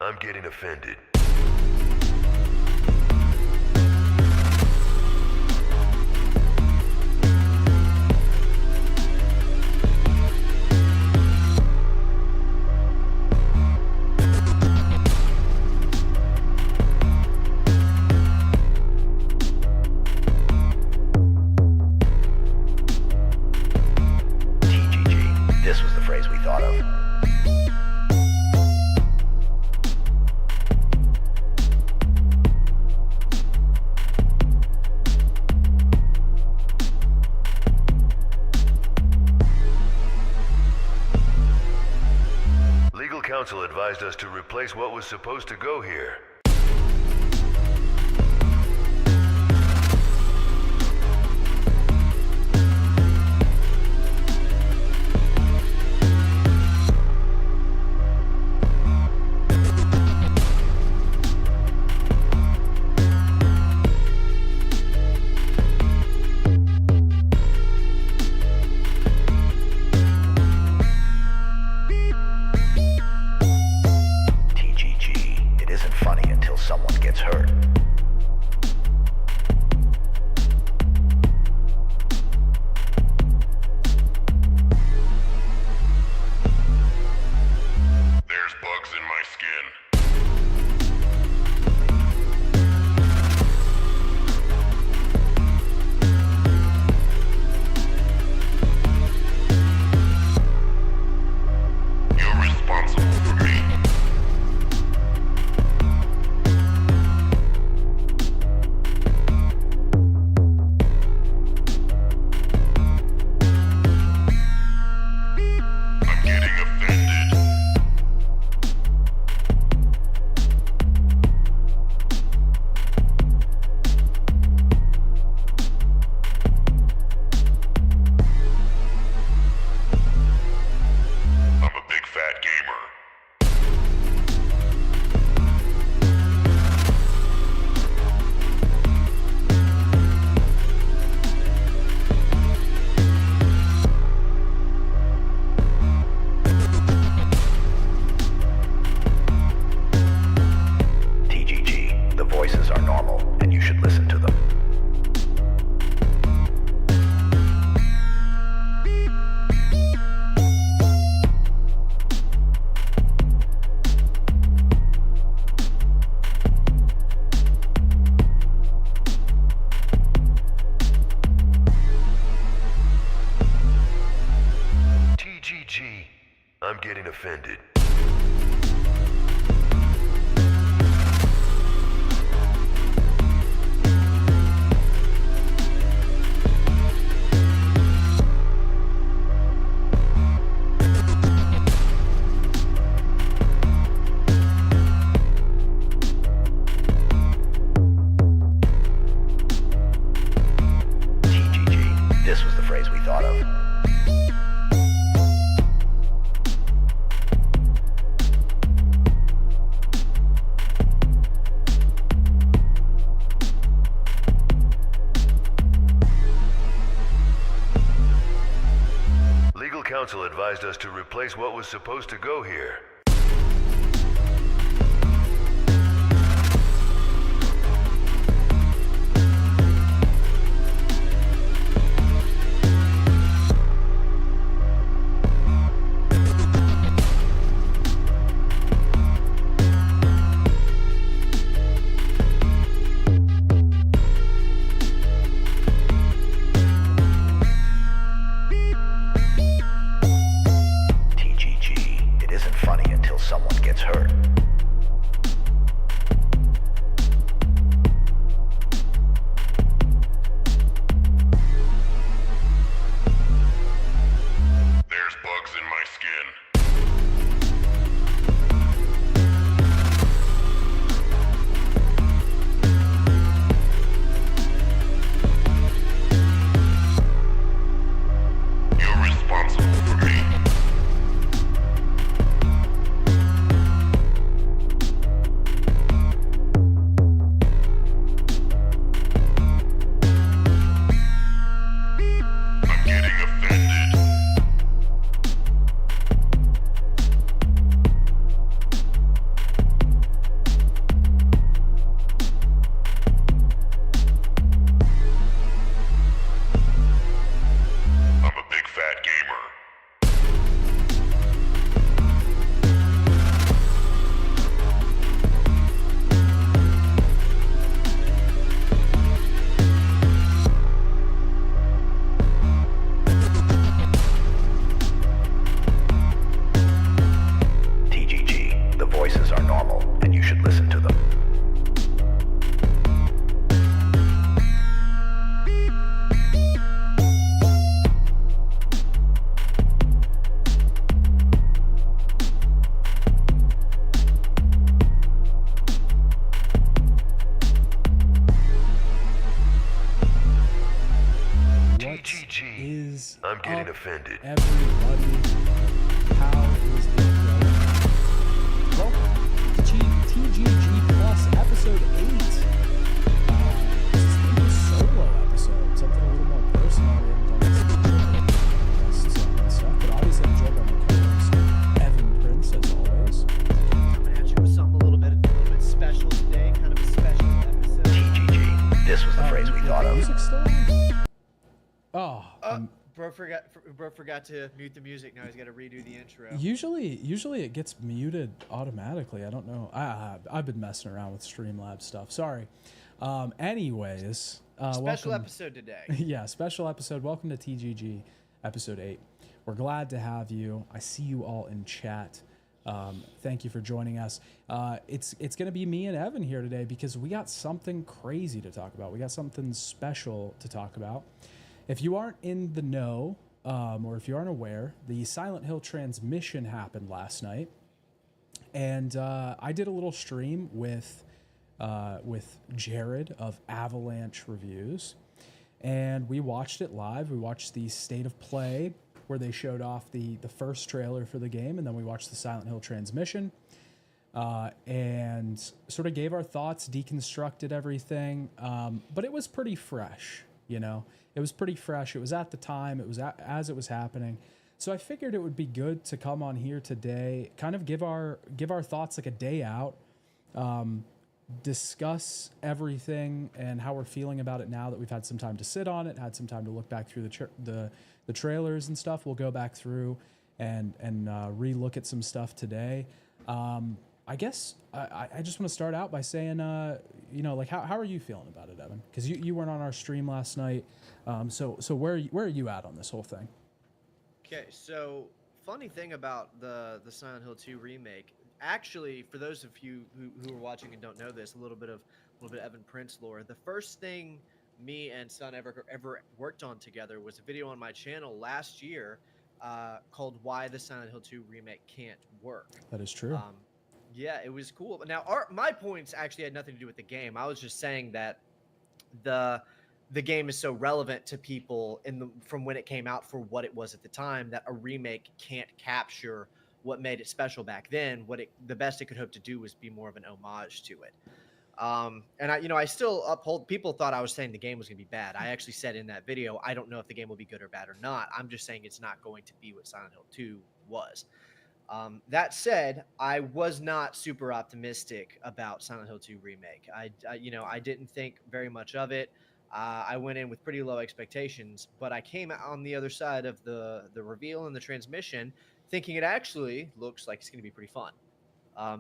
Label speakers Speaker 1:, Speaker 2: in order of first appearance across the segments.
Speaker 1: I'm getting offended.
Speaker 2: This was the phrase we thought of.
Speaker 1: Legal counsel advised us to replace what was supposed to go here.
Speaker 2: Someone gets hurt.
Speaker 1: There's bugs in my skin. You're responsible for me.
Speaker 2: Voices are normal, and you should listen to them.
Speaker 1: TGG, I'm getting offended.
Speaker 2: This was the phrase we thought of.
Speaker 1: Legal counsel advised us to replace what was supposed to go here.
Speaker 2: Someone gets hurt.
Speaker 1: There's bugs in my skin. You're responsible for me. offended.
Speaker 3: Everybody, how is it going? Welcome to TGG Plus episode 8. This is going to be a solo episode, something a little more personal. We haven't done this and stuff, but obviously I'm joined by my co-host, Evan Prince, as always.
Speaker 4: Coming at you with something a little bit special today, kind of a special episode.
Speaker 2: TGG. This was the phrase we thought of.
Speaker 3: Music still on? Oh,
Speaker 4: Bro forgot to mute the music. Now he's got to redo the intro.
Speaker 3: Usually it gets muted automatically. I don't know. I've been messing around with Streamlabs stuff. Sorry. Anyways,
Speaker 4: Special
Speaker 3: welcome.
Speaker 4: episode today.
Speaker 3: Yeah, special episode. Welcome to TGG episode 8. We're glad to have you. I see you all in chat. Thank you for joining us. It's going to be me and Evan here today because we got something crazy to talk about. We got something special to talk about. If you aren't in the know, or if you aren't aware, the Silent Hill transmission happened last night, and I did a little stream with Jared of Avalanche Reviews, and we watched it live. We watched the state of play where they showed off the first trailer for the game, and then we watched the Silent Hill transmission, and sort of gave our thoughts, deconstructed everything, but it was pretty fresh, you know? It was pretty fresh. It was at the time. It was as it was happening. So I figured it would be good to come on here today, kind of give our thoughts like a day out, discuss everything and how we're feeling about it now that we've had some time to sit on it, had some time to look back through the trailers and stuff. We'll go back through and re-look at some stuff today. I guess I just want to start out by saying, like how are you feeling about it, Evan? Because you weren't on our stream last night. So where are you at on this whole thing?
Speaker 4: Okay, so funny thing about the Silent Hill 2 remake. Actually, for those of you who are watching and don't know this, a little bit of Evan Prince lore. The first thing me and Son ever worked on together was a video on my channel last year called "Why the Silent Hill 2 Remake Can't Work."
Speaker 3: That is true.
Speaker 4: Yeah, it was cool. Now, my points actually had nothing to do with the game. I was just saying that the game is so relevant to people from when it came out for what it was at the time that a remake can't capture what made it special back then. The best it could hope to do was be more of an homage to it. And I still uphold. People thought I was saying the game was going to be bad. I actually said in that video, I don't know if the game will be good or bad or not. I'm just saying it's not going to be what Silent Hill 2 was. That said, I was not super optimistic about Silent Hill 2 remake. I didn't think very much of it. I went in with pretty low expectations, but I came out on the other side of the reveal and the transmission thinking it actually looks like it's going to be pretty fun.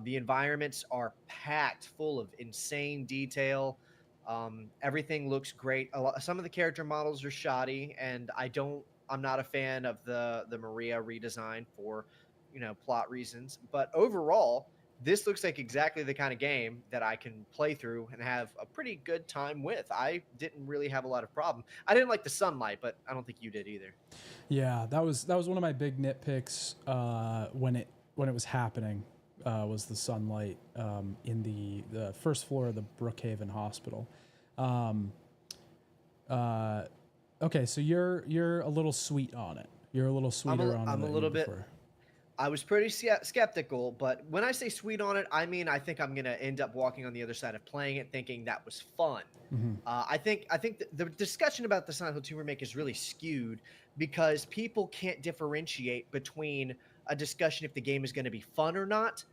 Speaker 4: The environments are packed full of insane detail. Everything looks great. Some of the character models are shoddy, and I'm not a fan of the Maria redesign for plot reasons, but overall this looks like exactly the kind of game that I can play through and have a pretty good time with. I didn't really have a lot of problem. I didn't like the sunlight, but I don't think you did either. Yeah,
Speaker 3: that was one of my big nitpicks when it was happening, was the sunlight in the first floor of the Brookhaven Hospital. Okay, so you're a little sweet on it. You're a little sweeter on it.
Speaker 4: I'm a little bit. I was pretty skeptical, but when I say sweet on it, I mean I think I'm gonna end up walking on the other side of playing it, thinking that was fun.
Speaker 3: Mm-hmm.
Speaker 4: I think the discussion about the Silent Hill 2 remake is really skewed because people can't differentiate between a discussion if the game is going to be fun or not,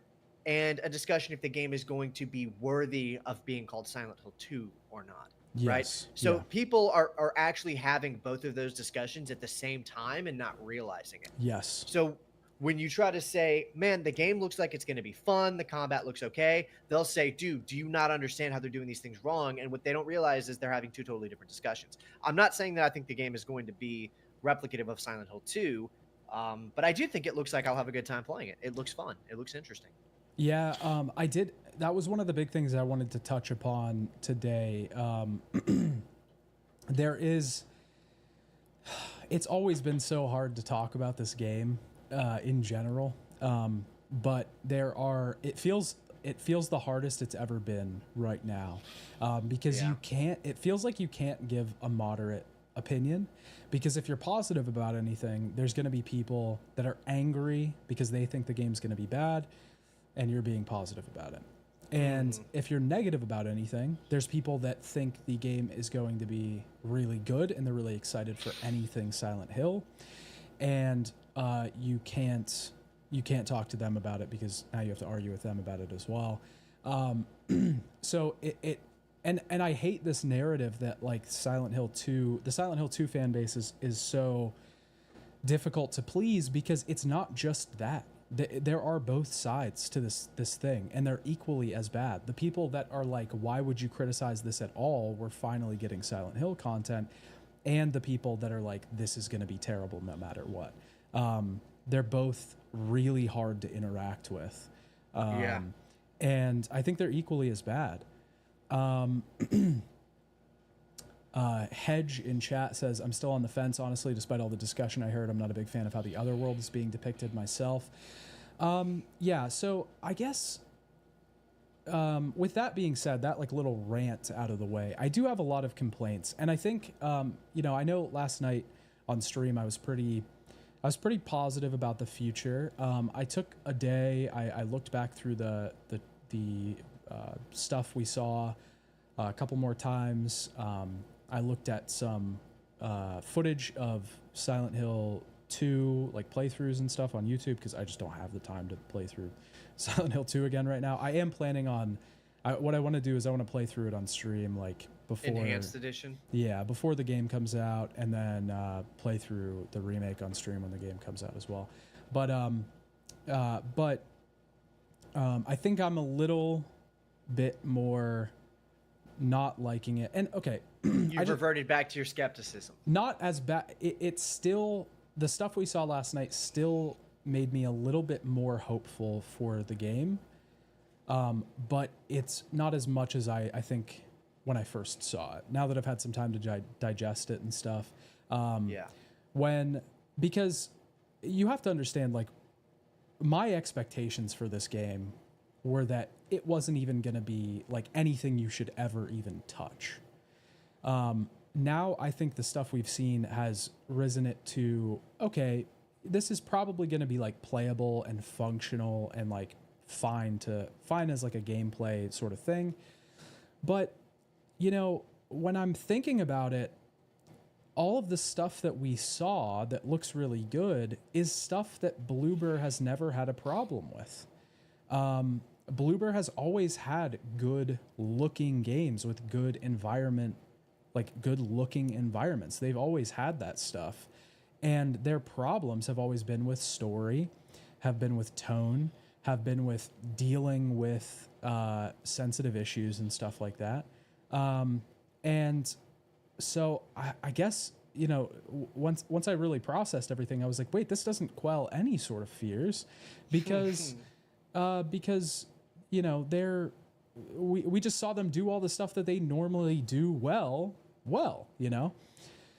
Speaker 4: and a discussion if the game is going to be worthy of being called Silent Hill 2 or not.
Speaker 3: Yes.
Speaker 4: Right? So people are actually having both of those discussions at the same time and not realizing it.
Speaker 3: Yes.
Speaker 4: So when you try to say, man, the game looks like it's going to be fun, the combat looks okay, they'll say, dude, do you not understand how they're doing these things wrong? And what they don't realize is they're having two totally different discussions. I'm not saying that I think the game is going to be replicative of Silent Hill 2, but I do think it looks like I'll have a good time playing it. It looks fun. It looks interesting.
Speaker 3: Yeah, I did. That was one of the big things I wanted to touch upon today. It's always been so hard to talk about this game in general, but it feels the hardest it's ever been right now, because it feels like you can't give a moderate opinion, because if you're positive about anything, there's going to be people that are angry because they think the game's going to be bad and you're being positive about it. And if you're negative about anything, there's people that think the game is going to be really good and they're really excited for anything Silent Hill. And you can't talk to them about it because now you have to argue with them about it as well. So and I hate this narrative that like the Silent Hill 2 fan base is so difficult to please, because it's not just that. There are both sides to this thing, and they're equally as bad. The people that are like, why would you criticize this at all? We're finally getting Silent Hill content. And the people that are like, this is going to be terrible no matter what. They're both really hard to interact with. And I think they're equally as bad. Hedge in chat says, I'm still on the fence, honestly, despite all the discussion I heard. I'm not a big fan of how the other world is being depicted myself. So I guess with that being said, that like little rant out of the way, I do have a lot of complaints. And I think, I know last night on stream I was pretty positive about the future. I took a day, I looked back through the stuff we saw a couple more times. I looked at some footage of Silent Hill 2, like playthroughs and stuff on YouTube, because I just don't have the time to play through Silent Hill 2 again right now. I am planning on, what I want to do is I want to play through it on stream, like before
Speaker 4: Enhanced edition.
Speaker 3: Yeah, before the game comes out, and then play through the remake on stream when the game comes out as well. But I think I'm a little bit more not liking it. And okay,
Speaker 4: You've reverted back to your skepticism.
Speaker 3: Not as bad. It's still, the stuff we saw last night still made me a little bit more hopeful for the game. But it's not as much as I think when I first saw it. Now that I've had some time to digest it and stuff. Because you have to understand, like, my expectations for this game were that it wasn't even going to be like anything you should ever even touch. Now I think the stuff we've seen has risen it to, okay, this is probably going to be like playable and functional and like fine as like a gameplay sort of thing. But, when I'm thinking about it, all of the stuff that we saw that looks really good is stuff that Bloober has never had a problem with. Bloober has always had good looking games with good environment, like good looking environments. They've always had that stuff. And their problems have always been with story, have been with tone, have been with dealing with sensitive issues and stuff like that. And so I guess, once I really processed everything, I was like, wait, this doesn't quell any sort of fears, because we just saw them do all the stuff that they normally do well.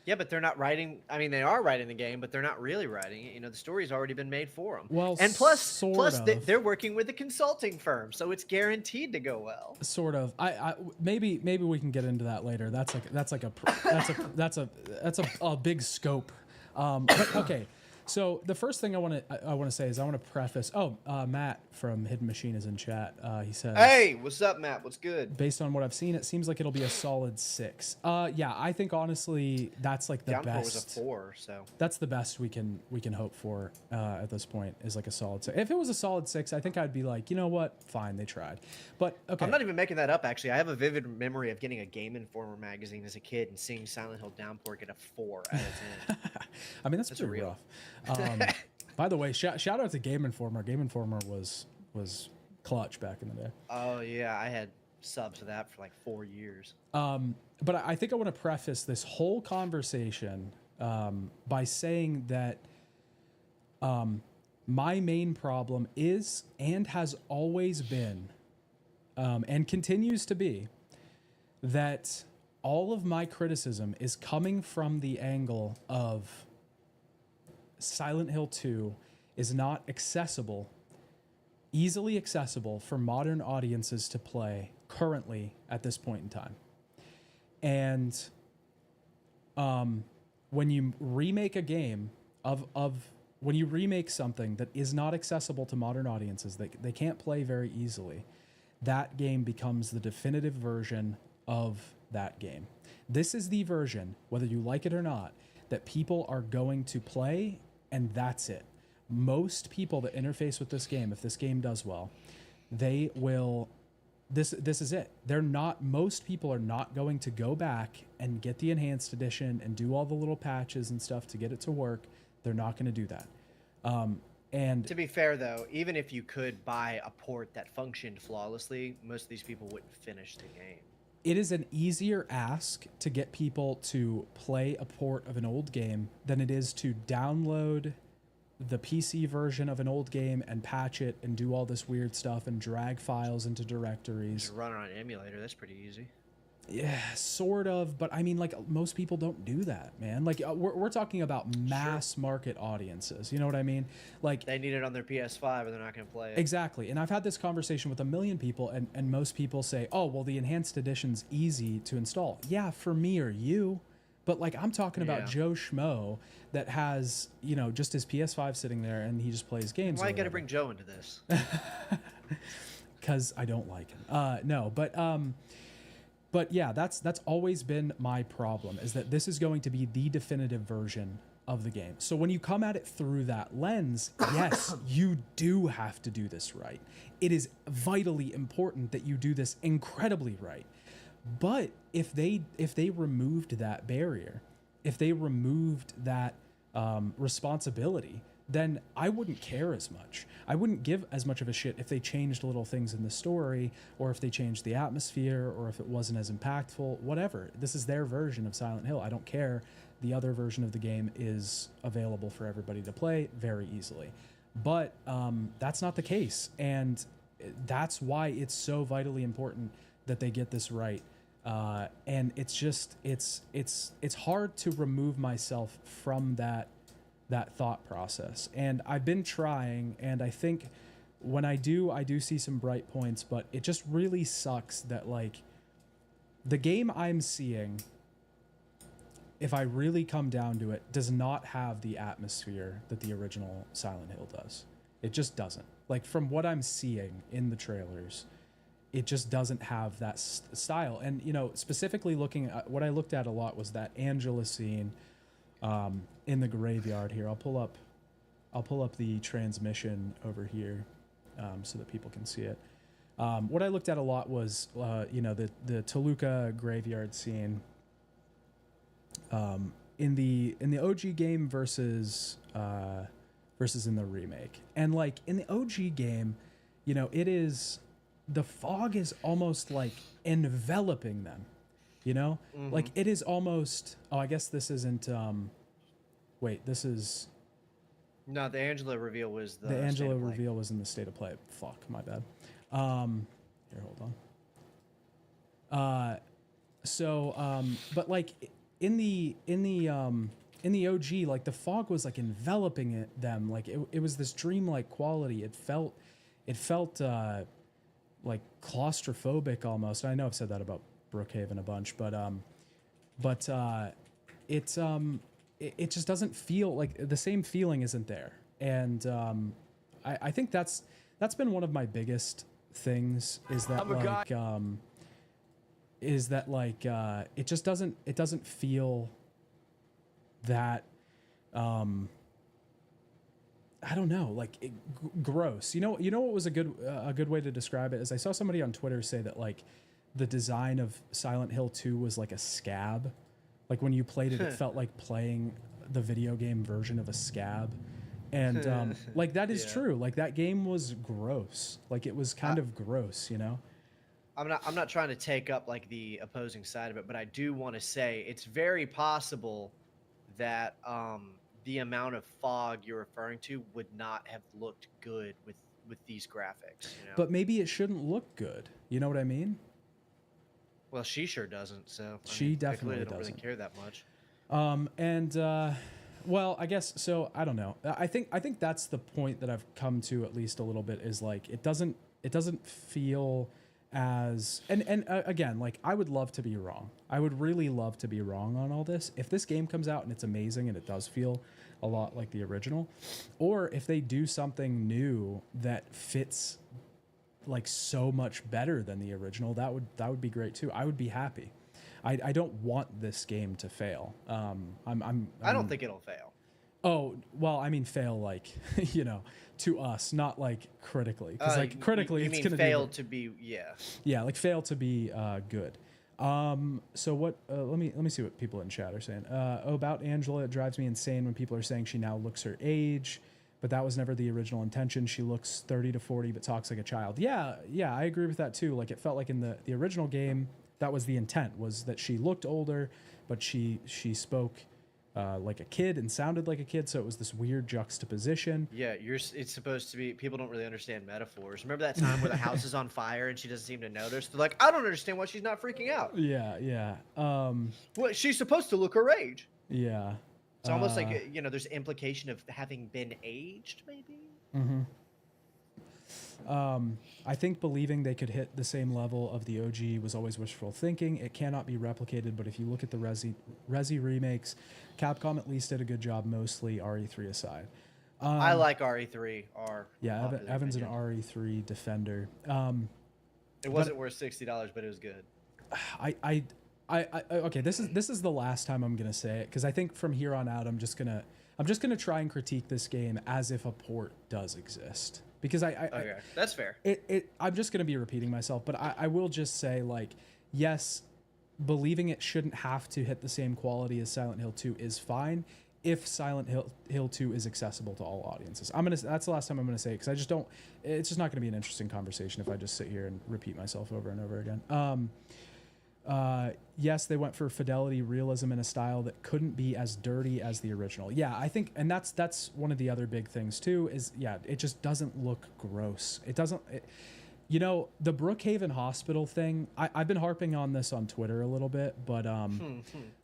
Speaker 4: Yeah, but they're not writing. I mean, they are writing the game, but they're not really writing it. The story's already been made for them.
Speaker 3: Well,
Speaker 4: and plus they're working with a consulting firm, so it's guaranteed to go well.
Speaker 3: Sort of. Maybe we can get into that later. That's a big scope. But okay. So the first thing I want to say is I want to preface. Matt from Hidden Machine is in chat. He says,
Speaker 4: "Hey, what's up, Matt? What's good?"
Speaker 3: Based on what I've seen, it seems like it'll be a solid 6. Yeah, I think honestly that's like the best.
Speaker 4: Downpour was a 4, so
Speaker 3: that's the best we can hope for at this point, is like a solid 6. If it was a solid 6, I think I'd be like, you know what, fine, they tried. But okay,
Speaker 4: I'm not even making that up. Actually, I have a vivid memory of getting a Game Informer magazine as a kid and seeing Silent Hill Downpour get a 4 out of 10.
Speaker 3: I mean, that's pretty
Speaker 4: real.
Speaker 3: rough. By the way, shout out to Game Informer. Game Informer was clutch back in the day.
Speaker 4: Oh yeah, I had subs to that for like 4 years.
Speaker 3: But I think I want to preface this whole conversation by saying that my main problem is and has always been and continues to be that all of my criticism is coming from the angle of Silent Hill 2 is not easily accessible for modern audiences to play currently at this point in time. And when you remake a game when you remake something that is not accessible to modern audiences, they can't play very easily, that game becomes the definitive version of that game. This is the version, whether you like it or not, that people are going to play, and that's it. Most people that interface with this game, if this game does well, they will. This is it. Most people are not going to go back and get the enhanced edition and do all the little patches and stuff to get it to work. They're not going to do that. And
Speaker 4: to be fair, though, even if you could buy a port that functioned flawlessly, most of these people wouldn't finish the game.
Speaker 3: It is an easier ask to get people to play a port of an old game than it is to download the PC version of an old game and patch it and do all this weird stuff and drag files into directories.
Speaker 4: Just run it on an emulator. That's pretty easy.
Speaker 3: Yeah, sort of. But I mean, like, most people don't do that, man. Like, we're talking about mass market audiences. You know what I mean? Like,
Speaker 4: they need it on their PS5 or they're not going to play it.
Speaker 3: Exactly. And I've had this conversation with a million people, and most people say, oh, well, the enhanced edition's easy to install. Yeah, for me or you. But, like, I'm talking about Joe Schmo that has, just his PS5 sitting there and he just plays games.
Speaker 4: Why you got to bring Joe into this?
Speaker 3: Because I don't like him. No, but yeah, that's always been my problem, is that this is going to be the definitive version of the game. So when you come at it through that lens, yes, you do have to do this right. It is vitally important that you do this incredibly right. But if they removed that barrier, if they removed that responsibility, then I wouldn't care as much. I wouldn't give as much of a shit if they changed little things in the story, or if they changed the atmosphere, or if it wasn't as impactful, whatever. This is their version of Silent Hill. I don't care. The other version of the game is available for everybody to play very easily. But that's not the case. And that's why it's so vitally important that they get this right. And it's just, it's hard to remove myself from that thought process. And I've been trying, and I think when I do see some bright points, but it just really sucks that, like, the game I'm seeing, if I really come down to it, does not have the atmosphere that the original Silent Hill does. It just doesn't. Like, from what I'm seeing in the trailers, it just doesn't have that style. And, specifically looking at what I looked at a lot was that Angela scene in the graveyard here. I'll pull up the transmission over here so that people can see it. What I looked at a lot was the Toluca graveyard scene in the OG game versus in the remake. And, like, in the OG game, it is, the fog is almost like enveloping them.
Speaker 4: Mm-hmm.
Speaker 3: Like, it is almost, I guess this isn't, this is...
Speaker 4: No, the Angela reveal was
Speaker 3: the Angela reveal was in the state of play. Fuck, my bad. Here, hold on. But, like, in the OG, like, the fog was, like, enveloping them. Like, it was this dreamlike quality. It felt like claustrophobic almost. I know I've said that about Brookhaven a bunch, but it just doesn't feel like the same feeling isn't there. And I think that's been one of my biggest things, is that it just doesn't feel that I don't know, like, gross. You know what was a good way to describe it is, I saw somebody on Twitter say that, like, the design of Silent Hill 2 was like a scab. Like, when you played it, it felt like playing the video game version of a scab. And like, that is true. Like, that game was gross. Like, it was kind of gross,
Speaker 4: I'm not trying to take up, like, the opposing side of it, but I do want to say it's very possible that the amount of fog you're referring to would not have looked good with these graphics.
Speaker 3: But maybe it shouldn't look good. You know what I mean?
Speaker 4: Well, she sure doesn't. So
Speaker 3: she definitely
Speaker 4: don't
Speaker 3: doesn't
Speaker 4: really care that much.
Speaker 3: Well, I guess so. I don't know. I think that's the point that I've come to, at least a little bit, is, like, it doesn't feel as and again, like I would love to be wrong. I would really love to be wrong on all this. If this game comes out and it's amazing and it does feel a lot like the original, or if they do something new that fits like so much better than the original, that would be great too. I would be happy. I don't want this game to fail.
Speaker 4: I don't think it'll fail.
Speaker 3: Oh, well, I mean fail like, you know, to us, not like critically, because like critically
Speaker 4: you
Speaker 3: it's
Speaker 4: mean
Speaker 3: gonna
Speaker 4: fail to be
Speaker 3: yeah, like fail to be good. So what? Let me see what people in chat are saying. About Angela, it drives me insane when people are saying she now looks her age, but that was never the original intention. She looks 30 to 40, but talks like a child. Yeah, I agree with that too. Like it felt like in the original game, that was the intent, was that she looked older, but she spoke like a kid and sounded like a kid. So it was this weird juxtaposition.
Speaker 4: Yeah, it's supposed to be. People don't really understand metaphors. Remember that time where the house is on fire and she doesn't seem to notice? They're like, I don't understand why she's not freaking out.
Speaker 3: Yeah.
Speaker 4: Well, she's supposed to look her age.
Speaker 3: Yeah.
Speaker 4: It's almost like, you know, there's implication of having been aged, maybe.
Speaker 3: Mm-hmm. I think believing they could hit the same level of the OG was always wishful thinking. It cannot be replicated, but if you look at the Resi remakes, Capcom at least did a good job, mostly RE3 aside.
Speaker 4: I like RE3.
Speaker 3: Yeah, Evan's an RE3 defender. It
Speaker 4: wasn't worth $60, but it was good.
Speaker 3: I okay, this is the last time I'm gonna say it, because I think from here on out I'm just gonna try and critique this game as if a port does exist. Because
Speaker 4: okay, that's fair.
Speaker 3: I'm just going to be repeating myself, but I will just say, like, yes, believing it shouldn't have to hit the same quality as Silent Hill 2 is fine if Silent Hill 2 is accessible to all audiences. That's the last time I'm going to say it, because I just don't. It's just not going to be an interesting conversation if I just sit here and repeat myself over and over again. Yes, they went for fidelity, realism, in a style that couldn't be as dirty as the original. Yeah, I think, and that's one of the other big things too, is it just doesn't look gross. It doesn't, you know, the Brookhaven Hospital thing, I've been harping on this on Twitter a little bit, but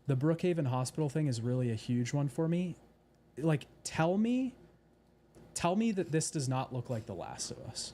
Speaker 3: the Brookhaven Hospital thing is really a huge one for me. Like, tell me that this does not look like The Last of Us.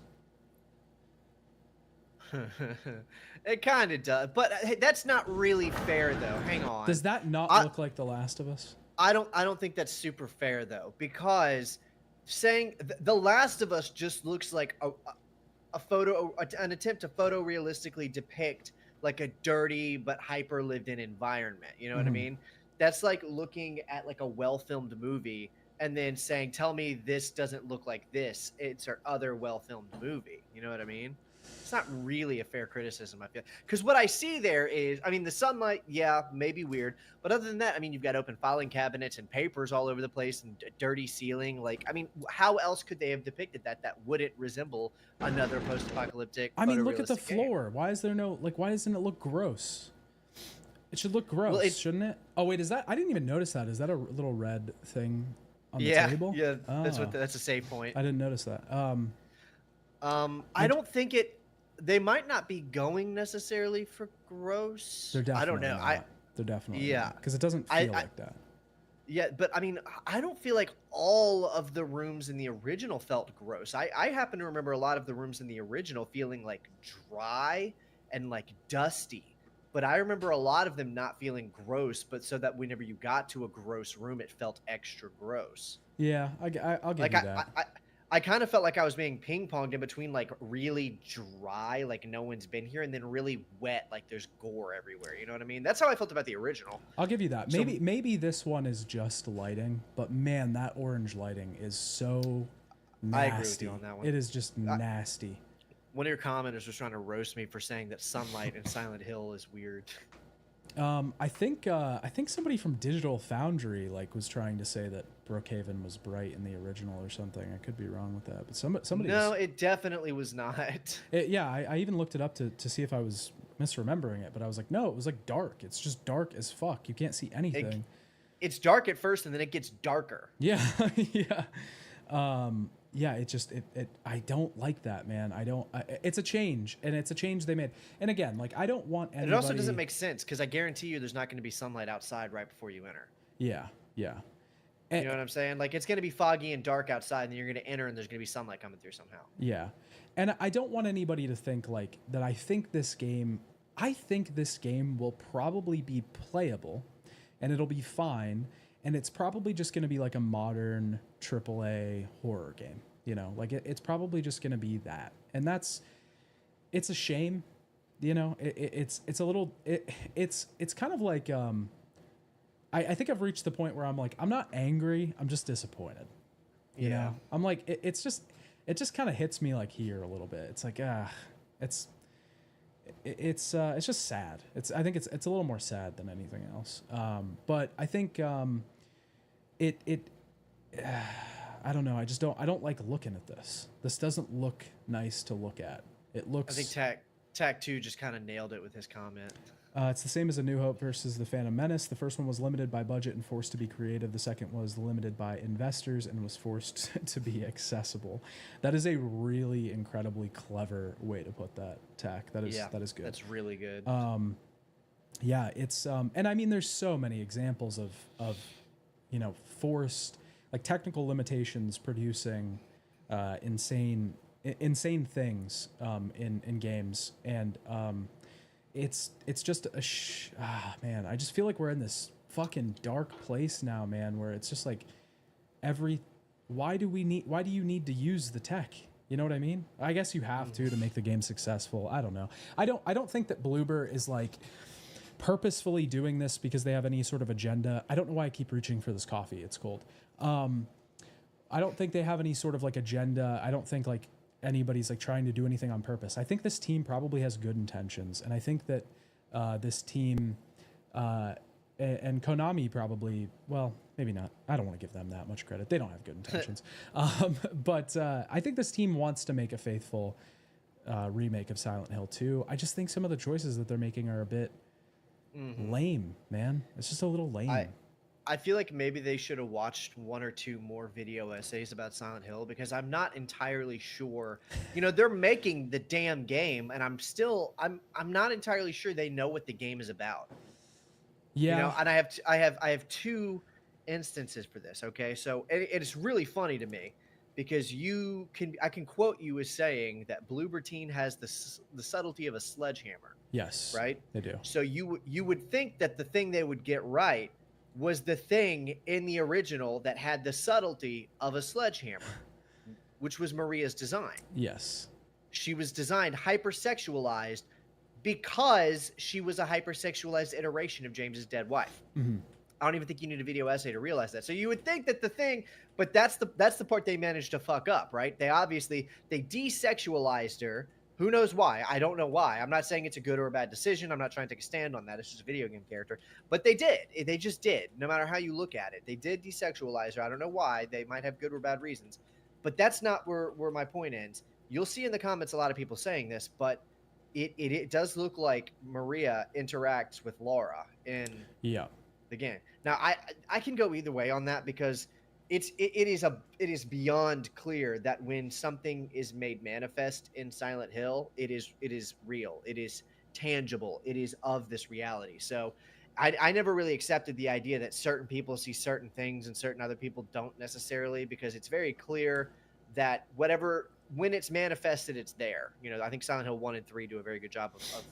Speaker 4: It kind of does, but hey, that's not really fair, though. Hang on.
Speaker 3: Does that not look like The Last of Us?
Speaker 4: I don't think that's super fair, though, because saying The Last of Us just looks like a photo, an attempt to photorealistically depict like a dirty but hyper lived-in environment. You know what I mean? That's like looking at like a well-filmed movie and then saying, "Tell me this doesn't look like this. It's our other well-filmed movie." You know what I mean? It's not really a fair criticism, I feel. Because what I see there is, I mean, the sunlight, yeah, maybe weird. But other than that, I mean, you've got open filing cabinets and papers all over the place and a dirty ceiling. Like, I mean, how else could they have depicted that wouldn't resemble another post-apocalyptic
Speaker 3: I mean, look at the
Speaker 4: photorealistic game?
Speaker 3: floor. Why is there no, like, why doesn't it look gross? It should look gross,
Speaker 4: Well,
Speaker 3: shouldn't it? Oh, wait, is that, I didn't even notice that. Is that a little red thing on the table?
Speaker 4: Yeah, that's a save point.
Speaker 3: I didn't notice that.
Speaker 4: I don't think they might not be going necessarily for gross.
Speaker 3: They're definitely
Speaker 4: I don't know.
Speaker 3: not. They're definitely
Speaker 4: yeah,
Speaker 3: because it doesn't feel like that.
Speaker 4: Yeah, but I mean, I don't feel like all of the rooms in the original felt gross. I happen to remember a lot of the rooms in the original feeling like dry and like dusty. But I remember a lot of them not feeling gross, but so that whenever you got to a gross room, it felt extra gross.
Speaker 3: Yeah, I'll give you that.
Speaker 4: I kind of felt like I was being ping-ponged in between like really dry, like no one's been here, and then really wet, like there's gore everywhere. You know what I mean? That's how I felt about the original.
Speaker 3: I'll give you that. Maybe this one is just lighting, but man, that orange lighting is so nasty.
Speaker 4: I agree with you on that one.
Speaker 3: It is just nasty.
Speaker 4: One of your commenters was trying to roast me for saying that sunlight in Silent Hill is weird.
Speaker 3: I think somebody from Digital Foundry like was trying to say that Brookhaven was bright in the original or something. I could be wrong with that, but somebody.
Speaker 4: No, it definitely was not.
Speaker 3: I even looked it up to see if I was misremembering it, but I was like, no, it was like dark. It's just dark as fuck. You can't see anything.
Speaker 4: It's dark at first, and then it gets darker.
Speaker 3: Yeah, yeah. I don't like that, man. It's a change, and it's a change they made. And again, like, I don't want anybody...
Speaker 4: It also doesn't make sense, because I guarantee you there's not going to be sunlight outside right before you enter.
Speaker 3: Yeah.
Speaker 4: You know what I'm saying? Like, it's going to be foggy and dark outside, and then you're going to enter, and there's going to be sunlight coming through somehow.
Speaker 3: Yeah. And I don't want anybody to think like that. I think this game will probably be playable and it'll be fine. And it's probably just going to be like a modern AAA horror game, you know, like it's probably just going to be that. And it's a shame, you know, it's a little, it's kind of like, I think I've reached the point where I'm like, I'm not angry. I'm just disappointed. You know, I'm like, it just kind of hits me like here a little bit. It's like, it's just sad. I think it's a little more sad than anything else. But I think, I don't know. I don't like looking at this. This doesn't look nice to look at. It looks,
Speaker 4: I think Tac 2 just kind of nailed it with his comment.
Speaker 3: It's the same as A New Hope versus The Phantom Menace. The first one was limited by budget and forced to be creative. The second was limited by investors and was forced to be accessible. That is a really incredibly clever way to put that, Tac. That is good.
Speaker 4: That's really good.
Speaker 3: Yeah, it's and I mean there's so many examples of you know, forced, like, technical limitations producing insane things in games. And it's just man, I just feel like we're in this fucking dark place now, man, where it's just like why do you need to use the tech? You know what I mean? I guess you have to make the game successful. I don't know. I don't think that Bloober is like purposefully doing this because they have any sort of agenda. I don't know why I keep reaching for this coffee. It's cold. I don't think they have any sort of like agenda. I don't think like anybody's like trying to do anything on purpose. I think this team probably has good intentions, and I think that this team and Konami probably, well, maybe not. I don't want to give them that much credit. They don't have good intentions. But I think this team wants to make a faithful remake of Silent Hill 2. I just think some of the choices that they're making are a bit lame, man. It's just a little lame.
Speaker 4: I feel like maybe they should have watched one or two more video essays about Silent Hill, because I'm not entirely sure. You know, they're making the damn game, and I'm not entirely sure they know what the game is about.
Speaker 3: Yeah.
Speaker 4: You know, and I have two instances for this. Okay, so it's really funny to me because I can quote you as saying that Bloober Team has the subtlety of a sledgehammer.
Speaker 3: Yes.
Speaker 4: Right.
Speaker 3: They do.
Speaker 4: So you would think that the thing they would get right was the thing in the original that had the subtlety of a sledgehammer, which was Maria's design.
Speaker 3: Yes.
Speaker 4: She was designed hypersexualized because she was a hypersexualized iteration of James's dead wife.
Speaker 3: Mm-hmm.
Speaker 4: I don't even think you need a video essay to realize that. So you would think that the thing, but that's the part they managed to fuck up, right? They desexualized her. Who knows why? I don't know why. I'm not saying it's a good or a bad decision. I'm not trying to take a stand on that. It's just a video game character. But they did. They just did. No matter how you look at it. They did desexualize her. I don't know why. They might have good or bad reasons. But that's not where my point ends. You'll see in the comments a lot of people saying this, but it does look like Maria interacts with Laura in the game. Now, I can go either way on that because it is beyond clear that when something is made manifest in Silent Hill, it is real. It is tangible. It is of this reality. So I never really accepted the idea that certain people see certain things and certain other people don't necessarily, because it's very clear that when it's manifested, it's there. You know, I think Silent Hill 1 and 3 do a very good job of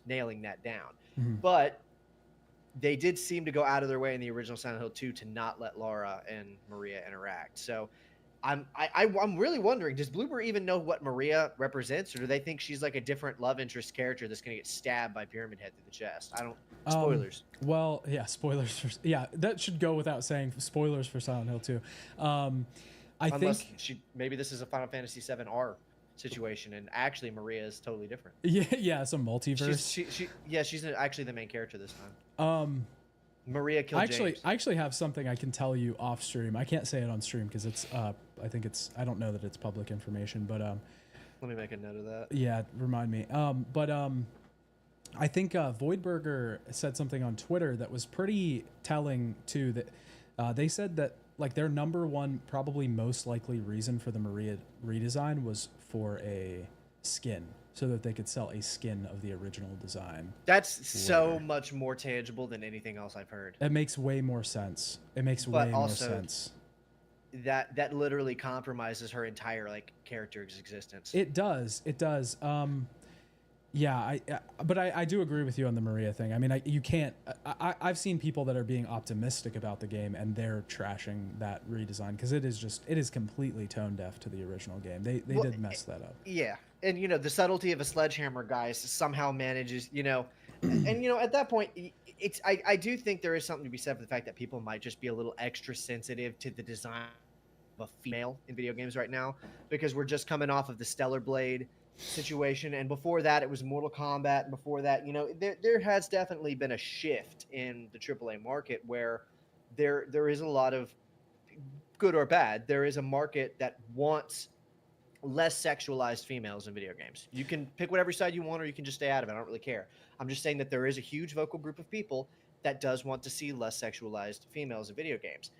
Speaker 4: nailing that down.
Speaker 3: Mm-hmm.
Speaker 4: But they did seem to go out of their way in the original Silent Hill 2 to not let Laura and Maria interact. So I'm really wondering, does Bloober even know what Maria represents, or do they think she's like a different love interest character that's going to get stabbed by Pyramid Head through the chest? Spoilers.
Speaker 3: Well, yeah, spoilers. That should go without saying. Spoilers for Silent Hill 2.
Speaker 4: Unless maybe this is a Final Fantasy VII R situation, and actually Maria is totally different.
Speaker 3: Yeah, some multiverse.
Speaker 4: She's actually the main character this time. Maria killed James.
Speaker 3: I actually have something I can tell you off stream. I can't say it on stream because it's I don't know that it's public information, but
Speaker 4: let me make a note of that.
Speaker 3: Yeah, remind me. I think Voidburger said something on Twitter that was pretty telling too. That they said that like their number one, probably most likely reason for the Maria redesign was for a skin so that they could sell a skin of the original design.
Speaker 4: That's so much more tangible than anything else I've heard.
Speaker 3: It makes way more sense. It makes
Speaker 4: But
Speaker 3: way
Speaker 4: also,
Speaker 3: more sense.
Speaker 4: That literally compromises her entire like character's existence.
Speaker 3: It does. It does. Yeah, but I do agree with you on the Maria thing. I mean, you can't. I've seen people that are being optimistic about the game and they're trashing that redesign because it is completely tone deaf to the original game. They did mess that up.
Speaker 4: Yeah, and the subtlety of a sledgehammer guy somehow manages, and at that point, I do think there is something to be said for the fact that people might just be a little extra sensitive to the design of a female in video games right now because we're just coming off of the Stellar Blade situation, and before that it was Mortal Kombat, and before that there has definitely been a shift in the AAA market where there is a lot of, good or bad, there is a market that wants less sexualized females in video games. You can pick whatever side you want or you can just stay out of it. I don't really care. I'm just saying that there is a huge vocal group of people that does want to see less sexualized females in video games,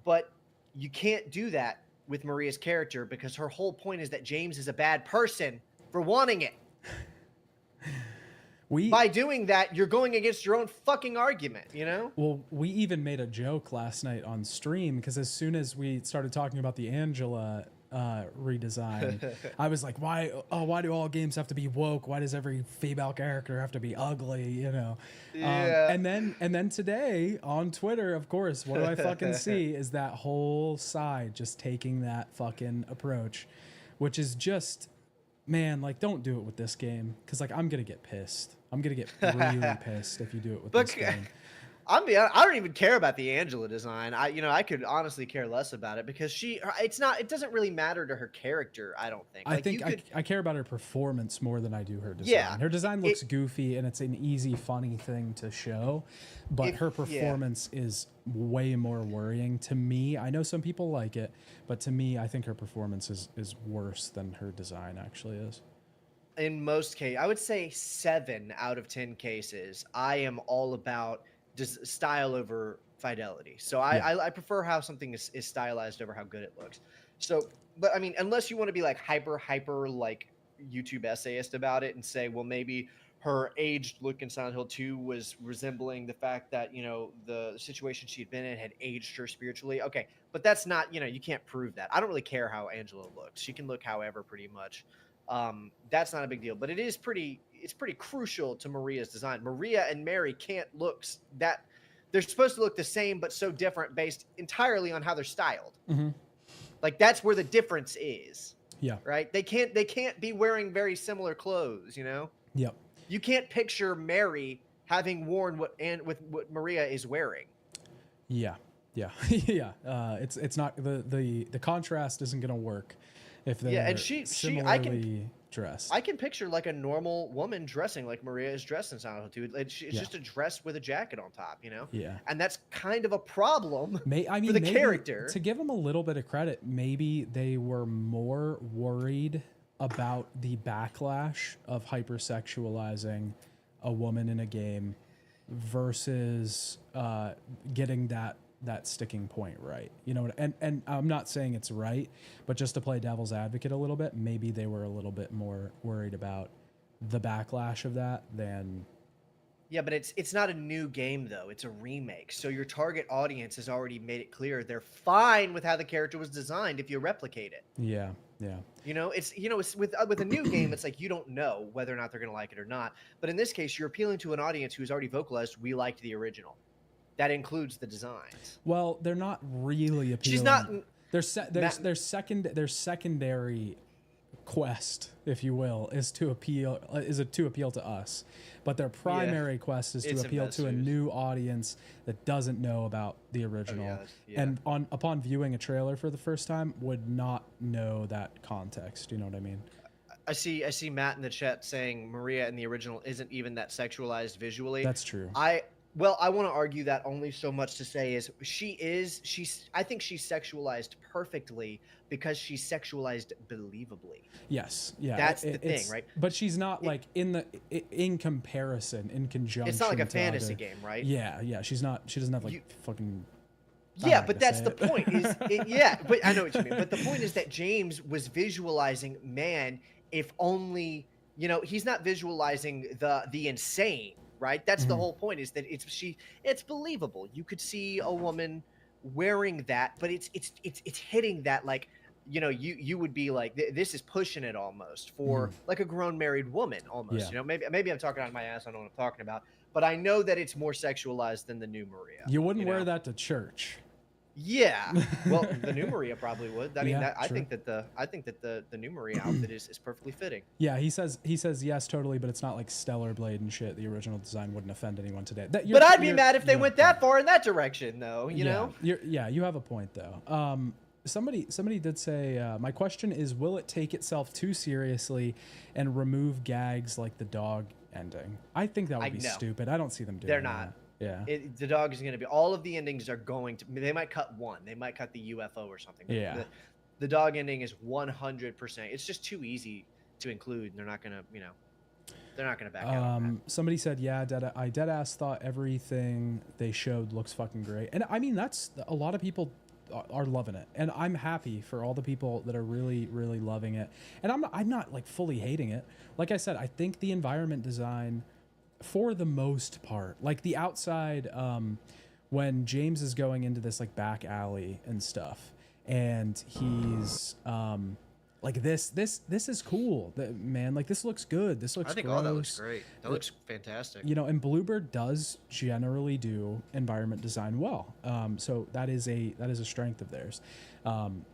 Speaker 4: but you can't do that with Maria's character because her whole point is that James is a bad person for wanting it. By doing that, you're going against your own fucking argument,
Speaker 3: Well, we even made a joke last night on stream because as soon as we started talking about the Angela redesign, I was like, why do all games have to be woke? Why does every female character have to be ugly?
Speaker 4: Yeah.
Speaker 3: And then today on Twitter, of course, what do I fucking see is that whole side just taking that fucking approach, which is just, man, like, don't do it with this game because like I'm gonna get pissed. I'm gonna get really pissed if you do it with this game.
Speaker 4: I don't even care about the Angela design. I could honestly care less about it because it doesn't really matter to her character. I don't think.
Speaker 3: I care about her performance more than I do her design.
Speaker 4: Yeah,
Speaker 3: her design looks goofy and it's an easy, funny thing to show, but her performance is way more worrying to me. I know some people like it, but to me, I think her performance is worse than her design actually is.
Speaker 4: In most cases, I would say 7 out of 10 cases, I am all about style over fidelity. So I prefer how something is stylized over how good it looks. So, but I mean, unless you want to be like hyper like YouTube essayist about it and say, well, maybe her aged look in Silent Hill 2 was resembling the fact that, the situation she'd been in had aged her spiritually. Okay, but that's not, you can't prove that. I don't really care how Angela looks. She can look however pretty much. That's not a big deal, but it's pretty crucial to Maria's design. Maria and Mary can't look that, they're supposed to look the same, but so different based entirely on how they're styled.
Speaker 3: Mm-hmm.
Speaker 4: Like that's where the difference is.
Speaker 3: Yeah.
Speaker 4: Right. They can't be wearing very similar clothes,
Speaker 3: Yep.
Speaker 4: You can't picture Mary having worn what Maria is wearing.
Speaker 3: Yeah. Yeah. Yeah. It's not the contrast isn't going to work if they're
Speaker 4: and
Speaker 3: similarly dressed.
Speaker 4: I can picture like a normal woman dressing like Maria is dressed in Silent Hill 2. It's just a dress with a jacket on top,
Speaker 3: Yeah.
Speaker 4: And that's kind of a problem for the
Speaker 3: maybe,
Speaker 4: character.
Speaker 3: To give them a little bit of credit, maybe they were more worried about the backlash of hypersexualizing a woman in a game versus getting that sticking point right, and I'm not saying it's right, but just to play devil's advocate a little bit, maybe they were a little bit more worried about the backlash of that than.
Speaker 4: Yeah, but it's not a new game though, it's a remake, so your target audience has already made it clear they're fine with how the character was designed if you replicate it.
Speaker 3: Yeah.
Speaker 4: It's with a new game, it's like you don't know whether or not they're gonna like it or not, but in this case you're appealing to an audience who's already vocalized we liked the original. That includes the designs.
Speaker 3: Well, they're not really appealing.
Speaker 4: She's not.
Speaker 3: Their secondary quest, if you will, is to appeal to us, but their primary quest is to appeal to a new audience that doesn't know about the original, and upon viewing a trailer for the first time would not know that context. You know what I mean?
Speaker 4: I see Matt in the chat saying Maria in the original isn't even that sexualized visually.
Speaker 3: That's true.
Speaker 4: I want to argue that only so much to say is I think she's sexualized perfectly because she's sexualized believably.
Speaker 3: Yes. Yeah.
Speaker 4: That's the thing, right?
Speaker 3: But she's not like in comparison, in conjunction.
Speaker 4: It's not like a fantasy game, right?
Speaker 3: Yeah. Yeah. She doesn't have fucking.
Speaker 4: Yeah, but that's the point. But I know what you mean. But the point is that James was visualizing, man, if only he's not visualizing the insane, right? That's the whole point, is that it's believable. You could see a woman wearing that, but it's hitting that, like, you would be like, this is pushing it almost for like a grown married woman almost.
Speaker 3: Yeah.
Speaker 4: Maybe I'm talking out of my ass. I don't know what I'm talking about, but I know that it's more sexualized than the new Maria.
Speaker 3: You wouldn't wear that to church.
Speaker 4: Yeah, well, the new Maria probably would. I mean,
Speaker 3: Yeah,
Speaker 4: I think that the new Maria outfit is perfectly fitting.
Speaker 3: Yeah, he says yes, totally, but it's not like Stellar Blade and shit. The original design wouldn't offend anyone today.
Speaker 4: But I'd be mad if they went that far in that direction, though. You know?
Speaker 3: You have a point though. Somebody did say, my question is, will it take itself too seriously and remove gags like the dog ending? I think that would be stupid. I don't see them doing
Speaker 4: They're
Speaker 3: that.
Speaker 4: not.
Speaker 3: Yeah.
Speaker 4: The dog is going to be, all of the endings are going to, they might cut one. They might cut the UFO or something.
Speaker 3: Yeah.
Speaker 4: The dog ending is 100%. It's just too easy to include. They're not going to, they're not going to back out on that.
Speaker 3: Somebody said, yeah, I dead ass thought everything they showed looks fucking great. And I mean, that's, a lot of people are loving it, and I'm happy for all the people that are really, really loving it. And I'm not like fully hating it. Like I said, I think the environment design, for the most part, like the outside, when James is going into this like back alley and stuff, and he's like this is cool, man. Like this looks good. This looks.
Speaker 4: I think
Speaker 3: gross.
Speaker 4: all that looks great. That looks fantastic.
Speaker 3: And Bluebird does generally do environment design well. So that is a strength of theirs.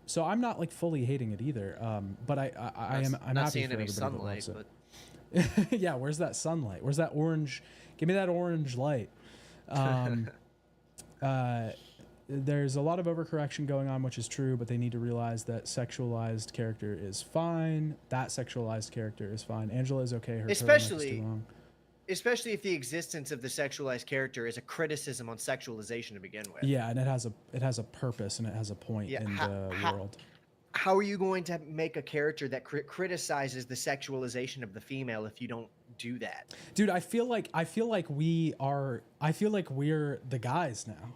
Speaker 3: So I'm not like fully hating it either. But I'm
Speaker 4: not
Speaker 3: happy
Speaker 4: seeing
Speaker 3: for
Speaker 4: any
Speaker 3: everybody that
Speaker 4: sunlight,
Speaker 3: loves it.
Speaker 4: but
Speaker 3: yeah, where's that sunlight? Where's that orange? Give me that orange light. There's a lot of overcorrection going on, which is true, but they need to realize that sexualized character is fine. That sexualized character is fine. Angela is okay. Her
Speaker 4: especially if the existence of the sexualized character is a criticism on sexualization to begin with.
Speaker 3: Yeah, and it has a purpose and it has a point in the world.
Speaker 4: How are you going to make a character that criticizes the sexualization of the female if you don't do that?
Speaker 3: Dude, I feel like we're the guys now.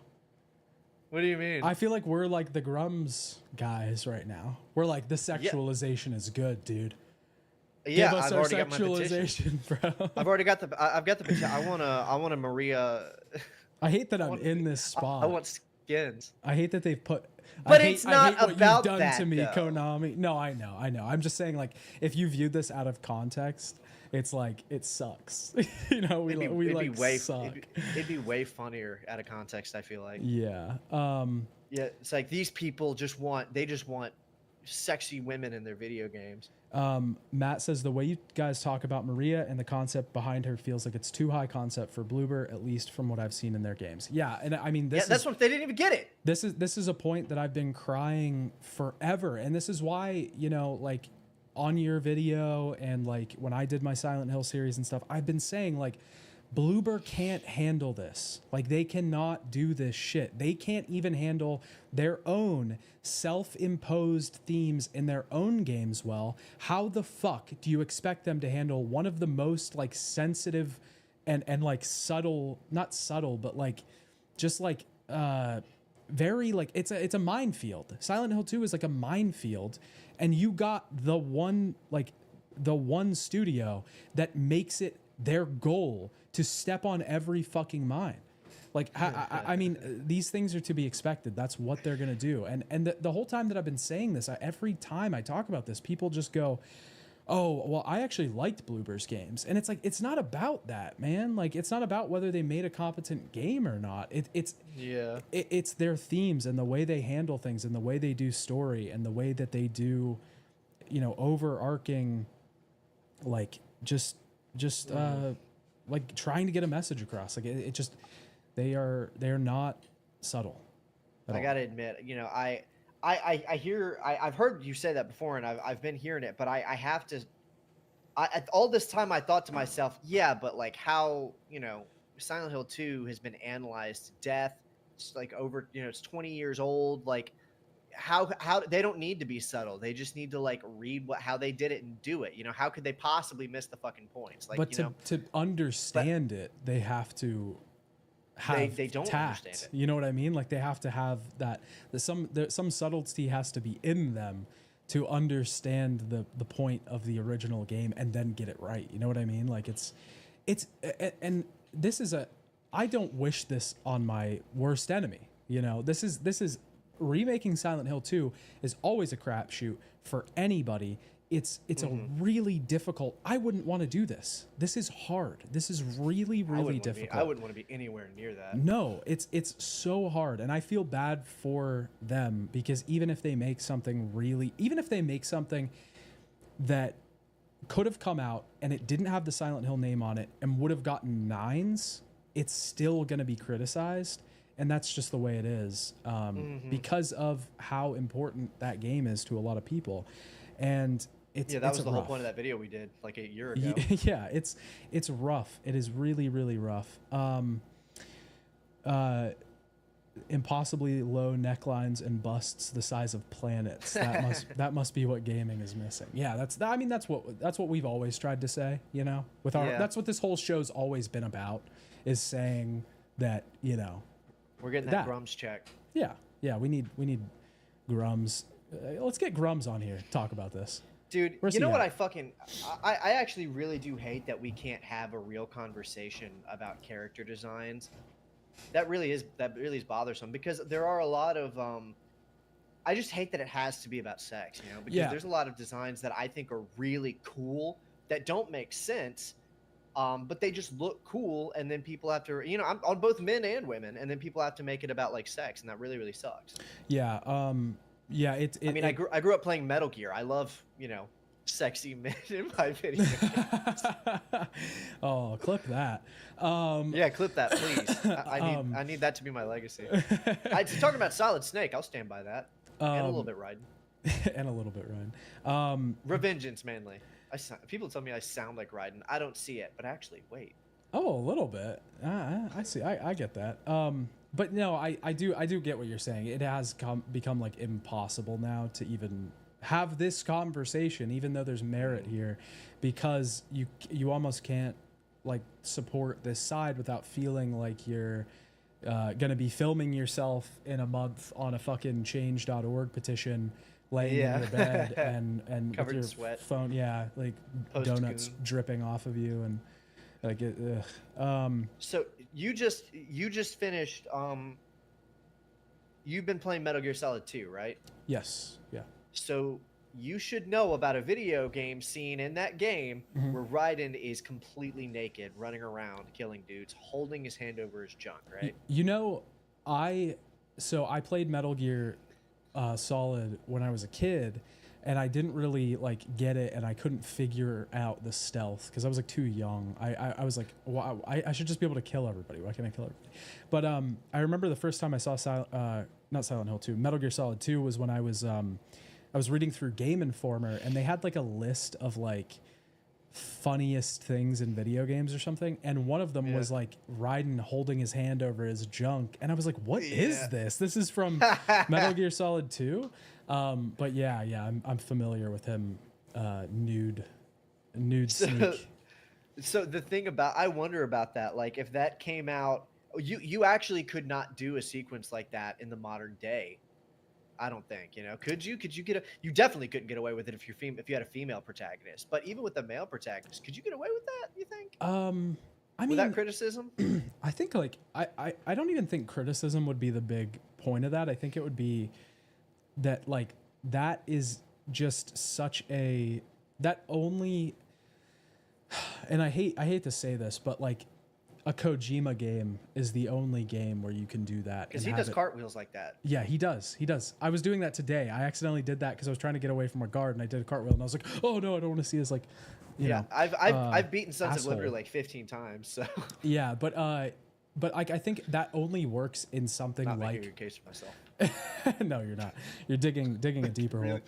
Speaker 4: What do you mean?
Speaker 3: I feel like we're like the Grums guys right now. We're like, the sexualization is good, dude.
Speaker 4: Yeah,
Speaker 3: Give us
Speaker 4: I've
Speaker 3: our
Speaker 4: already got my petition,
Speaker 3: bro.
Speaker 4: I've got the petition. I want a Maria.
Speaker 3: I hate that I'm in this spot.
Speaker 4: I want skins.
Speaker 3: I hate that they've put.
Speaker 4: But
Speaker 3: it's not
Speaker 4: about
Speaker 3: what you've done
Speaker 4: that,
Speaker 3: to me,
Speaker 4: though.
Speaker 3: Konami. No, I know. I'm just saying, like, if you viewed this out of context, it's like it sucks. we suck.
Speaker 4: It'd be way funnier out of context, I feel like.
Speaker 3: Yeah.
Speaker 4: Yeah, it's like these people just want sexy women in their video games.
Speaker 3: Matt says the way you guys talk about Maria and the concept behind her feels like it's too high concept for Bloober, at least from what I've seen in their games. Yeah, and I mean
Speaker 4: that's what they didn't even get it.
Speaker 3: This is a point that I've been crying forever, and this is why, like on your video and like when I did my Silent Hill series and stuff, I've been saying like Bloober can't handle this. Like they cannot do this shit. They can't even handle their own self-imposed themes in their own games well. How the fuck do you expect them to handle one of the most like sensitive and like subtle, not subtle, but like just like very like it's a minefield. Silent Hill 2 is like a minefield, and you got the one studio that makes it their goal to step on every fucking mine. Like, I mean, these things are to be expected. That's what they're going to do. And the whole time that I've been saying this, every time I talk about this, people just go, oh, well, I actually liked Bloober's games. And it's like, it's not about that, man. Like, it's not about whether they made a competent game or not. It's their themes and the way they handle things and the way they do story and the way that they do, overarching, like, just like trying to get a message across. Like it just, they are not subtle.
Speaker 4: I gotta admit, I've heard you say that before, and I've been hearing it, but I have to. All this time, I thought to myself, yeah, but like how Silent Hill 2 has been analyzed to death. It's like over, it's 20 years old. Like how they don't need to be subtle. They just need to like read how they did it and do it. How could they possibly miss the fucking points? Like,
Speaker 3: but to understand it, they have to have
Speaker 4: they don't
Speaker 3: tact.
Speaker 4: understand it.
Speaker 3: You know what I mean? Like they have to have that. Some subtlety has to be in them to understand the point of the original game and then get it right. You know what I mean? Like and this is I don't wish this on my worst enemy. You know, this is remaking Silent Hill 2 is always a crapshoot for anybody. It's a really difficult. I wouldn't want to do this. This is hard. This is really difficult.
Speaker 4: I wouldn't want to be anywhere near that.
Speaker 3: No, it's so hard, and I feel bad for them because even if they make something that could have come out and it didn't have the Silent Hill name on it and would have gotten 9s, it's still going to be criticized, and that's just the way it is because of how important that game is to a lot of people, and.
Speaker 4: That was the whole point of that video we did like a year ago.
Speaker 3: Yeah, it's rough. It is really rough. Impossibly low necklines and busts the size of planets. That must be what gaming is missing. Yeah, that's what we've always tried to say. You know, that's what this whole show's always been about, is saying that, you know,
Speaker 4: we're getting that Grums check.
Speaker 3: Yeah, we need Grums. Let's get Grums on here to talk about this.
Speaker 4: Dude, you know what I actually really do hate that we can't have a real conversation about character designs. That really is bothersome, because there are a lot of I just hate that it has to be about sex, you know, because there's a lot of designs that I think are really cool that don't make sense, but they just look cool, and then people have to, you know, I'm on both men and women, and then people have to make it about like sex, and that really sucks.
Speaker 3: Yeah,
Speaker 4: I grew up playing Metal Gear. I love, you know, sexy men in my video games.
Speaker 3: Oh, clip that.
Speaker 4: Yeah, clip that, please. I need that to be my legacy. Talking about Solid Snake, I'll stand by that. And a little bit riding. Revengeance mainly. People tell me I sound like Raiden. I don't see it, but actually, wait.
Speaker 3: Oh, a little bit. I see. I get that. But no, I do get what you're saying. It has become like impossible now to even have this conversation, even though there's merit here, because you almost can't like support this side without feeling like you're gonna be filming yourself in a month on a fucking change.org petition, laying in your bed and
Speaker 4: covered
Speaker 3: with
Speaker 4: in
Speaker 3: your
Speaker 4: sweat.
Speaker 3: phone, like donuts dripping off of you and. Like it,
Speaker 4: So you just finished. You've been playing Metal Gear Solid 2, right?
Speaker 3: Yes. Yeah.
Speaker 4: So you should know about a video game scene in that game where Raiden is completely naked, running around, killing dudes, holding his hand over his junk, right?
Speaker 3: You know, I played Metal Gear Solid when I was a kid. And I didn't really like get it, and I couldn't figure out the stealth because I was like too young. I was like, wow, I should just be able to kill everybody. Why can't I kill everybody? But I remember the first time I saw not Silent Hill 2, Metal Gear Solid 2 was when I was reading through Game Informer, and they had like a list of like funniest things in video games or something, and one of them was like Raiden holding his hand over his junk, and I was like, what is this? This is from Metal Gear Solid 2. But I'm familiar with him nude sneak.
Speaker 4: So the thing about, I wonder about that, like if that came out, you actually could not do a sequence like that in the modern day. I don't think, you know, could you you definitely couldn't get away with it if you had a female protagonist, but even with the male protagonist, could you get away with that, you think?
Speaker 3: I mean,
Speaker 4: without criticism?
Speaker 3: I think like, I don't even think criticism would be the big point of that. I think it would be that like, that is just such that only, and I hate to say this, but like a Kojima game is the only game where you can do that.
Speaker 4: Because he does cartwheels like that.
Speaker 3: Yeah, he does. I was doing that today. I accidentally did that because I was trying to get away from a guard, and I did a cartwheel, and I was like, oh no, I don't want to see this. Like, you know,
Speaker 4: I've beaten Sons of Liberty like 15 times. So
Speaker 3: yeah, but I think that only works in something
Speaker 4: not
Speaker 3: like.
Speaker 4: Making a case for myself.
Speaker 3: No, you're not. You're digging a deeper hole.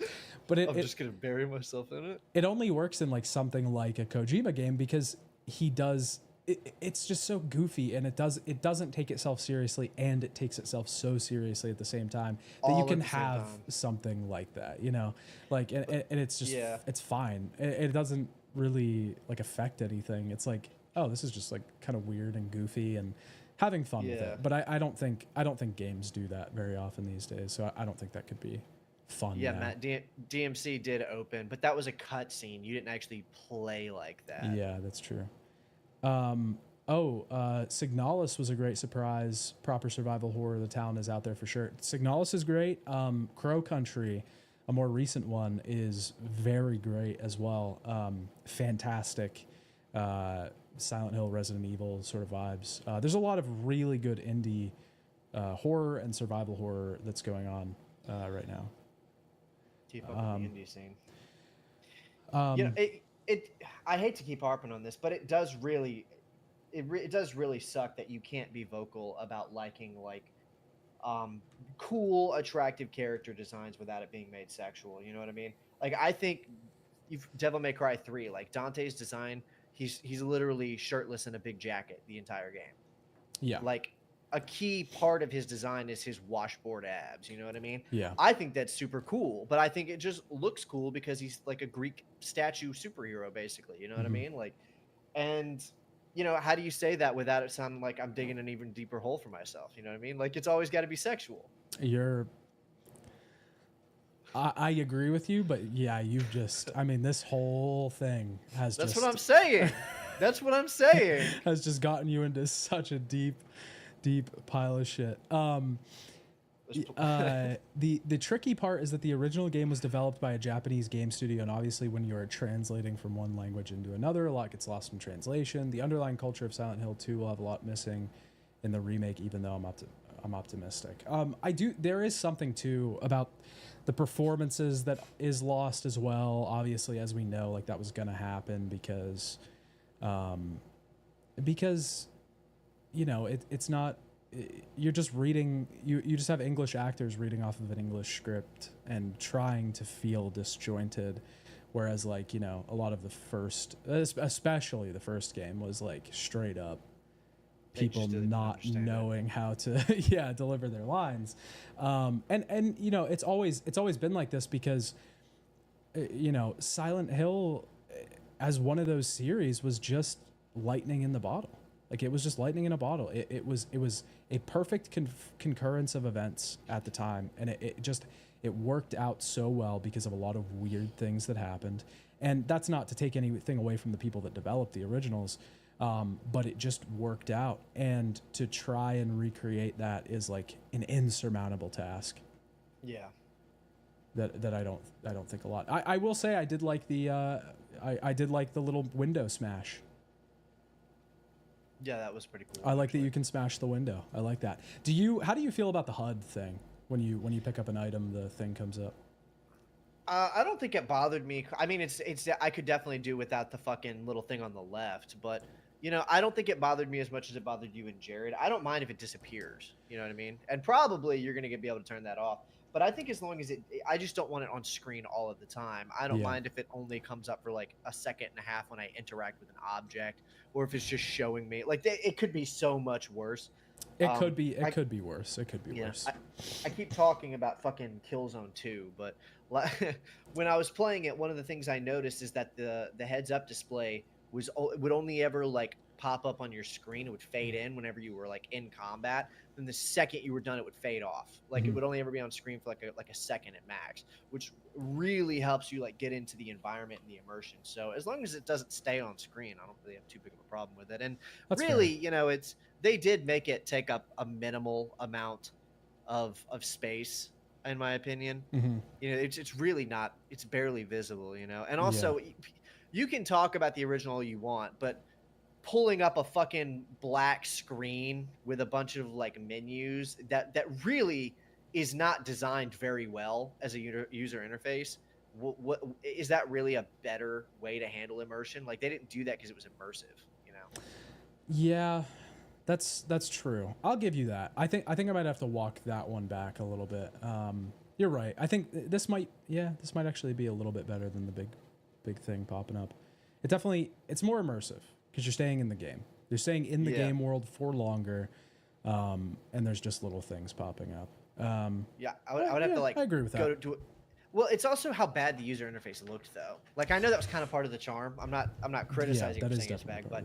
Speaker 3: But
Speaker 4: I'm just gonna bury myself in it.
Speaker 3: It only works in like something like a Kojima game because he does. It's just so goofy, and it doesn't take itself seriously, and it takes itself so seriously at the same time that
Speaker 4: All
Speaker 3: you can
Speaker 4: at the same
Speaker 3: have
Speaker 4: time.
Speaker 3: something like that, you know, like and it's just it's fine. It doesn't really like affect anything. It's like, oh, this is just like kind of weird and goofy and having fun with it. But I don't think games do that very often these days, so I don't think that could be fun
Speaker 4: Yeah,
Speaker 3: now.
Speaker 4: Matt, DMC did open, but that was a cutscene. You didn't actually play like that.
Speaker 3: Yeah, that's true. Signalis was a great surprise. Proper survival horror. The talent is out there for sure. Signalis is great. Crow Country, a more recent one, is very great as well. Fantastic. Silent Hill, Resident Evil sort of vibes. There's a lot of really good indie horror and survival horror that's going on right now.
Speaker 4: Keep up with the indie scene. I hate to keep harping on this, but it does really suck that you can't be vocal about liking cool, attractive character designs without it being made sexual. You know what I mean? Like, I think Devil May Cry 3, like Dante's design, he's literally shirtless in a big jacket the entire game.
Speaker 3: Yeah.
Speaker 4: Like, a key part of his design is his washboard abs. You know what I mean?
Speaker 3: Yeah.
Speaker 4: I think that's super cool, but I think it just looks cool because he's like a Greek statue superhero, basically. You know what I mean? Like, and how do you say that without it sounding like I'm digging an even deeper hole for myself? You know what I mean? Like, it's always got to be sexual.
Speaker 3: I agree with you, but yeah, this whole thing has
Speaker 4: That's what I'm saying. That's what I'm saying.
Speaker 3: Has just gotten you into such a deep pile of shit. The tricky part is that the original game was developed by a Japanese game studio, and obviously when you're translating from one language into another, a lot gets lost in translation. The underlying culture of Silent Hill 2 will have a lot missing in the remake, even though I'm optimistic. There is something too about the performances that is lost as well. Obviously, as we know, like that was gonna happen because it's not. You're just reading. You just have English actors reading off of an English script and trying to feel disjointed, whereas a lot of the first, especially the first game, was like straight up people not knowing how to deliver their lines, and it's always been like this because Silent Hill as one of those series was just lightning in the bottle. Like it was just lightning in a bottle. It was a perfect concurrence of events at the time, and it worked out so well because of a lot of weird things that happened. And that's not to take anything away from the people that developed the originals, but it just worked out. And to try and recreate that is like an insurmountable task.
Speaker 4: Yeah.
Speaker 3: That I don't think a lot. I will say I did like the little window smash.
Speaker 4: Yeah, that was pretty cool.
Speaker 3: I like that you can smash the window. I like that. How do you feel about the HUD thing? When you pick up an item, the thing comes up.
Speaker 4: I don't think it bothered me. I mean, it's I could definitely do without the fucking little thing on the left, but I don't think it bothered me as much as it bothered you and Jared. I don't mind if it disappears. You know what I mean? And probably you're gonna be able to turn that off. But I think as long as I just don't want it on screen all of the time. I don't mind if it only comes up for like a second and a half when I interact with an object, or if it's just showing me. Like it could be so much worse.
Speaker 3: It could be worse. It could be worse.
Speaker 4: I keep talking about fucking Killzone 2, but when I was playing it, one of the things I noticed is that the heads up display would only ever like pop up on your screen. It would fade in whenever you were like in combat. Then the second you were done, it would fade off. Like it would only ever be on screen for like a second at max, which really helps you like get into the environment and the immersion. So as long as it doesn't stay on screen, I don't really have too big of a problem with it. And that's really, fair. They did make it take up a minimal amount of space, in my opinion. It's really not. It's barely visible. And also, you can talk about the original all you want, but pulling up a fucking black screen with a bunch of like menus that really is not designed very well as a user interface. What is that really a better way to handle immersion? Like they didn't do that because it was immersive.
Speaker 3: Yeah, that's true. I'll give you that. I think I might have to walk that one back a little bit. You're right. I think this might actually be a little bit better than the big thing popping up. It's more immersive because you're staying in the game. You're staying in the game world for longer, and there's just little things popping up.
Speaker 4: I would have to like.
Speaker 3: I agree with that.
Speaker 4: Well, it's also how bad the user interface looked, though. Like I know that was kind of part of the charm. I'm not criticizing or saying it's bad, but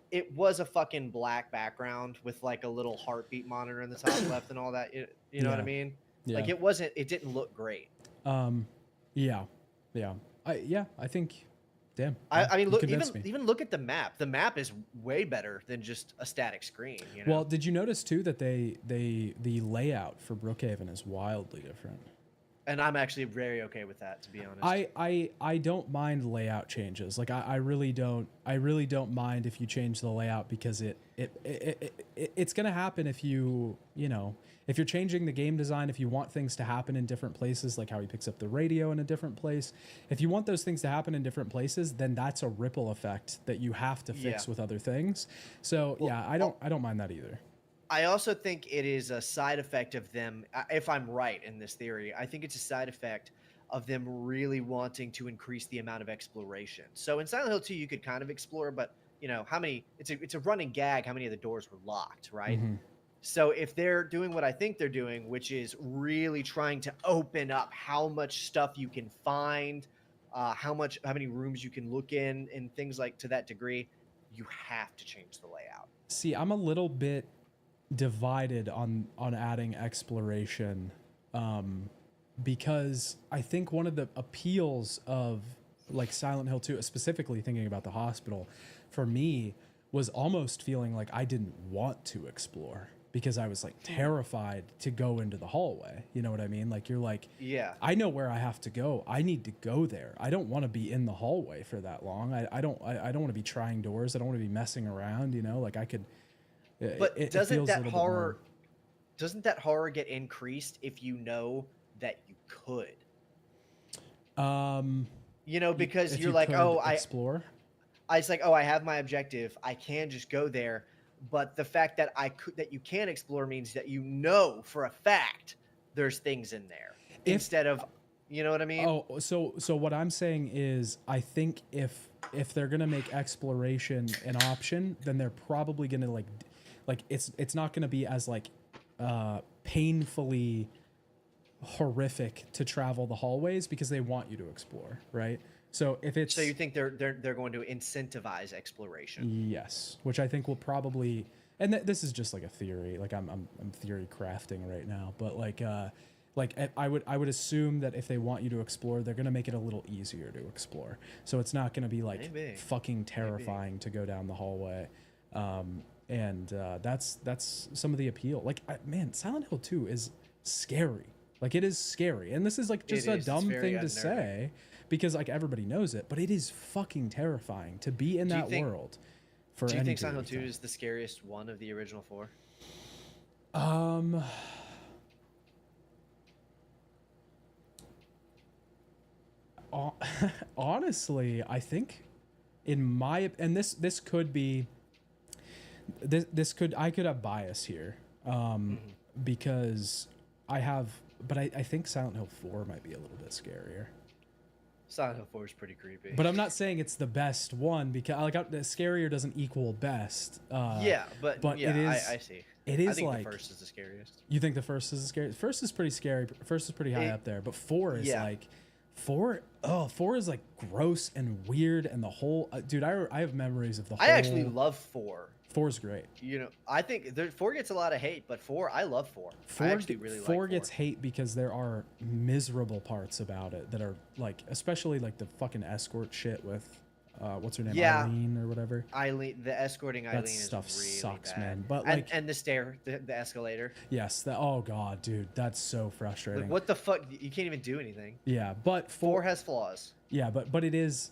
Speaker 4: it was a fucking black background with like a little heartbeat monitor in the top left and all that. You know what I mean? Yeah. Like it didn't look great.
Speaker 3: Yeah, yeah. I think. Damn.
Speaker 4: I mean,
Speaker 3: you
Speaker 4: look,
Speaker 3: convinced me.
Speaker 4: even look at the map. The map is way better than just a static screen. You know?
Speaker 3: Well, did you notice too that the layout for Brookhaven is wildly different?
Speaker 4: And I'm actually very okay with that, to be honest.
Speaker 3: I don't mind layout changes. Like I really don't mind if you change the layout, because it's gonna happen if if you're changing the game design, if you want things to happen in different places, like how he picks up the radio in a different place, if you want those things to happen in different places, then that's a ripple effect that you have to fix with other things. So yeah, I don't mind that either.
Speaker 4: I also think it is a side effect of them, if I'm right in this theory, I think it's a side effect of them really wanting to increase the amount of exploration. So in Silent Hill 2, you could kind of explore, but it's a running gag how many of the doors were locked, right?
Speaker 3: Mm-hmm.
Speaker 4: So if they're doing what I think they're doing, which is really trying to open up how much stuff you can find, how many rooms you can look in, and things like to that degree, you have to change the layout.
Speaker 3: See, I'm a little bit divided on adding exploration, because I think one of the appeals of like Silent Hill 2, specifically thinking about the hospital, for me was almost feeling like I didn't want to explore, because I was like terrified to go into the hallway. You know what I mean? Like you're like,
Speaker 4: yeah,
Speaker 3: I know where I have to go. I need to go there. I don't want to be in the hallway for that long. I don't want to be trying doors. I don't want to be messing around, like I could.
Speaker 4: But doesn't that horror get increased if you know that you could? Because
Speaker 3: if
Speaker 4: you're
Speaker 3: you
Speaker 4: like,
Speaker 3: could explore.
Speaker 4: It's like, oh, I have my objective. I can just go there. But the fact that that you can explore means that for a fact there's things in there instead of, you know what I mean?
Speaker 3: Oh, so what I'm saying is, I think if they're gonna make exploration an option, then they're probably gonna like it's not gonna be as like painfully horrific to travel the hallways, because they want you to explore, right? So if it's,
Speaker 4: so you think they're going to incentivize exploration?
Speaker 3: Yes, which I think will probably, and this is just like a theory, like I'm theory crafting right now, but like I would assume that if they want you to explore, they're gonna make it a little easier to explore. So it's not gonna be like fucking terrifying to go down the hallway, and that's some of the appeal. Like man, Silent Hill 2 is scary. Like it is scary, and this is like just a dumb thing to say, because like everybody knows it, but it is fucking terrifying to be in that world.
Speaker 4: Do you think Silent Hill 2 is the scariest one of the original 4?
Speaker 3: Honestly, I think this could be I could have bias here, because I think Silent Hill 4 might be a little bit scarier.
Speaker 4: Silent Hill 4 is pretty creepy.
Speaker 3: But I'm not saying it's the best one, because scarier doesn't equal best.
Speaker 4: But yeah, it is. I see.
Speaker 3: It is. I
Speaker 4: think the first is the scariest.
Speaker 3: You think the first is the scariest? First is pretty scary. First is pretty high up there. But 4 is like, 4 is like gross and weird, and the whole dude. I have memories of the whole.
Speaker 4: I actually love 4.
Speaker 3: 4 is great.
Speaker 4: I think 4 gets a lot of hate, but I love 4.
Speaker 3: 4
Speaker 4: I actually really like
Speaker 3: 4 gets hate because there are miserable parts about it that are like, especially like the fucking escort shit with what's her name, Eileen or whatever.
Speaker 4: The escorting Eileen
Speaker 3: stuff
Speaker 4: is really
Speaker 3: sucks,
Speaker 4: bad.
Speaker 3: man. But
Speaker 4: and the escalator.
Speaker 3: Yes, oh god, dude, that's so frustrating.
Speaker 4: Like, what the fuck? You can't even do anything.
Speaker 3: Yeah, but
Speaker 4: 4 has flaws.
Speaker 3: Yeah, but it is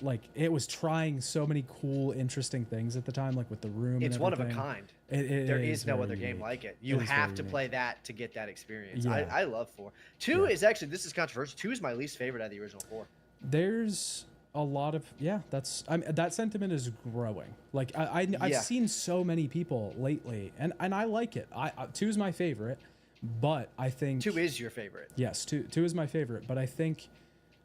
Speaker 3: like it was trying so many cool, interesting things at the time, like with the room.
Speaker 4: It's
Speaker 3: and
Speaker 4: one of a kind. There is no other game like it. You have to play that to get that experience. Yeah. I love 4. 2 is actually, this is controversial. 2 is my least favorite out of the original 4.
Speaker 3: There's a lot of that sentiment is growing. Like I've seen so many people lately, and I like it. 2 is my favorite, but I think
Speaker 4: 2 is your favorite.
Speaker 3: Yes, 2 is my favorite, but I think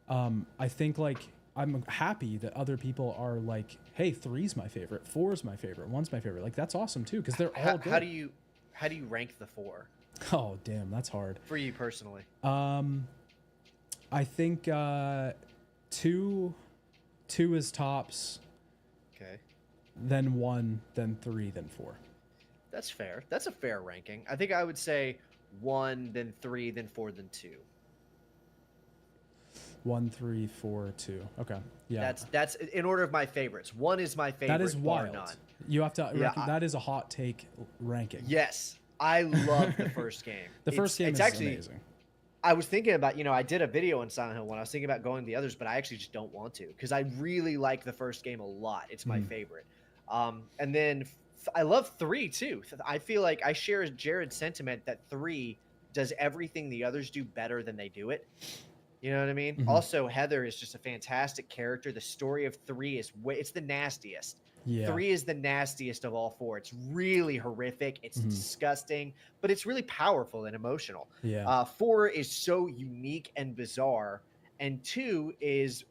Speaker 3: like I'm happy that other people are like, hey, 3's my favorite, 4's my favorite, 1's my favorite. Like that's awesome too, because they're all good.
Speaker 4: How do you rank the 4?
Speaker 3: Oh damn, that's hard.
Speaker 4: For you personally.
Speaker 3: I think 2 is tops.
Speaker 4: Okay.
Speaker 3: Then 1, then 3, then 4.
Speaker 4: That's fair. That's a fair ranking. I think I would say 1, then 3, then 4, then 2.
Speaker 3: 1, 3, 4, 2. Okay. Yeah.
Speaker 4: That's in order of my favorites. 1 is my favorite.
Speaker 3: That is
Speaker 4: bar
Speaker 3: wild.
Speaker 4: none.
Speaker 3: You have to
Speaker 4: Yeah,
Speaker 3: that is a hot take ranking.
Speaker 4: Yes, I love the first game.
Speaker 3: The first game is
Speaker 4: actually
Speaker 3: amazing.
Speaker 4: I was thinking about, I did a video on Silent Hill 1. I was thinking about going to the others, but I actually just don't want to because I really like the first game a lot. It's my favorite. And then I love 3 too. I feel like I share Jared's sentiment that 3 does everything the others do better than they do it. You know what I mean? Also, Heather is just a fantastic character. The story of 3 is it's the nastiest.
Speaker 3: Yeah.
Speaker 4: 3 is the nastiest of all 4. It's really horrific. It's disgusting, but it's really powerful and emotional.
Speaker 3: Yeah.
Speaker 4: 4 is so unique and bizarre, and 2 is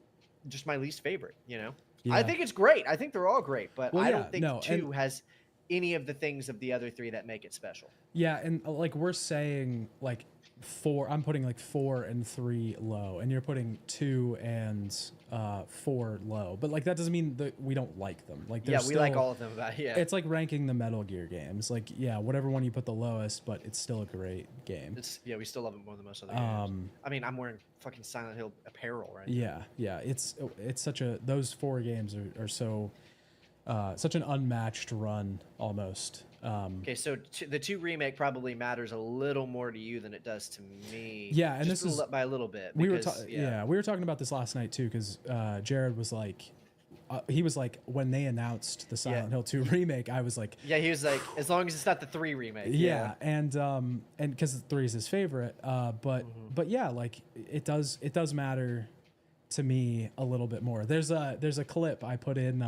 Speaker 4: just my least favorite.
Speaker 3: Yeah.
Speaker 4: I think it's great. I think they're all great, but
Speaker 3: Well,
Speaker 4: I
Speaker 3: yeah,
Speaker 4: don't think 2 has any of the things of the other 3 that make it special.
Speaker 3: Yeah, and like we're saying, like 4. I'm putting like 4 and 3 low, and you're putting 2 and 4 low. But like that doesn't mean that we don't like them. Like
Speaker 4: Yeah, we like all of them.
Speaker 3: It's like ranking the Metal Gear games. Like whatever one you put the lowest, but it's still a great game.
Speaker 4: We still love it more than most other games. I mean, I'm wearing fucking Silent Hill apparel right now.
Speaker 3: Yeah. It's such those 4 games are so such an unmatched run almost.
Speaker 4: Okay, so the 2 remake probably matters a little more to you than it does to me.
Speaker 3: Yeah, and
Speaker 4: just
Speaker 3: this is
Speaker 4: by a little bit.
Speaker 3: We were
Speaker 4: because,
Speaker 3: we were talking about this last night too, because Jared was like, he was like, when they announced the Silent Hill 2 remake, I was like,
Speaker 4: yeah, he was like, as long as it's not the 3 remake.
Speaker 3: Yeah, and because 3 is his favorite, but yeah, like it does matter to me a little bit more. There's a clip I put in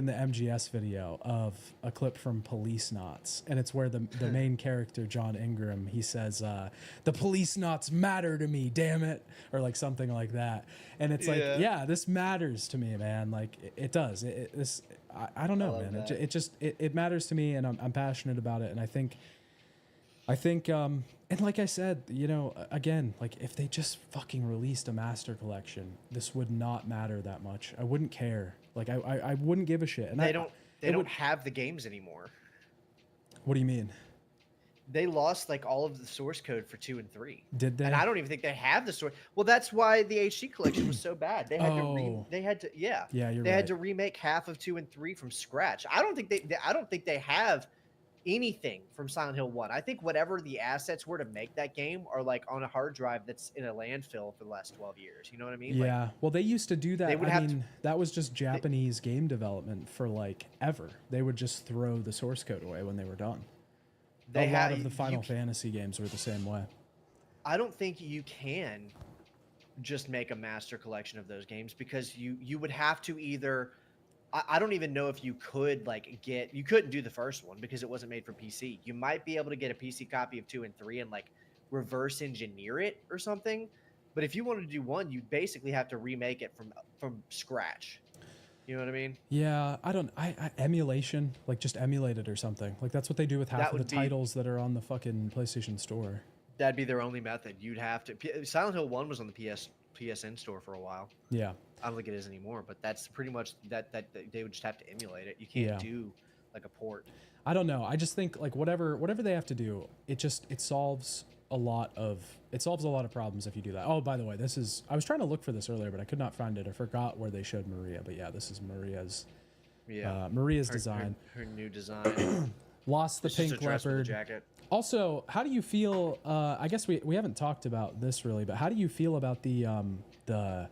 Speaker 3: the MGS video of a clip from Police Knots, and it's where the main character, John Ingram, he says, the police knots matter to me, damn it, or like something like that. And it's like, yeah, this matters to me, man. Like it does. I don't know, man. It matters to me, and I'm passionate about it. And I think, and like I said, again, like if they just fucking released a master collection, this would not matter that much. I wouldn't care. Like I wouldn't give a shit. And
Speaker 4: they don't have the games anymore.
Speaker 3: What do you mean?
Speaker 4: They lost like all of the source code for 2 and 3.
Speaker 3: Did they?
Speaker 4: And I don't even think they have the source. Well, that's why the HD collection was so bad. They had
Speaker 3: you're
Speaker 4: they
Speaker 3: right.
Speaker 4: had to remake half of 2 and 3 from scratch. I don't think they have anything from Silent Hill 1. I think whatever the assets were to make that game are like on a hard drive that's in a landfill for the last 12 years. You know what I mean?
Speaker 3: Yeah. Well, they used to do that.
Speaker 4: They would
Speaker 3: that was just Japanese game development for like ever. They would just throw the source code away when they were done. A lot of the Final Fantasy games were the same way.
Speaker 4: I don't think you can just make a master collection of those games because you would have to either... I don't even know if you could you couldn't do the first one because it wasn't made for PC. You might be able to get a PC copy of 2 and 3 and like reverse engineer it or something. But if you wanted to do 1, you basically have to remake it from scratch. You know what I mean?
Speaker 3: Yeah, I emulation, like just emulate it or something. Like that's what they do with half of the titles that are on the fucking PlayStation Store.
Speaker 4: That'd be their only method. You'd have to. Silent Hill 1 was on the PSN store for a while.
Speaker 3: Yeah.
Speaker 4: I don't think it is anymore, but that's pretty much that they would just have to emulate it. You can't do like a port.
Speaker 3: I don't know. I just think like whatever they have to do, it solves a lot of problems if you do that. Oh, by the way, I was trying to look for this earlier, but I could not find it. I forgot where they showed Maria, but yeah, this is Maria's design.
Speaker 4: Her new design.
Speaker 3: Lost the
Speaker 4: It's just
Speaker 3: pink
Speaker 4: a dress with a
Speaker 3: leopard.
Speaker 4: jacket.
Speaker 3: Also, how do you feel? I guess we haven't talked about this really, but how do you feel about the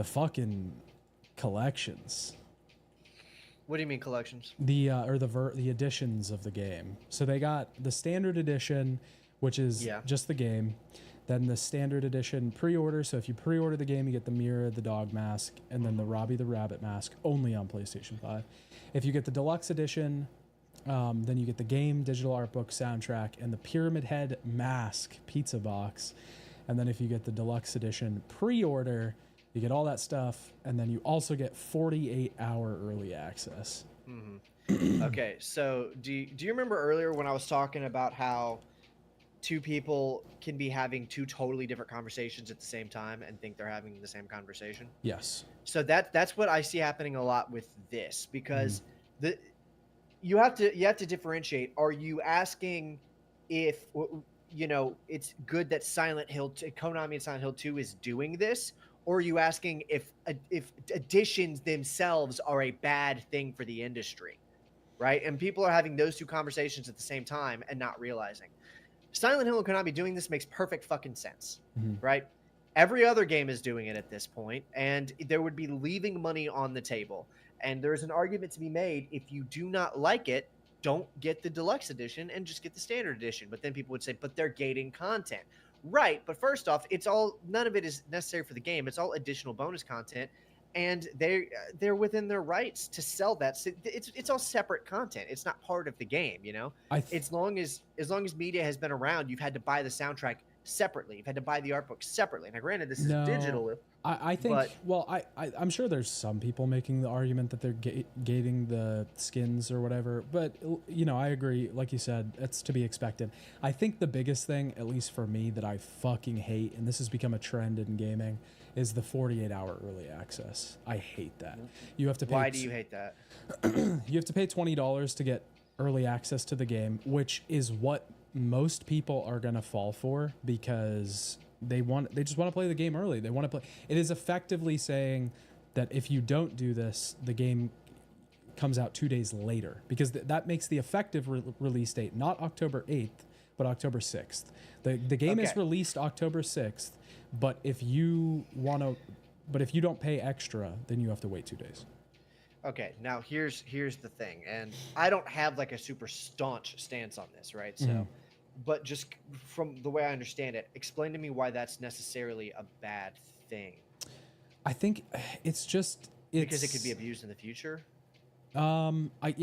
Speaker 3: fucking collections?
Speaker 4: What do you mean collections?
Speaker 3: The editions of the game. So they got the standard edition, which is just the game. Then the standard edition pre-order. So if you pre-order the game, you get the Mira the dog mask, and then the Robbie the rabbit mask only on PlayStation 5. If you get the deluxe edition, then you get the game, digital art book, soundtrack, and the Pyramid Head mask pizza box. And then if you get the deluxe edition pre-order, you get all that stuff, and then you also get 48-hour early access.
Speaker 4: Mm-hmm. Okay, so do you remember earlier when I was talking about how 2 people can be having 2 totally different conversations at the same time and think they're having the same conversation?
Speaker 3: Yes.
Speaker 4: So that's what I see happening a lot with this, because you have to differentiate. Are you asking if it's good that Konami and Silent Hill 2 is doing this, or are you asking if additions themselves are a bad thing for the industry, right? And people are having those two conversations at the same time and not realizing. Silent Hill and Konami doing this makes perfect fucking sense, right? Every other game is doing it at this point, and there would be leaving money on the table. And there's an argument to be made: if you do not like it, don't get the deluxe edition and just get the standard edition. But then people would say, but they're gating content. Right, but first off, none of it is necessary for the game. It's all additional bonus content, and they're within their rights to sell that. So it's all separate content. It's not part of the game, as long as media has been around, you've had to buy the soundtrack separately. You've had to buy the art book separately. Now, granted, this is digital.
Speaker 3: I think. I'm sure there's some people making the argument that they're gating the skins or whatever. But I agree. Like you said, it's to be expected. I think the biggest thing, at least for me, that I fucking hate, and this has become a trend in gaming, is the 48-hour early access. I hate that. You have to pay.
Speaker 4: Why do you hate that?
Speaker 3: You have to pay $20 to get early access to the game, which is what most people are going to fall for because they just want to play the game early. They want to play. It is effectively saying that if you don't do this, the game comes out 2 days later, because that makes the effective release date not October 8th, but October 6th. The game is released October 6th, but if you don't pay extra, then you have to wait 2 days.
Speaker 4: Okay, now here's the thing, and I don't have like a super staunch stance on this, right? So, but just from the way I understand it, explain to me why that's necessarily a bad thing.
Speaker 3: I think it's
Speaker 4: because it could be abused in the future.
Speaker 3: There's
Speaker 4: like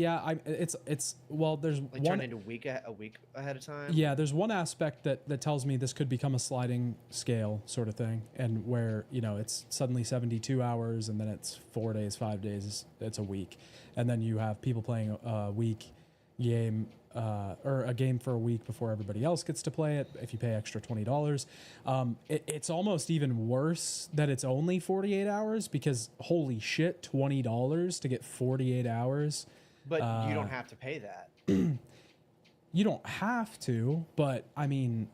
Speaker 4: turn into a week ahead of time.
Speaker 3: Yeah, there's one aspect that tells me this could become a sliding scale sort of thing, and where it's suddenly 72 hours and then it's 4 days, 5 days, it's a week, and then you have people playing a week game or a game for a week before everybody else gets to play it if you pay extra $20. It's almost even worse that it's only 48 hours, because holy shit, $20 to get 48 hours.
Speaker 4: But you don't have to pay that.
Speaker 3: You don't have to, but I mean...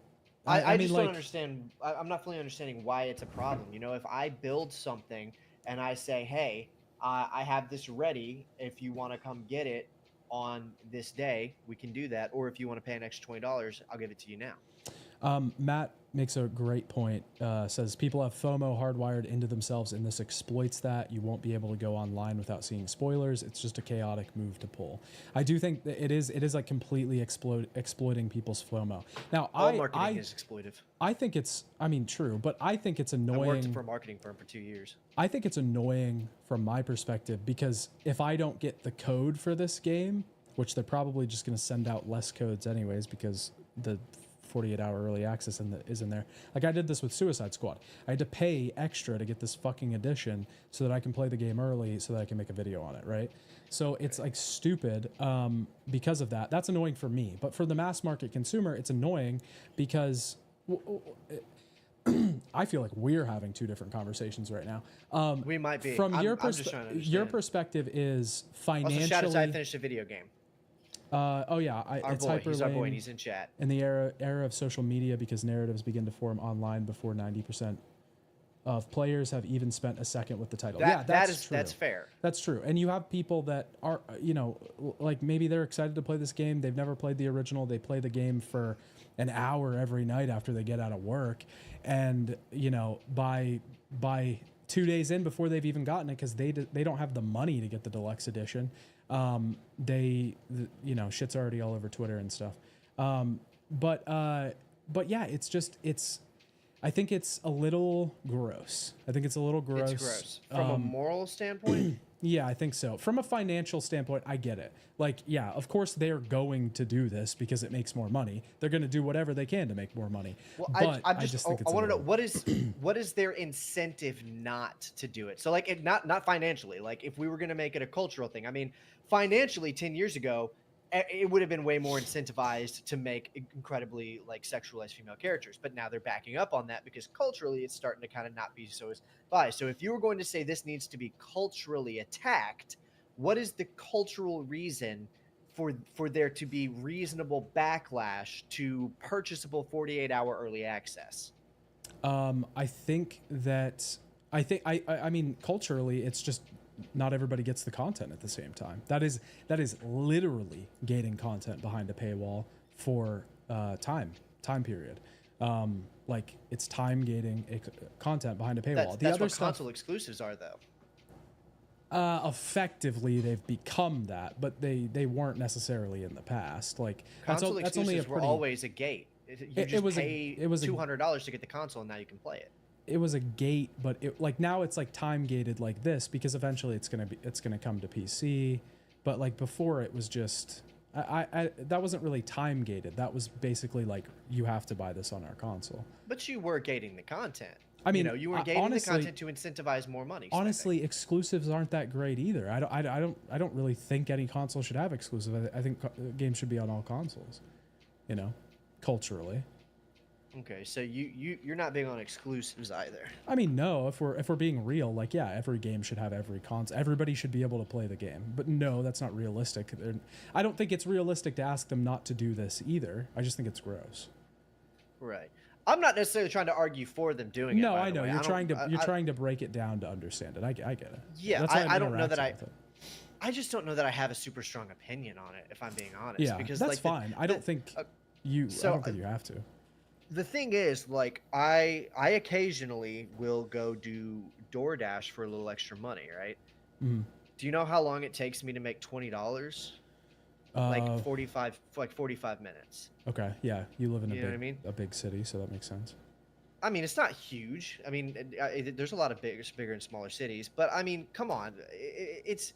Speaker 4: I just don't understand. I'm not fully understanding why it's a problem. If I build something and I say, hey, I have this ready, if you want to come get it on this day, we can do that. Or if you want to pay an extra $20, I'll give it to you now.
Speaker 3: Matt makes a great point. Says people have FOMO hardwired into themselves, and this exploits that. You won't be able to go online without seeing spoilers. It's just a chaotic move to pull. I do think that it is like completely exploiting people's FOMO. Now,
Speaker 4: all marketing is exploitive.
Speaker 3: I think it's, true, but I think it's annoying.
Speaker 4: I worked for a marketing firm for 2 years.
Speaker 3: I think it's annoying from my perspective, because if I don't get the code for this game, which they're probably just going to send out less codes anyways, because the 48-hour early access is in there. Like, I did this with Suicide Squad. I had to pay extra to get this fucking edition so that I can play the game early so that I can make a video on it, right? So it's like stupid because of that. That's annoying for me. But for the mass market consumer, it's annoying because... I feel like we're having two different conversations right now.
Speaker 4: We might be.
Speaker 3: From your perspective is financially...
Speaker 4: Also, shout out to I finished a video game.
Speaker 3: It's
Speaker 4: boy, he's our boy,
Speaker 3: Hyperlane
Speaker 4: and he's in chat.
Speaker 3: In the era of social media, because narratives begin to form online before 90% of players have even spent a second with the title. That's true.
Speaker 4: That's fair.
Speaker 3: That's true. And you have people that are, like maybe they're excited to play this game. They've never played the original. They play the game for an hour every night after they get out of work. And, by 2 days in, before they've even gotten it, because they don't have the money to get the deluxe edition, shit's already all over Twitter and stuff. But yeah, I think it's a little gross. It's gross.
Speaker 4: From a moral standpoint?
Speaker 3: Yeah, I think so. From a financial standpoint, I get it. Like, yeah, of course they're going to do this because it makes more money. They're going to do whatever they can to make more money.
Speaker 4: Well, I just think I want to know what is their incentive not to do it? So like, not financially. Like, if we were going to make it a cultural thing, financially 10 years ago, it would have been way more incentivized to make incredibly like sexualized female characters, but now they're backing up on that because culturally it's starting to kind of not be so as by. So if you were going to say this needs to be culturally attacked, what is the cultural reason for there to be reasonable backlash to purchasable 48-hour early access?
Speaker 3: I think I mean culturally it's just not everybody gets the content at the same time. That is literally gating content behind a paywall for time period. Like it's time gating content behind a paywall.
Speaker 4: That's what console exclusives are, though.
Speaker 3: Effectively, they've become that, but they weren't necessarily in the past. Like
Speaker 4: Console
Speaker 3: that's
Speaker 4: exclusives
Speaker 3: only a pretty,
Speaker 4: were always a gate. You just pay $200 to get the console, and now you can play it.
Speaker 3: It was a gate, but like now it's like time gated like this because eventually it's gonna come to PC. But like before, it was just I that wasn't really time gated. That was basically like you have to buy this on our console.
Speaker 4: But you were gating the content.
Speaker 3: I mean,
Speaker 4: you were gating the content to incentivize more money.
Speaker 3: Honestly, exclusives aren't that great either. I don't really think any console should have exclusive. I think games should be on all consoles. Culturally.
Speaker 4: Okay, so you're not big on exclusives either.
Speaker 3: I mean, no. If we're being real, like yeah, every game should have every console. Everybody should be able to play the game. But no, that's not realistic. I don't think it's realistic to ask them not to do this either. I just think it's gross.
Speaker 4: Right. I'm not necessarily trying to argue for them doing it.
Speaker 3: No, I know you're trying to break it down to understand it. I get it.
Speaker 4: Yeah, I don't know that I just don't know that I have a super strong opinion on it. If I'm being honest.
Speaker 3: Yeah,
Speaker 4: because
Speaker 3: that's fine. I don't think you have to.
Speaker 4: The thing is, like, I occasionally will go do DoorDash for a little extra money, right?
Speaker 3: Mm-hmm.
Speaker 4: Do you know how long it takes me to make $20? Like 45 minutes.
Speaker 3: Okay, yeah, you live in
Speaker 4: a
Speaker 3: big city, so that makes sense.
Speaker 4: I mean, it's not huge. I mean, there's a lot of bigger and smaller cities, but I mean, come on, it's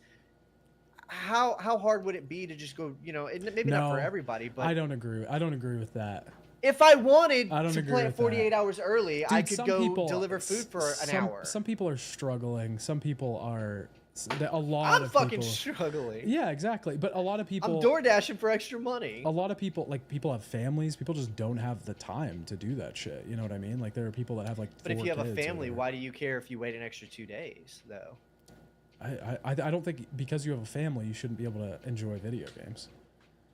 Speaker 4: how hard would it be to just go? Maybe not for everybody, but
Speaker 3: I don't agree with that.
Speaker 4: If I wanted to play it 48 hours early, dude, I could go deliver food for an hour.
Speaker 3: Some people are struggling. Some people are.
Speaker 4: I'm fucking struggling.
Speaker 3: Yeah, exactly. But a lot of people.
Speaker 4: I'm door dashing for extra money.
Speaker 3: A lot of people, like people have families. People just don't have the time to do that shit. You know what I mean? Like there are people that have like.
Speaker 4: But if you have a family, why do you care if you wait an extra 2 days, though?
Speaker 3: I don't think because you have a family, you shouldn't be able to enjoy video games.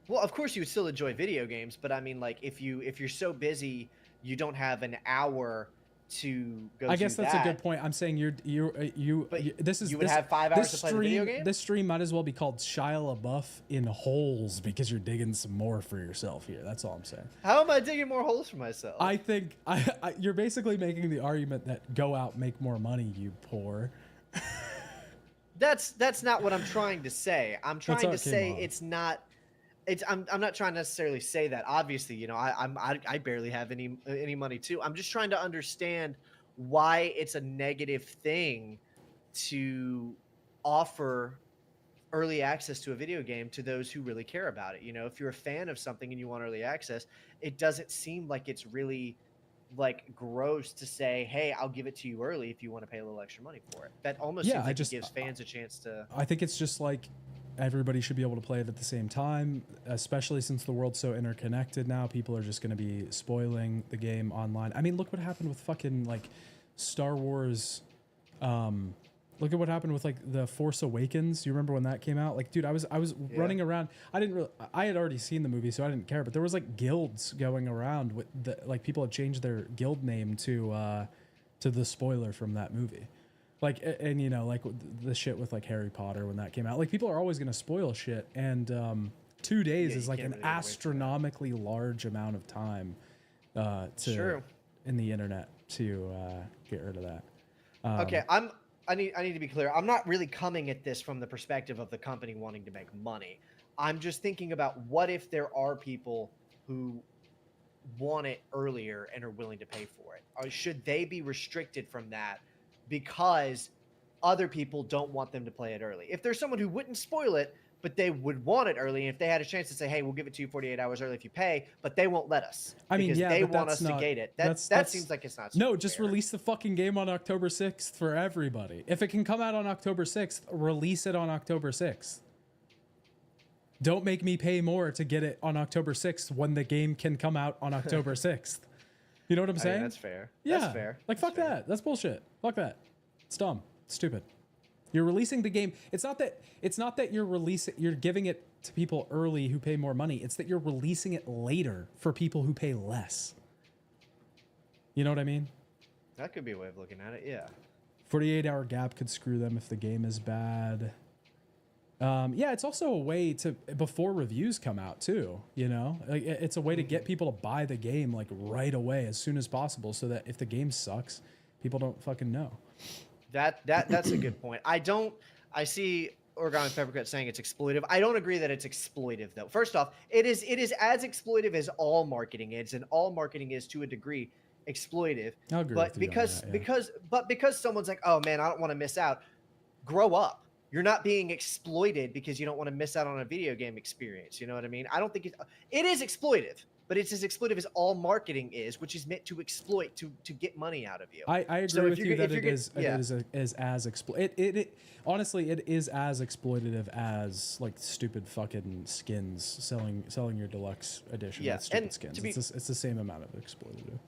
Speaker 4: Well, of course you would still enjoy video games, but I mean, like, if you're so busy, you don't have an hour to go.
Speaker 3: I guess that's a good point. I'm saying you
Speaker 4: would have 5 hours to play the video game.
Speaker 3: This stream might as well be called Shia LaBeouf in holes because you're digging some more for yourself here. That's all I'm saying.
Speaker 4: How am I digging more holes for myself?
Speaker 3: I think you're basically making the argument that go out, make more money, you poor.
Speaker 4: That's not what I'm trying to say. I'm trying to say it's not. I'm not trying to necessarily say that. Obviously, I barely have any money too. I'm just trying to understand why it's a negative thing to offer early access to a video game to those who really care about it. If you're a fan of something and you want early access, it doesn't seem like it's really like gross to say, hey, I'll give it to you early if you want to pay a little extra money for it. That almost seems like it gives fans a chance to. I
Speaker 3: think it's just like. Everybody should be able to play it at the same time, especially since the world's so interconnected now. People are just going to be spoiling the game online. I mean, look what happened with fucking like Star Wars. Look at what happened with like the Force Awakens. You remember when that came out? Like, dude, I was running around. I had already seen the movie, so I didn't care. But there was like guilds going around with like people had changed their guild name to the spoiler from that movie. Like, and like the shit with like Harry Potter when that came out, like people are always going to spoil shit. And 2 days is like an astronomically large amount of time in the internet to get rid of that.
Speaker 4: Okay. I need to be clear. I'm not really coming at this from the perspective of the company wanting to make money. I'm just thinking about what if there are people who want it earlier and are willing to pay for it? Or should they be restricted from that? Because other people don't want them to play it early. If there's someone who wouldn't spoil it, but they would want it early, and if they had a chance to say, hey, we'll give it to you 48 hours early if you pay, but they won't let us. They want us to gate it. That seems like it's not
Speaker 3: No, just release the fucking game on October 6th for everybody. If it can come out on October 6th, release it on October 6th. Don't make me pay more to get it on October 6th when the game can come out on October 6th. You know what I'm saying?
Speaker 4: I mean, that's fair.
Speaker 3: Yeah.
Speaker 4: That's fair.
Speaker 3: Like, fuck that. That's bullshit. Fuck that. It's dumb. It's stupid. You're releasing the game. It's not that you're giving it to people early who pay more money. It's that you're releasing it later for people who pay less. You know what I mean?
Speaker 4: That could be a way of looking at it. Yeah.
Speaker 3: 48-hour gap could screw them if the game is bad. Yeah, it's also a way to, before reviews come out too, you know, like it's a way to get people to buy the game like right away as soon as possible, so that if the game sucks, people don't fucking know.
Speaker 4: That's a good point. I see Oregon Peppercut saying it's exploitive. I don't agree that it's exploitive though. First off, it is as exploitive as all marketing is, and all marketing is to a degree exploitive.
Speaker 3: I'll agree
Speaker 4: But
Speaker 3: with you on that, yeah.
Speaker 4: because someone's like, oh man, I don't want to miss out. Grow up. You're not being exploited because you don't want to miss out on a video game experience. You know what I mean? I don't think it is exploitive, but it's as exploitive as all marketing is, which is meant to exploit to get money out of you.
Speaker 3: I agree with you that it is as it honestly, it is as exploitative as like stupid fucking skins selling your deluxe edition with stupid skins. It's the same amount of exploitative.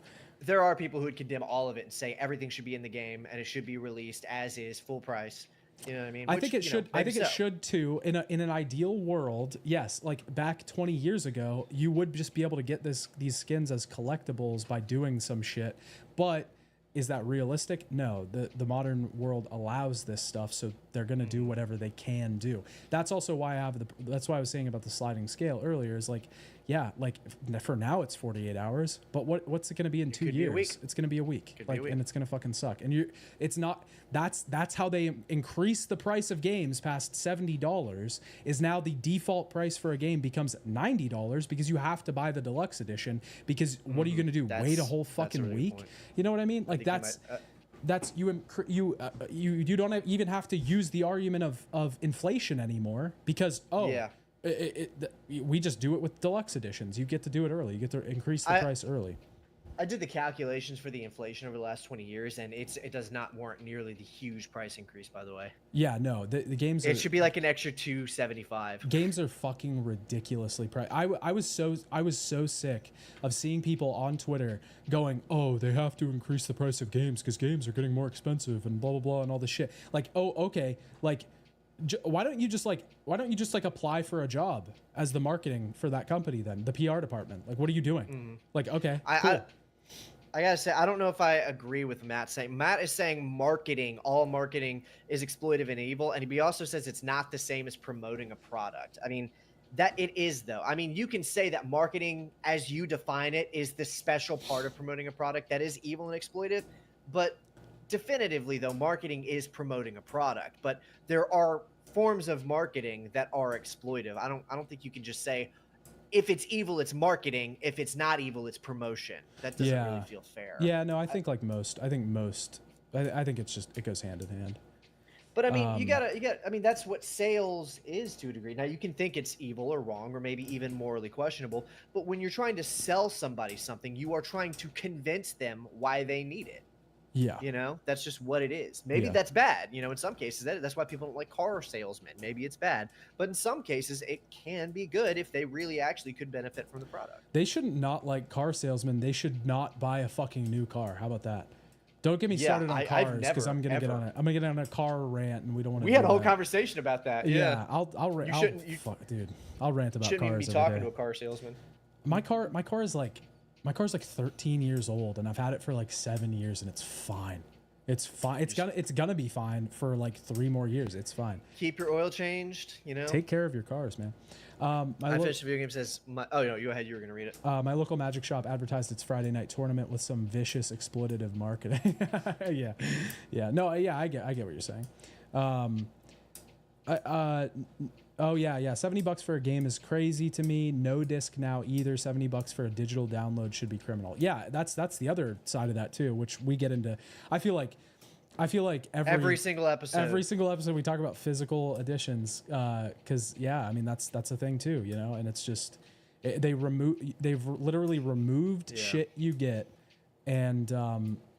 Speaker 4: There are people who would condemn all of it and say everything should be in the game and it should be released as is, full price. You know what I mean?
Speaker 3: I think it should. I think it should too. In an ideal world, yes. Like back 20 years ago, you would just be able to get these skins as collectibles by doing some shit. But is that realistic? No. The modern world allows this stuff, so they're gonna do whatever they can do. That's also why that's why I was saying about the sliding scale earlier. Is like, yeah, like for now it's 48 hours, but what's it gonna be in 2 years? It's gonna be a week. And it's gonna fucking suck. And it's not. That's how they increase the price of games past $70. Is now the default price for a game becomes $90 because you have to buy the deluxe edition. Because what are you gonna do? Wait a whole fucking week? You know what I mean? Like that's you don't even have to use the argument of inflation anymore because we just do it with deluxe editions. You get to do it early. You get to increase the price early.
Speaker 4: I did the calculations for the inflation over the last 20 years, and it does not warrant nearly the huge price increase. By the way,
Speaker 3: yeah, no, the games.
Speaker 4: It should be like an extra $2.75.
Speaker 3: Games are fucking ridiculously priced. I was so sick of seeing people on Twitter going, "Oh, they have to increase the price of games because games are getting more expensive and blah blah blah and all this shit." Like, oh, okay, like. Why don't you just apply for a job as the marketing for that company then, the PR department? Like, what are you doing? Like, okay, cool.
Speaker 4: I gotta say, I don't know if I agree with Matt saying. Matt is saying all marketing is exploitive and evil, and he also says it's not the same as promoting a product. I mean, that it is though. I mean, you can say that marketing, as you define it, is the special part of promoting a product that is evil and exploitive, but definitively though, marketing is promoting a product. But there are forms of marketing that are exploitive. I don't think you can just say, if it's evil, it's marketing. If it's not evil, it's promotion. That doesn't really feel fair.
Speaker 3: Yeah, no, I think it's just, it goes hand in hand.
Speaker 4: But I mean, you gotta, I mean, that's what sales is to a degree. Now you can think it's evil or wrong, or maybe even morally questionable, but when you're trying to sell somebody something, you are trying to convince them why they need it.
Speaker 3: Yeah.
Speaker 4: You know, that's just what it is. Maybe that's bad. You know, in some cases, that's why people don't like car salesmen. Maybe it's bad. But in some cases, it can be good if they really actually could benefit from the product.
Speaker 3: They shouldn't not like car salesmen. They should not buy a fucking new car. How about that? Don't get me started on cars because I'm gonna get on a car rant and we don't want to.
Speaker 4: We had a whole conversation about that.
Speaker 3: Yeah, I'll rant. I'll rant about cars.
Speaker 4: Shouldn't even be talking to a car salesman.
Speaker 3: My car is like 13 years old and I've had it for like 7 years and it's fine. It's fine. It's gonna be fine for like 3 more years. It's fine.
Speaker 4: Keep your oil changed. You know.
Speaker 3: Take care of your cars, man.
Speaker 4: I finished the video game says. Oh no, you ahead. You were gonna read it.
Speaker 3: My local magic shop advertised its Friday night tournament with some vicious exploitative marketing. Yeah. No, yeah, I get what you're saying. Oh yeah. $70 for a game is crazy to me. No disc now either. $70 for a digital download should be criminal. Yeah, that's the other side of that too, which we get into. I feel like every single episode we talk about physical editions, because I mean that's a thing too, you know. And it's just they've literally removed shit you get, and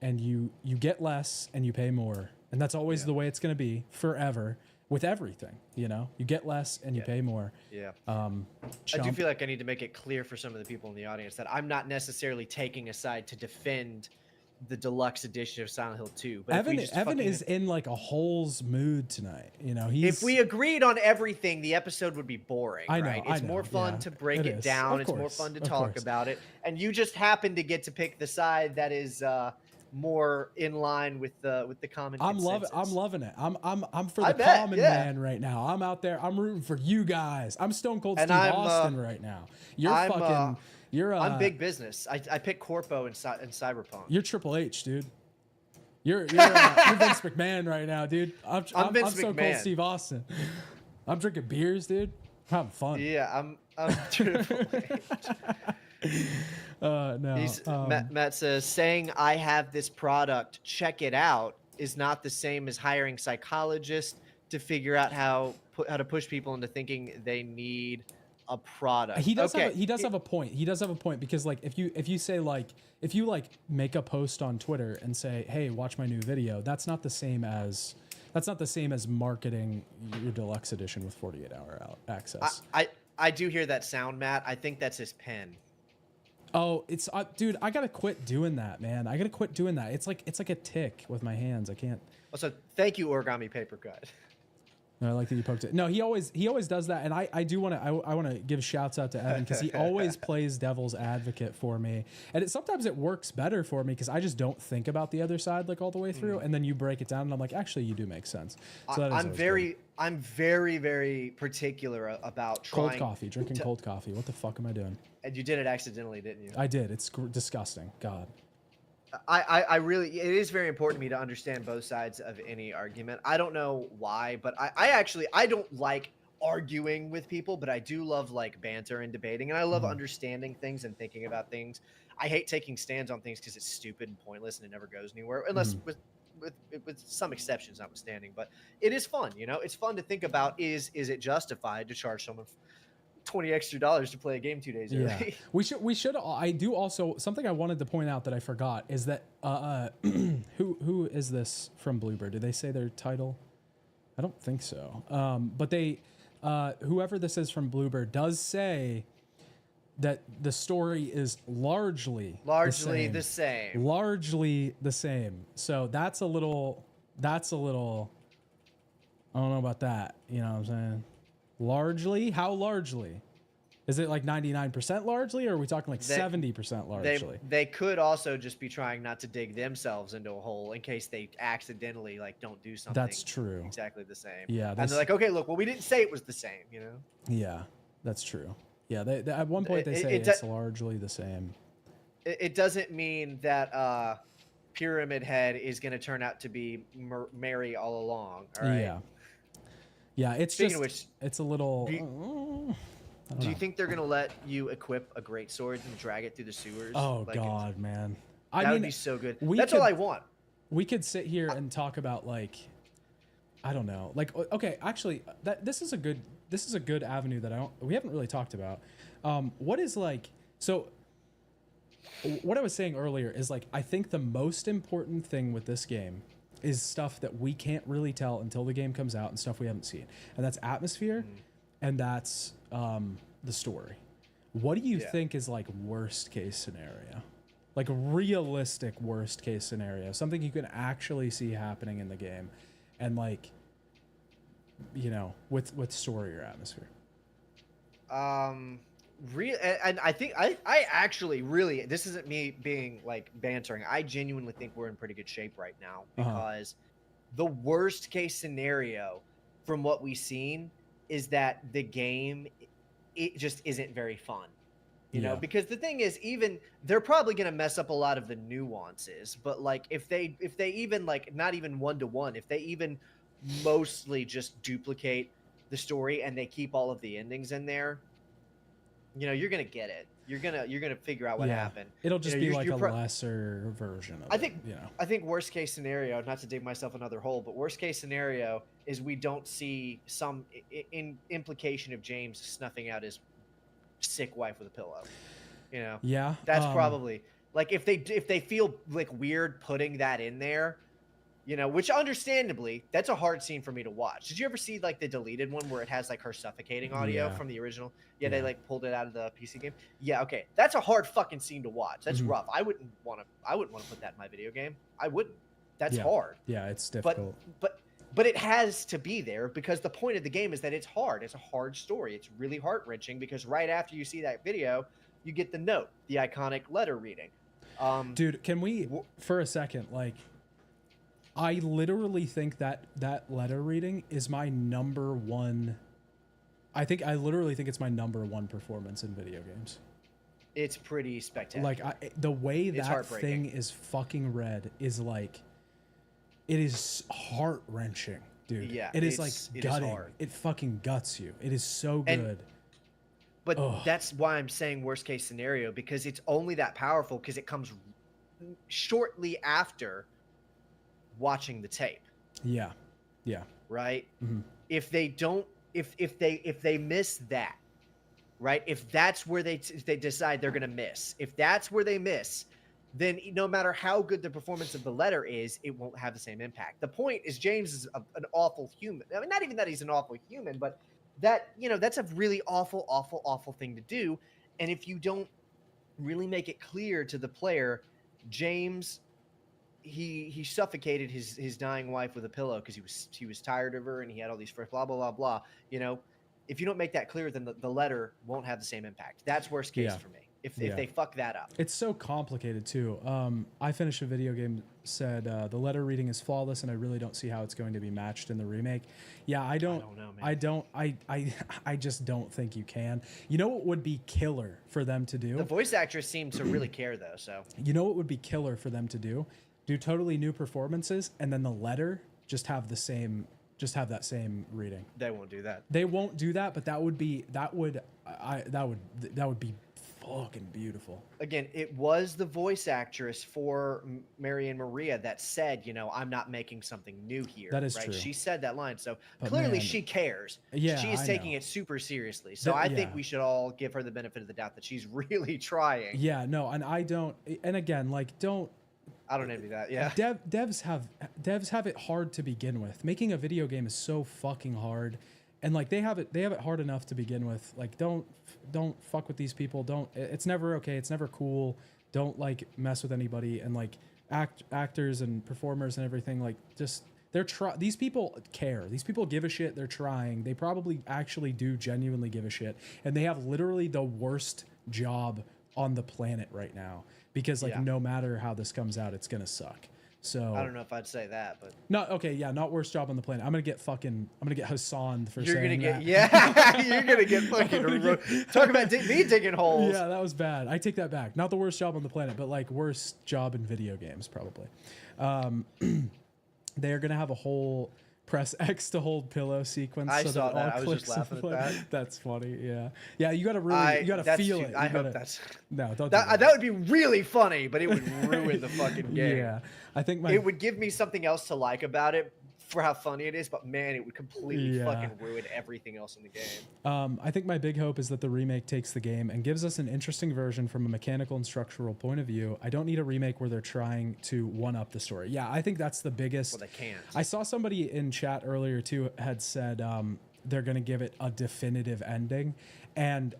Speaker 3: you get less and you pay more, and that's always the way it's gonna be forever. With everything, you know, you get less and you pay more.
Speaker 4: Yeah. I do feel like I need to make it clear for some of the people in the audience that I'm not necessarily taking a side to defend the deluxe edition of Silent Hill 2. But
Speaker 3: Evan is in like a Holes mood tonight. You know, he's.
Speaker 4: If we agreed on everything, the episode would be boring.
Speaker 3: I know,
Speaker 4: right?
Speaker 3: I
Speaker 4: It's
Speaker 3: know,
Speaker 4: more fun
Speaker 3: yeah,
Speaker 4: to break
Speaker 3: it
Speaker 4: it
Speaker 3: is.
Speaker 4: down.
Speaker 3: Of
Speaker 4: It's more
Speaker 3: course,
Speaker 4: fun to
Speaker 3: of
Speaker 4: talk
Speaker 3: course.
Speaker 4: about it. And you just happen to get to pick the side that is more in line with the common consensus.
Speaker 3: I'm loving it. I'm for
Speaker 4: I
Speaker 3: the
Speaker 4: bet,
Speaker 3: common
Speaker 4: yeah.
Speaker 3: man right now. I'm out there. I'm rooting for you guys. I'm Stone Cold
Speaker 4: And
Speaker 3: Steve
Speaker 4: I'm,
Speaker 3: Austin right now. You're
Speaker 4: I'm,
Speaker 3: fucking. You're.
Speaker 4: I'm big business. I pick Corpo in Cyberpunk.
Speaker 3: You're Triple H, dude. You're Vince McMahon right now, dude. I'm
Speaker 4: Vince
Speaker 3: Stone Cold
Speaker 4: McMahon.
Speaker 3: Steve Austin. I'm drinking beers, dude. I'm having fun.
Speaker 4: Yeah, I'm Triple H.
Speaker 3: No.
Speaker 4: Matt says, saying I have this product, check it out, is not the same as hiring psychologists to figure out how to push people into thinking they need a product.
Speaker 3: He does have a point. He does have a point because like if you say like if you like make a post on Twitter and say, "Hey, watch my new video," that's not the same as marketing your deluxe edition with 48-hour access.
Speaker 4: I do hear that sound, Matt. I think that's his pen.
Speaker 3: Oh, it's dude, I gotta quit doing that, man. I gotta quit doing that. It's like a tick with my hands. I can't.
Speaker 4: Also, thank you, Origami Paper Cut.
Speaker 3: No, I like that you poked it. No, he always does that, and I do want to I want to give shouts out to Evan because he always plays devil's advocate for me, and sometimes it works better for me because I just don't think about the other side like all the way through, and then you break it down, and I'm like, actually, you do make sense. So
Speaker 4: I'm very, very particular about
Speaker 3: cold coffee, drinking cold coffee. What the fuck am I doing?
Speaker 4: And you did it accidentally, didn't you?
Speaker 3: I did. It's disgusting. God.
Speaker 4: I really, it is very important to me to understand both sides of any argument. I don't know why, but I don't like arguing with people, but I do love like banter and debating, and I love understanding things and thinking about things. I hate taking stands on things because it's stupid and pointless and it never goes anywhere, unless with some exceptions notwithstanding. But it is fun, you know. It's fun to think about: is it justified to charge someone $20 extra to play a game 2 days early?
Speaker 3: Yeah. We should. I do also something I wanted to point out that I forgot is that who is this from Bloober? Did they say their title? I don't think so. But they whoever this is from Bloober does say that the story is largely the same. Largely the same. So that's a little. I don't know about that. You know what I'm saying? Largely? How largely? Is it like 99% largely, or are we talking like 70% largely?
Speaker 4: They could also just be trying not to dig themselves into a hole in case they accidentally like don't do something.
Speaker 3: That's true.
Speaker 4: Exactly the same.
Speaker 3: Yeah.
Speaker 4: And they're like, okay, look, well, we didn't say it was the same, you know?
Speaker 3: Yeah, that's true. Yeah, they at one point they say it's largely the same.
Speaker 4: It doesn't mean that Pyramid Head is going to turn out to be Mary all along. All right.
Speaker 3: Yeah. Yeah, it's
Speaker 4: Speaking
Speaker 3: just
Speaker 4: of which,
Speaker 3: it's a little.
Speaker 4: Do you think they're gonna let you equip a greatsword and drag it through the sewers?
Speaker 3: Oh God, man!
Speaker 4: That would be so good. That's all I want.
Speaker 3: We could sit here and talk about like, I don't know, like okay, actually, this is a good avenue that we haven't really talked about. What is like so? What I was saying earlier is like I think the most important thing with this game is stuff that we can't really tell until the game comes out and stuff we haven't seen. And that's atmosphere and that's the story. What do you think is like worst case scenario? Like realistic worst case scenario, something you can actually see happening in the game and like, you know, with story or atmosphere.
Speaker 4: And I think I actually really, this isn't me being like bantering. I genuinely think we're in pretty good shape right now because the worst case scenario from what we've seen is that the game, it just isn't very fun, you know, because the thing is, even they're probably going to mess up a lot of the nuances, but like if they even like not even 1-to-1, if they even mostly just duplicate the story and they keep all of the endings in there, you know, you're gonna get it. You're gonna figure out what happened.
Speaker 3: It'll just be like a lesser version of it. You know,
Speaker 4: I think worst case scenario, not to dig myself another hole, but worst case scenario is we don't see some implication of James snuffing out his sick wife with a pillow. You know,
Speaker 3: yeah,
Speaker 4: that's probably like if they feel like weird putting that in there, You know, which understandably, that's a hard scene for me to watch. Did you ever see like the deleted one where it has like her suffocating audio
Speaker 3: Yeah.
Speaker 4: from the original? Yeah,
Speaker 3: Yeah.
Speaker 4: they like pulled it out of the PC game. Yeah, okay. That's a hard fucking scene to watch. That's
Speaker 3: Mhm.
Speaker 4: rough. I wouldn't want to put that in my video game. I wouldn't. That's
Speaker 3: Yeah.
Speaker 4: hard.
Speaker 3: Yeah, it's
Speaker 4: But
Speaker 3: difficult.
Speaker 4: but it has to be there because the point of the game is that it's hard. It's a hard story. It's really heart-wrenching because right after you see that video, you get the note, the iconic letter reading.
Speaker 3: Dude, can we for a second, like, I literally think that letter reading is my number one. I literally think it's my number one performance in video games.
Speaker 4: It's pretty spectacular.
Speaker 3: Like the way
Speaker 4: It's
Speaker 3: that
Speaker 4: heartbreaking.
Speaker 3: thing is fucking read is like, it is heart wrenching, dude.
Speaker 4: Yeah,
Speaker 3: it is like
Speaker 4: it is
Speaker 3: gutting.
Speaker 4: hard.
Speaker 3: It fucking guts you. It is so
Speaker 4: And-
Speaker 3: good.
Speaker 4: But
Speaker 3: Ugh.
Speaker 4: that's why I'm saying worst case scenario, because it's only that powerful because it comes shortly after watching the tape,
Speaker 3: Yeah, yeah.
Speaker 4: right?
Speaker 3: Mhm.
Speaker 4: If they don't, if they miss that, right? If that's where they decide they're gonna miss, if that's where they miss, then no matter how good the performance of the letter is, it won't have the same impact. The point is James is an awful human. I mean, not even that he's an awful human, but that, you know, that's a really awful, awful, awful thing to do. And if you don't really make it clear to the player, James, he suffocated his dying wife with a pillow because he was tired of her and he had all these blah blah blah blah. You know, if you don't make that clear, then the letter won't have the same impact. That's worst case
Speaker 3: Yeah.
Speaker 4: for me. If
Speaker 3: Yeah.
Speaker 4: they fuck that up.
Speaker 3: It's so complicated too. I finished a video game, said the letter reading is flawless, and I really don't see how it's going to be matched in the remake. Yeah, I don't
Speaker 4: know, man.
Speaker 3: I just don't think you can. You know what would be killer for them to do?
Speaker 4: The voice actress seemed to really care though, so
Speaker 3: You know what would be killer for them to do? Do totally new performances, and then the letter just have that same reading.
Speaker 4: they won't do that.
Speaker 3: They won't do that, but that would be fucking beautiful.
Speaker 4: Again, it was the voice actress for Mary and Maria that said, you know, I'm not making something new here.
Speaker 3: That is
Speaker 4: right?
Speaker 3: true.
Speaker 4: She said that line. So
Speaker 3: But
Speaker 4: clearly
Speaker 3: man,
Speaker 4: she cares.
Speaker 3: yeah,
Speaker 4: She is
Speaker 3: I
Speaker 4: taking
Speaker 3: know.
Speaker 4: it super seriously. So
Speaker 3: That-
Speaker 4: I think
Speaker 3: yeah.
Speaker 4: we should all give her the benefit of the doubt that she's really trying.
Speaker 3: Yeah, no, and I don't. And again, like, don't.
Speaker 4: I don't envy that. Yeah.
Speaker 3: Devs have it hard to begin with. Making a video game is so fucking hard, and like they have it hard enough to begin with. Like, don't fuck with these people. Don't. It's never okay. It's never cool. Don't like mess with anybody. And like actors and performers and everything. Like, just these people care. These people give a shit. They're trying. They probably actually do genuinely give a shit, and they have literally the worst job on the planet right now. Because like,
Speaker 4: Yeah.
Speaker 3: no matter how this comes out, it's gonna suck. So
Speaker 4: I don't know if I'd say that, but
Speaker 3: not worst job on the planet. I'm gonna get Hassan for
Speaker 4: you're
Speaker 3: saying
Speaker 4: gonna get
Speaker 3: that.
Speaker 4: you're gonna get fucking talk about me digging holes.
Speaker 3: Yeah, that was bad. I take that back. Not the worst job on the planet, but like worst job in video games probably. They're gonna have a whole press X to hold pillow sequence.
Speaker 4: I
Speaker 3: so
Speaker 4: saw that.
Speaker 3: all
Speaker 4: I was just
Speaker 3: clicks
Speaker 4: laughing
Speaker 3: in
Speaker 4: at
Speaker 3: play.
Speaker 4: that.
Speaker 3: That's funny. Yeah, yeah. You gotta
Speaker 4: That's
Speaker 3: feel
Speaker 4: too-
Speaker 3: it.
Speaker 4: I
Speaker 3: You
Speaker 4: hope
Speaker 3: gotta-
Speaker 4: that's
Speaker 3: no. Don't do
Speaker 4: that would be really funny, but it would ruin the fucking game.
Speaker 3: Yeah, I think my
Speaker 4: It would give me something else to like about it for how funny it is, but man, it would completely
Speaker 3: Yeah.
Speaker 4: fucking ruin everything else in the game.
Speaker 3: I think my big hope is that the remake takes the game and gives us an interesting version from a mechanical and structural point of view. I don't need a remake where they're trying to one-up the story. Yeah, I think that's the biggest.
Speaker 4: Well, they can't.
Speaker 3: I saw somebody in chat earlier too had said they're going to give it a definitive ending, and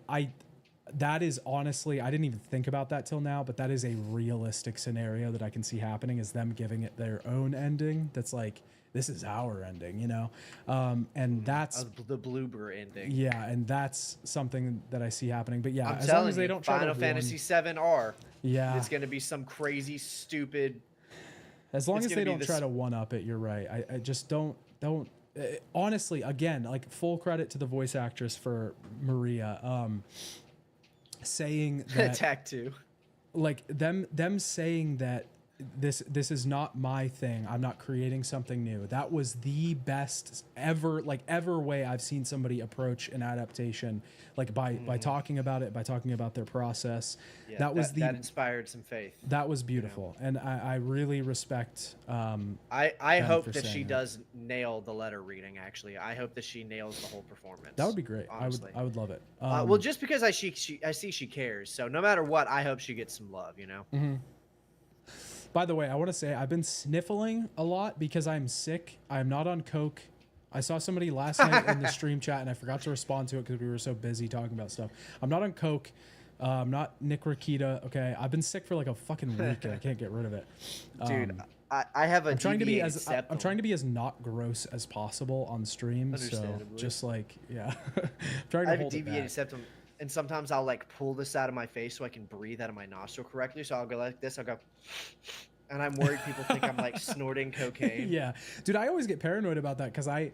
Speaker 3: that is honestly, I didn't even think about that till now, but that is a realistic scenario that I can see happening, is them giving it their own ending. That's like, this is our ending, you know? And that's,
Speaker 4: The bloober ending.
Speaker 3: yeah, and that's something that I see happening. But yeah,
Speaker 4: I'm
Speaker 3: as long
Speaker 4: telling
Speaker 3: as they
Speaker 4: you,
Speaker 3: don't try
Speaker 4: Final
Speaker 3: to
Speaker 4: Fantasy
Speaker 3: ruin,
Speaker 4: VII R.
Speaker 3: yeah,
Speaker 4: It's gonna be some crazy, stupid.
Speaker 3: as long
Speaker 4: it's
Speaker 3: as
Speaker 4: gonna
Speaker 3: they
Speaker 4: be
Speaker 3: don't
Speaker 4: this-
Speaker 3: try to one up it, you're right. I just don't. Honestly, again, like, full credit to the voice actress for Maria, saying that,
Speaker 4: Attack 2.
Speaker 3: like, them saying that this is not my thing. I'm not creating something new. That was the best ever way I've seen somebody approach an adaptation, like by talking about it, by talking about their process.
Speaker 4: Yeah,
Speaker 3: that was
Speaker 4: that inspired some faith.
Speaker 3: that was beautiful, and I really respect.
Speaker 4: I
Speaker 3: them
Speaker 4: hope
Speaker 3: for
Speaker 4: that she
Speaker 3: saying that.
Speaker 4: does nail the letter reading. Actually, I hope that she nails the whole performance.
Speaker 3: That would be great.
Speaker 4: Honestly.
Speaker 3: I would love it.
Speaker 4: Well, just because I see she cares, so no matter what, I hope she gets some love. You know.
Speaker 3: By the way, I want to say I've been sniffling a lot because I'm sick. I'm not on coke. I saw somebody last night in the stream chat and I forgot to respond to it because we were so busy talking about stuff. I'm not on coke. I'm not Nick Rakita. Okay, I've been sick for like a fucking week and I can't get rid of it.
Speaker 4: Dude, I have a
Speaker 3: I'm trying to be
Speaker 4: deviated
Speaker 3: as
Speaker 4: septum.
Speaker 3: I'm trying to be as not gross as possible on stream. So
Speaker 4: Understandably.
Speaker 3: just like I'm trying to
Speaker 4: I have a
Speaker 3: hold it
Speaker 4: deviated
Speaker 3: back.
Speaker 4: septum, and sometimes I'll like pull this out of my face so I can breathe out of my nostril correctly. So I'll go like this. I'll go, and I'm worried people think I'm like snorting cocaine.
Speaker 3: Yeah, dude, I always get paranoid about that because I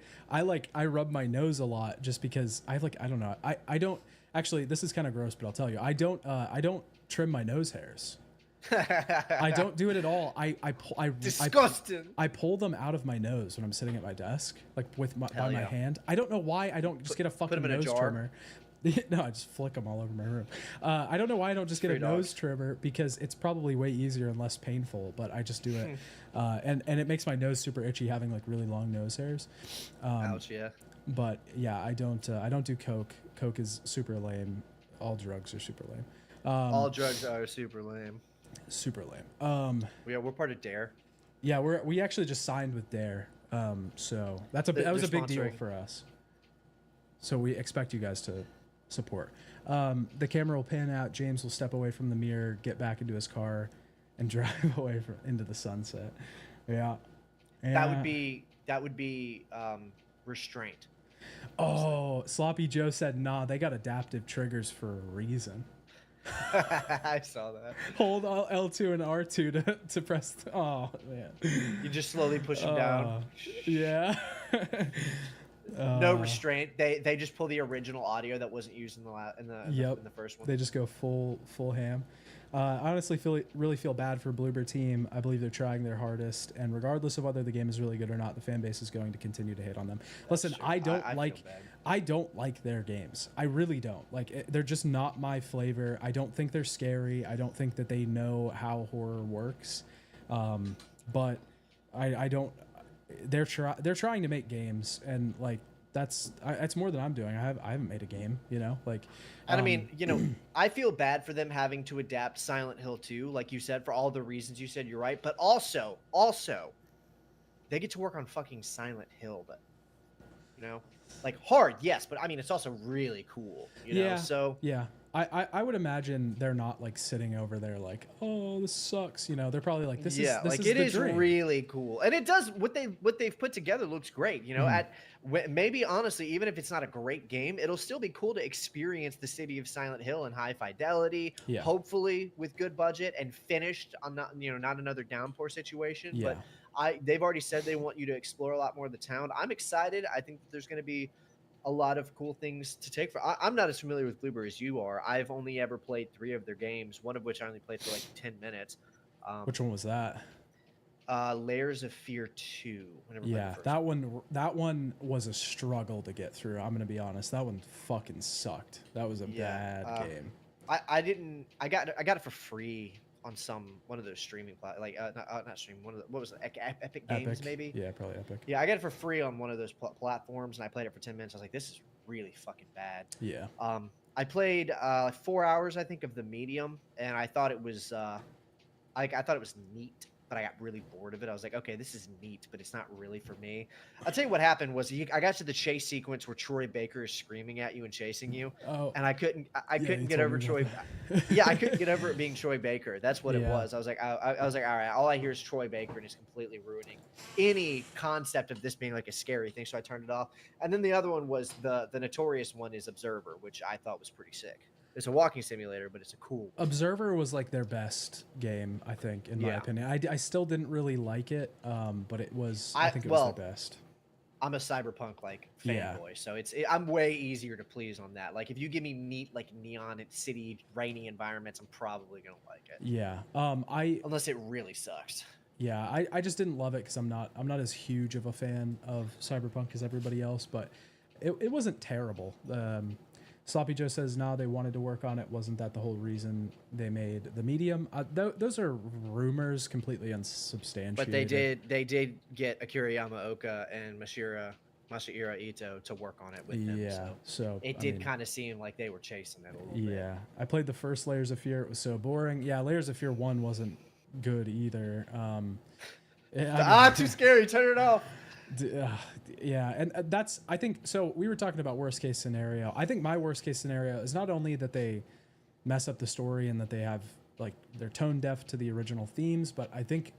Speaker 3: rub my nose a lot just because I don't know. I don't actually. This is kind of gross, but I'll tell you, I don't trim my nose hairs. I don't do it at all.
Speaker 4: Disgusting.
Speaker 3: I pull them out of my nose when I'm sitting at my desk, like by
Speaker 4: Hell
Speaker 3: my
Speaker 4: yeah.
Speaker 3: hand. I don't know why I don't just get a fucking
Speaker 4: them in a
Speaker 3: nose
Speaker 4: jar.
Speaker 3: trimmer. No, I just flick them all over my room. I don't know why I don't just get a
Speaker 4: Stray
Speaker 3: nose
Speaker 4: dogs.
Speaker 3: trimmer because it's probably way easier and less painful, but I just do it. And it makes my nose super itchy having like really long nose hairs.
Speaker 4: Ouch, yeah.
Speaker 3: But yeah, I don't do coke. Coke is super lame. All drugs are super lame.
Speaker 4: All drugs are super lame.
Speaker 3: Super lame.
Speaker 4: Yeah, we're part of Dare.
Speaker 3: Yeah, we actually just signed with Dare. So that was a big deal
Speaker 4: sponsoring.
Speaker 3: for us. So we expect you guys to support. The camera will pan out. James will step away from the mirror, get back into his car, and drive away into the sunset. Yeah.
Speaker 4: That would be restraint.
Speaker 3: Oh, Sloppy Joe said, "Nah, they got adaptive triggers for a reason."
Speaker 4: I saw that.
Speaker 3: Hold L2 and R2 to press. Oh man.
Speaker 4: You just slowly push them down.
Speaker 3: Yeah.
Speaker 4: No restraint. They just pull the original audio that wasn't used in the first one.
Speaker 3: They just go full ham. I honestly really feel bad for Bloober team. I believe they're trying their hardest, and regardless of whether the game is really good or not, the fan base is going to continue to hate on them. Listen,
Speaker 4: true.
Speaker 3: I don't
Speaker 4: I feel bad.
Speaker 3: their games. I really don't. They're just not my flavor. I don't think they're scary. I don't think that they know how horror works. But I don't. They're trying to make games, and like that's more than I'm doing. I haven't made a game, you know, like.
Speaker 4: And I mean, you know, I feel bad for them having to adapt Silent Hill 2, like you said, for all the reasons you said. You're right, but also, they get to work on fucking Silent Hill, but you know, like hard, yes, but I mean, it's also really cool, you know. So
Speaker 3: yeah, I would imagine they're not like sitting over there like, oh, this sucks, you know. They're probably like, this is
Speaker 4: like
Speaker 3: is
Speaker 4: it
Speaker 3: the
Speaker 4: is
Speaker 3: dream.
Speaker 4: really cool, and it does what they've put together looks great, you know. Maybe honestly, even if it's not a great game, it'll still be cool to experience the city of Silent Hill in high fidelity,
Speaker 3: Yeah.
Speaker 4: hopefully with good budget and finished on not another downpour situation.
Speaker 3: Yeah.
Speaker 4: But they've already said they want you to explore a lot more of the town. I'm excited. I think that there's going to be a lot of cool things to take for. I'm not as familiar with Bloober as you are. I've only ever played 3 of their games, one of which I only played for like 10 minutes.
Speaker 3: Which one was that?
Speaker 4: Layers of Fear 2.
Speaker 3: Yeah, that one was a struggle to get through. I'm gonna be honest. That one fucking sucked. That was a bad game.
Speaker 4: I got it for free on one of those streaming not streaming, one of the, what was it, Epic Games maybe?
Speaker 3: Yeah, probably Epic.
Speaker 4: Yeah, I got it for free on one of those platforms, and I played it for 10 minutes. I was like, this is really fucking bad.
Speaker 3: Yeah.
Speaker 4: I played 4 hours, I think, of the medium, and I thought it was I thought it was neat, but I got really bored of it. I was like, okay, this is neat, but it's not really for me. I'll tell you what happened was I got to the chase sequence where Troy Baker is screaming at you and chasing you, and I couldn't get over Troy. Yeah, I couldn't get over it being Troy Baker. That's what it was. I was like, all right, all I hear is Troy Baker, and it's completely ruining any concept of this being like a scary thing. So I turned it off. And then the other one was the notorious one is Observer, which I thought was pretty sick. It's a walking simulator, but it's a cool one.
Speaker 3: Observer was like their best game, I think, in my opinion. I still didn't really like it, but it was. I think it was their best.
Speaker 4: I'm a cyberpunk fanboy, so I'm way easier to please on that. Like if you give me neat like neon and city rainy environments, I'm probably gonna like it.
Speaker 3: Yeah.
Speaker 4: Unless it really sucks.
Speaker 3: Yeah, I just didn't love it because I'm not as huge of a fan of cyberpunk as everybody else, but it wasn't terrible. Sloppy Joe says, no, they wanted to work on it. Wasn't that the whole reason they made the medium? Those are rumors, completely unsubstantiated.
Speaker 4: But they did get Akira Yamaoka and Masahiro Ito to work on it with them.
Speaker 3: Yeah, so
Speaker 4: it did kind of seem like they were chasing it a little bit.
Speaker 3: Yeah, I played the first Layers of Fear. It was so boring. Yeah, Layers of Fear 1 wasn't good either.
Speaker 4: Too scary. Turn it off.
Speaker 3: Yeah, and that's, I think, so we were talking about worst case scenario. I think my worst case scenario is not only that they mess up the story and that they have, like, they're tone deaf to the original themes, but I think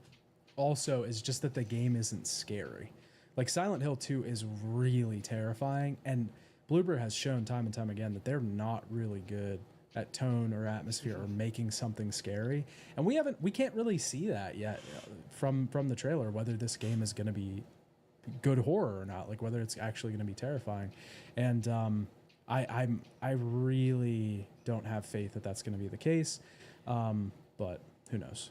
Speaker 3: also is just that the game isn't scary. Like, Silent Hill 2 is really terrifying, and Bloober has shown time and time again that they're not really good at tone or atmosphere or making something scary. And we can't really see that yet from the trailer, whether this game is going to be good horror or not, like whether it's actually going to be terrifying. And I really don't have faith that that's going to be the case. But who knows?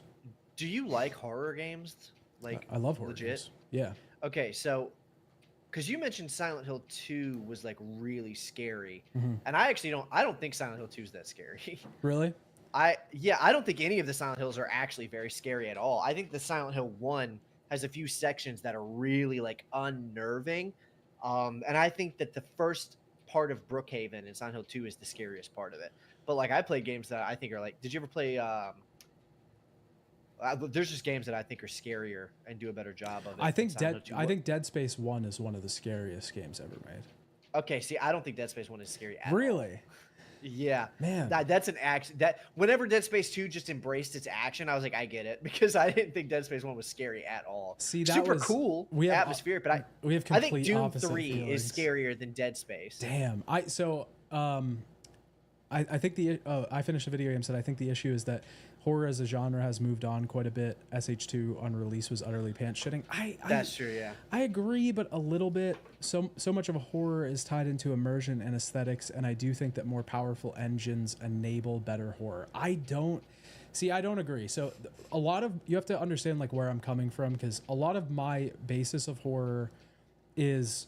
Speaker 4: Do you like horror games? Like,
Speaker 3: I love horror
Speaker 4: legit?
Speaker 3: games. Yeah.
Speaker 4: Okay, so because you mentioned Silent Hill 2 was like really scary, and I don't think Silent Hill 2 is that scary.
Speaker 3: Really?
Speaker 4: I don't think any of the Silent Hills are actually very scary at all. I think the Silent Hill 1 has a few sections that are really like unnerving, and I think that the first part of Brookhaven in Silent Hill 2 is the scariest part of it. But like, I play games that I think are like, did you ever play? There's just games that I think are scarier and do a better job of it.
Speaker 3: I think Dead Space 1 is one of the scariest games ever made.
Speaker 4: Okay, see, I don't think Dead Space 1 is scary at all.
Speaker 3: Really?
Speaker 4: Yeah,
Speaker 3: man,
Speaker 4: that's an action. That whenever Dead Space 2 just embraced its action, I was like, I get it, because I didn't think Dead Space 1 was scary at all.
Speaker 3: See, that
Speaker 4: super
Speaker 3: was
Speaker 4: cool, atmospheric, but I think Doom 3 is scarier than Dead Space.
Speaker 3: Damn, I think I finished the video game, said I think the issue is that horror as a genre has moved on quite a bit. SH2 on release was utterly pants shitting.
Speaker 4: That's true, yeah. I
Speaker 3: agree, but a little bit. So much of a horror is tied into immersion and aesthetics, and I do think that more powerful engines enable better horror. I don't agree. So you have to understand like where I'm coming from, because a lot of my basis of horror is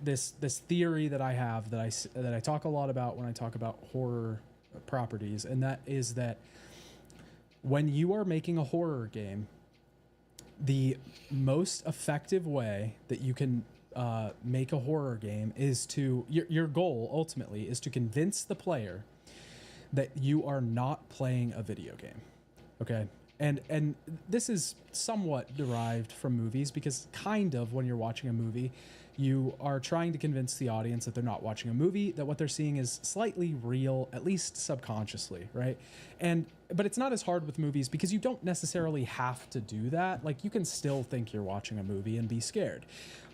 Speaker 3: this theory that I have that I talk a lot about when I talk about horror properties, and that is that when you are making a horror game, the most effective way that you can make a horror game is to your goal ultimately is to convince the player that you are not playing a video game. Okay. And this is somewhat derived from movies, because kind of when you're watching a movie, you are trying to convince the audience that they're not watching a movie, that what they're seeing is slightly real, at least subconsciously, right? But it's not as hard with movies, because you don't necessarily have to do that. Like, you can still think you're watching a movie and be scared.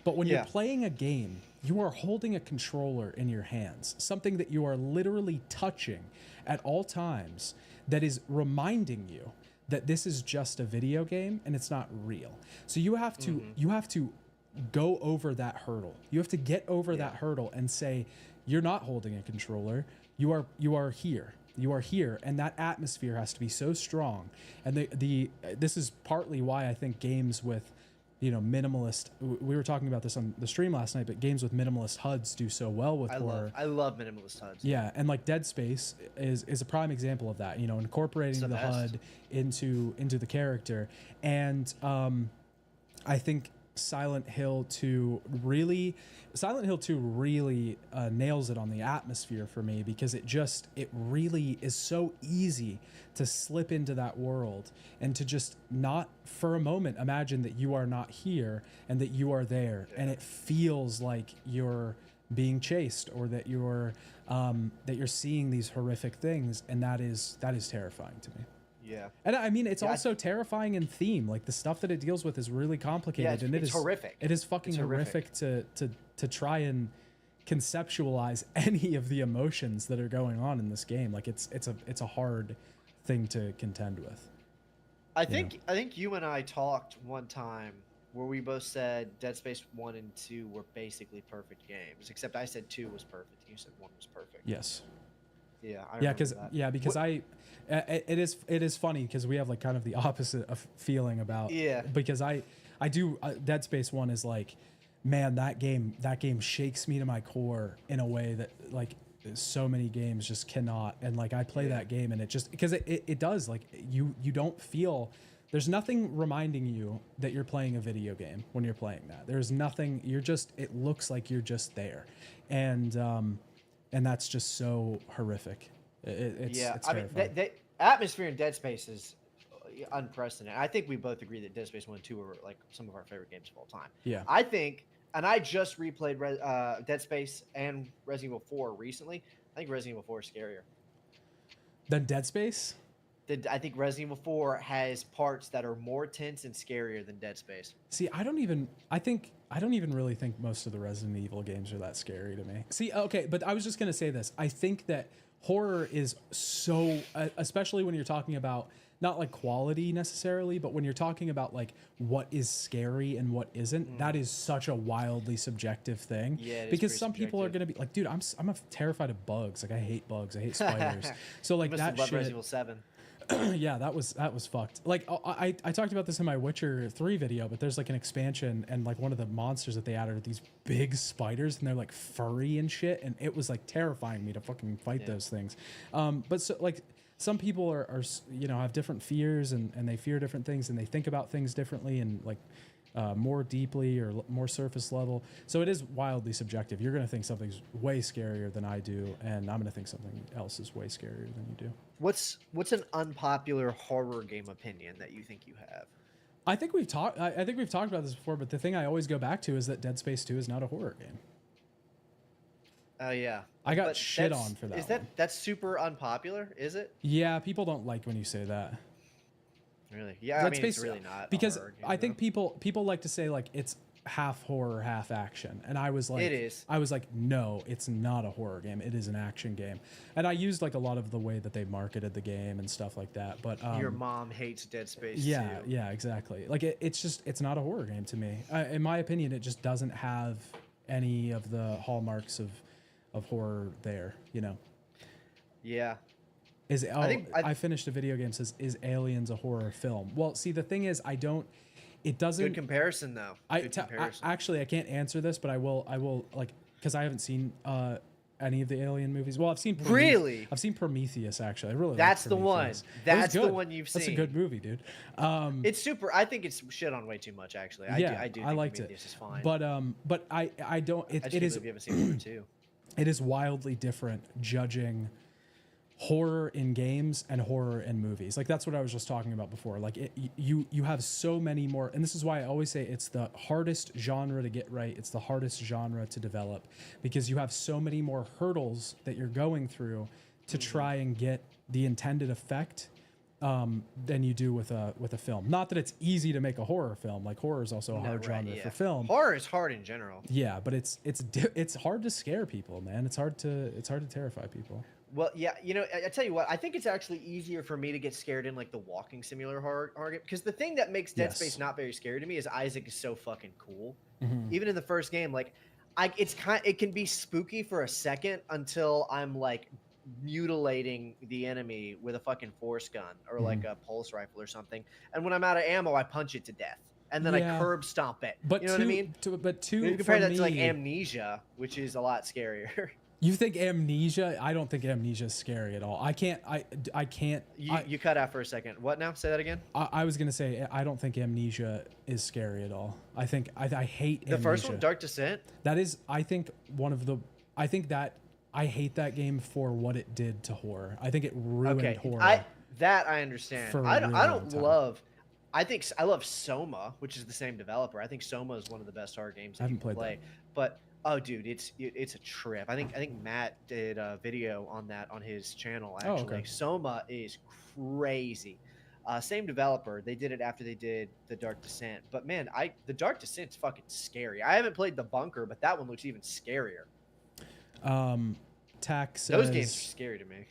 Speaker 3: But when you're playing a game, you are holding a controller in your hands, something that you are literally touching at all times, that is reminding you that this is just a video game and it's not real. So you have to go over that hurdle. You have to get over that hurdle and say, you're not holding a controller. You are here. You are here, and that atmosphere has to be so strong. And this is partly why I think games with, minimalist. We were talking about this on the stream last night, but games with minimalist HUDs do so well with horror.
Speaker 4: I love minimalist HUDs.
Speaker 3: Yeah, and like Dead Space is a prime example of that. Incorporating the HUD into the character, and I think Silent Hill 2 really nails it on the atmosphere for me, because it really is so easy to slip into that world and to just not for a moment imagine that you are not here and that you are there, and it feels like you're being chased, or that you're seeing these horrific things, and that is terrifying to me.
Speaker 4: Yeah.
Speaker 3: And I mean, it's also terrifying in theme. Like, the stuff that it deals with is really complicated, and it's horrific. It is fucking horrific to try and conceptualize any of the emotions that are going on in this game. Like, it's a hard thing to contend with.
Speaker 4: I think you and I talked one time where we both said Dead Space 1 and 2 were basically perfect games, except I said 2 was perfect. You said 1 was perfect.
Speaker 3: Yes.
Speaker 4: Yeah.
Speaker 3: Because it is funny, because we have like kind of the opposite of feeling about. Yeah. Because I do Dead Space 1 is like, man, that game shakes me to my core in a way that like so many games just cannot. And like, I play that game, and it just, because it does, like, you don't feel, there's nothing reminding you that you're playing a video game when you're playing that. There's nothing, it looks like you're just there. And that's just so horrific. It's terrifying.
Speaker 4: I mean, the atmosphere in Dead Space is, unprecedented. I think we both agree that Dead Space 1 and 2 are like some of our favorite games of all time.
Speaker 3: Yeah.
Speaker 4: I think, and I just replayed Dead Space and Resident Evil 4 recently. I think Resident Evil 4 is scarier.
Speaker 3: Then Dead Space?
Speaker 4: I think Resident Evil 4 has parts that are more tense and scarier than Dead Space.
Speaker 3: See, I don't even really think most of the Resident Evil games are that scary to me. See, okay, but I was just going to say this. I think that horror is so, especially when you're talking about not like quality necessarily, but when you're talking about like what is scary and what isn't, that is such a wildly subjective thing.
Speaker 4: Yeah, it is
Speaker 3: because
Speaker 4: pretty
Speaker 3: some people are
Speaker 4: subjective.
Speaker 3: going to be like, dude, I'm terrified of bugs. Like I hate bugs. I hate spiders. So like
Speaker 4: You must
Speaker 3: that
Speaker 4: have loved
Speaker 3: shit.
Speaker 4: Resident Evil 7.
Speaker 3: Yeah, that was fucked. Like I talked about this in my Witcher 3 video, but there's like an expansion and like one of the monsters that they added are these big spiders and they're like furry and shit, and it was like terrifying me to fucking fight those things. But so like some people are have different fears and they fear different things and they think about things differently and like more deeply or more surface level. So it is wildly subjective. You're going to think something's way scarier than I do, and I'm going to think something else is way scarier than you do.
Speaker 4: What's an unpopular horror game opinion that you think you have?
Speaker 3: I think we've talked about this before, but the thing I always go back to is that Dead Space 2 is not a horror game.
Speaker 4: Oh yeah,
Speaker 3: I got
Speaker 4: But
Speaker 3: shit
Speaker 4: that's-
Speaker 3: on for that
Speaker 4: Is that
Speaker 3: one.
Speaker 4: that's super unpopular? Is it
Speaker 3: Yeah, people don't like when you say that.
Speaker 4: really? Yeah, I
Speaker 3: Dead
Speaker 4: mean
Speaker 3: Space,
Speaker 4: it's really not
Speaker 3: because
Speaker 4: a horror game,
Speaker 3: I think
Speaker 4: though.
Speaker 3: people like to say like it's half horror, half action, and I was like,
Speaker 4: It is.
Speaker 3: I was like, no, it's not a horror game. It is an action game, and I used like a lot of the way that they marketed the game and stuff like that. But
Speaker 4: Your mom hates Dead Space.
Speaker 3: yeah,
Speaker 4: too.
Speaker 3: yeah, exactly. Like it's not a horror game to me. In my opinion, it just doesn't have any of the hallmarks of horror there. You know,
Speaker 4: Yeah.
Speaker 3: I finished a video game says, is Aliens a horror film? Well, see, the thing is, it doesn't.
Speaker 4: Good comparison though. Good comparison.
Speaker 3: Actually, I can't answer this, but I will like, because I haven't seen any of the Alien movies. Well, I've seen
Speaker 4: Really?
Speaker 3: I've seen Prometheus. Actually, I really like
Speaker 4: That's the one.
Speaker 3: Prometheus. It was
Speaker 4: That's the
Speaker 3: good.
Speaker 4: one you've
Speaker 3: That's a
Speaker 4: seen.
Speaker 3: good movie, dude.
Speaker 4: It's super. I think it's shit on way too much. Actually, I do.
Speaker 3: I
Speaker 4: think
Speaker 3: liked it.
Speaker 4: Prometheus is fine.
Speaker 3: But I don't.
Speaker 4: I just
Speaker 3: It
Speaker 4: can't
Speaker 3: is
Speaker 4: believe you haven't seen number 2.
Speaker 3: it is wildly different judging horror in games and horror in movies. Like that's what I was just talking about before. Like you have so many more, and this is why I always say it's the hardest genre to get right. It's the hardest genre to develop because you have so many more hurdles that you're going through to try and get the intended effect than you do with a film. Not that it's easy to make a horror film. Like horror is also a hard genre for film.
Speaker 4: Horror is hard in general.
Speaker 3: Yeah, but it's hard to scare people, man. It's hard to terrify people.
Speaker 4: Well, yeah, I tell you what, I think it's actually easier for me to get scared in like the walking simulator horror game because the thing that makes Dead
Speaker 3: Yes.
Speaker 4: Space not very scary to me is Isaac is so fucking cool.
Speaker 3: Mhm.
Speaker 4: Even in the first game, like it can be spooky for a second until I'm like mutilating the enemy with a fucking force gun or like a pulse rifle or something, and when I'm out of ammo, I punch it to death. And then
Speaker 3: Yeah.
Speaker 4: I curb stomp it.
Speaker 3: But
Speaker 4: you know what I mean?
Speaker 3: But
Speaker 4: You
Speaker 3: for
Speaker 4: compare that
Speaker 3: me,
Speaker 4: to like Amnesia, which is a lot scarier.
Speaker 3: you think Amnesia? I don't think Amnesia is scary at all. I can't.
Speaker 4: You cut out for a second. What now? Say that again.
Speaker 3: I was gonna say I don't think Amnesia is scary at all. I think I hate
Speaker 4: The
Speaker 3: Amnesia.
Speaker 4: first one, Dark Descent.
Speaker 3: That is, I think I think that I hate that game for what it did to horror. I think it ruined horror.
Speaker 4: I understand.
Speaker 3: For a
Speaker 4: I
Speaker 3: really
Speaker 4: don't
Speaker 3: long time.
Speaker 4: love. I love Soma, which is the same developer. I think Soma is one of the best horror games
Speaker 3: I
Speaker 4: that you
Speaker 3: haven't
Speaker 4: can
Speaker 3: played
Speaker 4: play. But oh, dude, it's a trip. I think Matt did a video on that on his channel.
Speaker 3: Oh,
Speaker 4: Actually,
Speaker 3: okay.
Speaker 4: Soma is crazy. Same developer. They did it after they did the Dark Descent. But man, the Dark Descent's fucking scary. I haven't played the Bunker, but that one looks even scarier.
Speaker 3: Tax says,
Speaker 4: Those games are scary to me.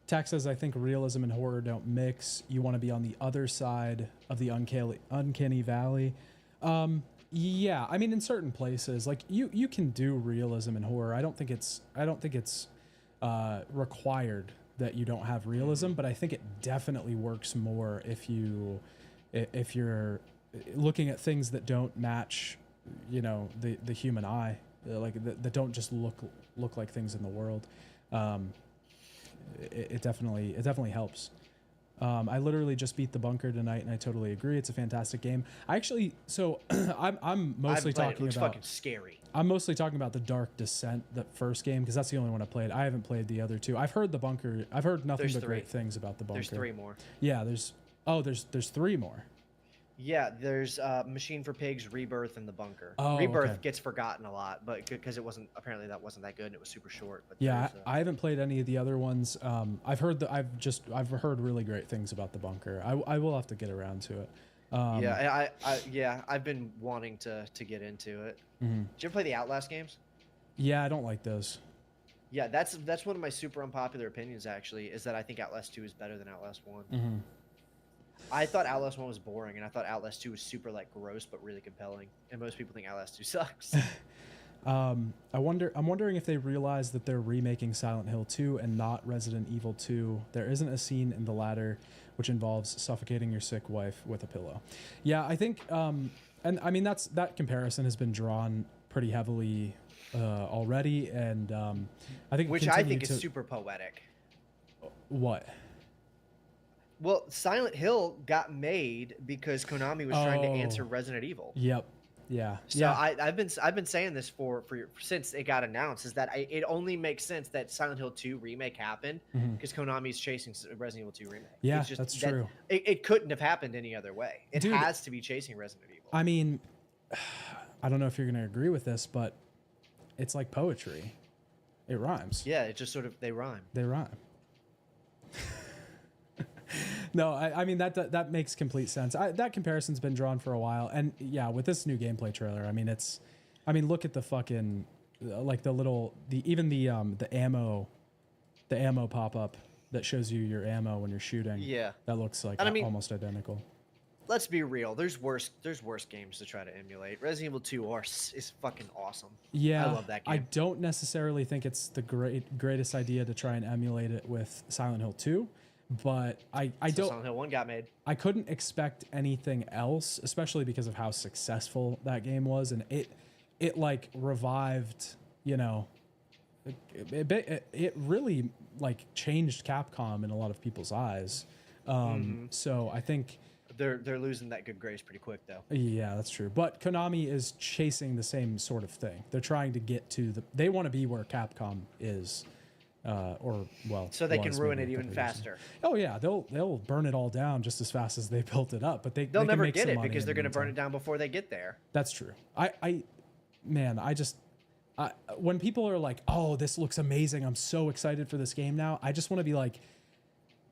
Speaker 3: Tax says, I think realism and horror don't mix. You want to be on the other side of the uncanny valley. Yeah, I mean, in certain places, like you can do realism and horror. I don't think it's required that you don't have realism, but I think it definitely works more if you're looking at things that don't match, the human eye, like that don't just look like things in the world. It definitely helps. I literally just beat the Bunker tonight, and I totally agree. It's a fantastic game. I actually, so I'm mostly talking about.
Speaker 4: Fucking scary.
Speaker 3: I'm mostly talking about the Dark Descent, the first game, because that's the only one I played. I haven't played the other two. I've heard the Bunker. I've heard nothing but great things about the Bunker.
Speaker 4: There's 3 more.
Speaker 3: Yeah, there's Oh, there's 3 more.
Speaker 4: Yeah, there's Machine for Pigs, Rebirth, and The Bunker.
Speaker 3: Oh,
Speaker 4: Rebirth
Speaker 3: okay.
Speaker 4: gets forgotten a lot, but because it wasn't that good and it was super short. But
Speaker 3: Yeah,
Speaker 4: there's,
Speaker 3: I haven't played any of the other ones. I've heard I've heard really great things about The Bunker. I will have to get around to it.
Speaker 4: I've been wanting to get into it.
Speaker 3: Mhm.
Speaker 4: Did you ever play the Outlast games?
Speaker 3: Yeah, I don't like those.
Speaker 4: Yeah, that's one of my super unpopular opinions. Actually, is that I think Outlast 2 is better than Outlast 1.
Speaker 3: Mhm.
Speaker 4: I thought Outlast 1 was boring, and I thought Outlast 2 was super like gross but really compelling. And most people think Outlast 2 sucks.
Speaker 3: I'm wondering if they realize that they're remaking Silent Hill 2 and not Resident Evil 2. There isn't a scene in the latter which involves suffocating your sick wife with a pillow. Yeah, I think, and I mean that comparison has been drawn pretty heavily already, and I think
Speaker 4: Which I think is super poetic.
Speaker 3: What?
Speaker 4: Well, Silent Hill got made because Konami was trying to answer Resident Evil.
Speaker 3: Yep. Yeah.
Speaker 4: So
Speaker 3: yeah.
Speaker 4: I've been saying this since it got announced, is that it only makes sense that Silent Hill 2 remake happened because Konami's chasing Resident Evil 2 remake.
Speaker 3: Yeah,
Speaker 4: It's just,
Speaker 3: that's true.
Speaker 4: It couldn't have happened any other way. It
Speaker 3: Dude,
Speaker 4: has to be chasing Resident Evil.
Speaker 3: I mean, I don't know if you're going to agree with this, but it's like poetry. It rhymes.
Speaker 4: Yeah, it just sort of they rhyme.
Speaker 3: They rhyme. No, I mean that makes complete sense. That comparison's been drawn for a while, and yeah, with this new gameplay trailer, I mean, look at the fucking like the ammo pop up that shows you your ammo when you're shooting.
Speaker 4: Yeah,
Speaker 3: that looks like
Speaker 4: and I mean,
Speaker 3: almost identical.
Speaker 4: Let's be real. There's worse games to try to emulate. Resident Evil 2 is fucking awesome.
Speaker 3: Yeah,
Speaker 4: I love that game.
Speaker 3: I don't necessarily think it's the greatest idea to try and emulate it with Silent Hill 2. But I don't.
Speaker 4: Silent Hill 1 got made.
Speaker 3: I couldn't expect anything else, especially because of how successful that game was, and it like revived. You know, it really like changed Capcom in a lot of people's eyes. So I think
Speaker 4: they're losing that good grace pretty quick, though.
Speaker 3: Yeah, that's true. But Konami is chasing the same sort of thing. They're trying to get to they want to be where Capcom is.
Speaker 4: So they can ruin it even faster.
Speaker 3: Oh yeah, they'll burn it all down just as fast as they built it up. But they'll
Speaker 4: never get it because they're going to burn it down before they get there.
Speaker 3: That's true. When people are like, "Oh, this looks amazing! I'm so excited for this game now," I just want to be like,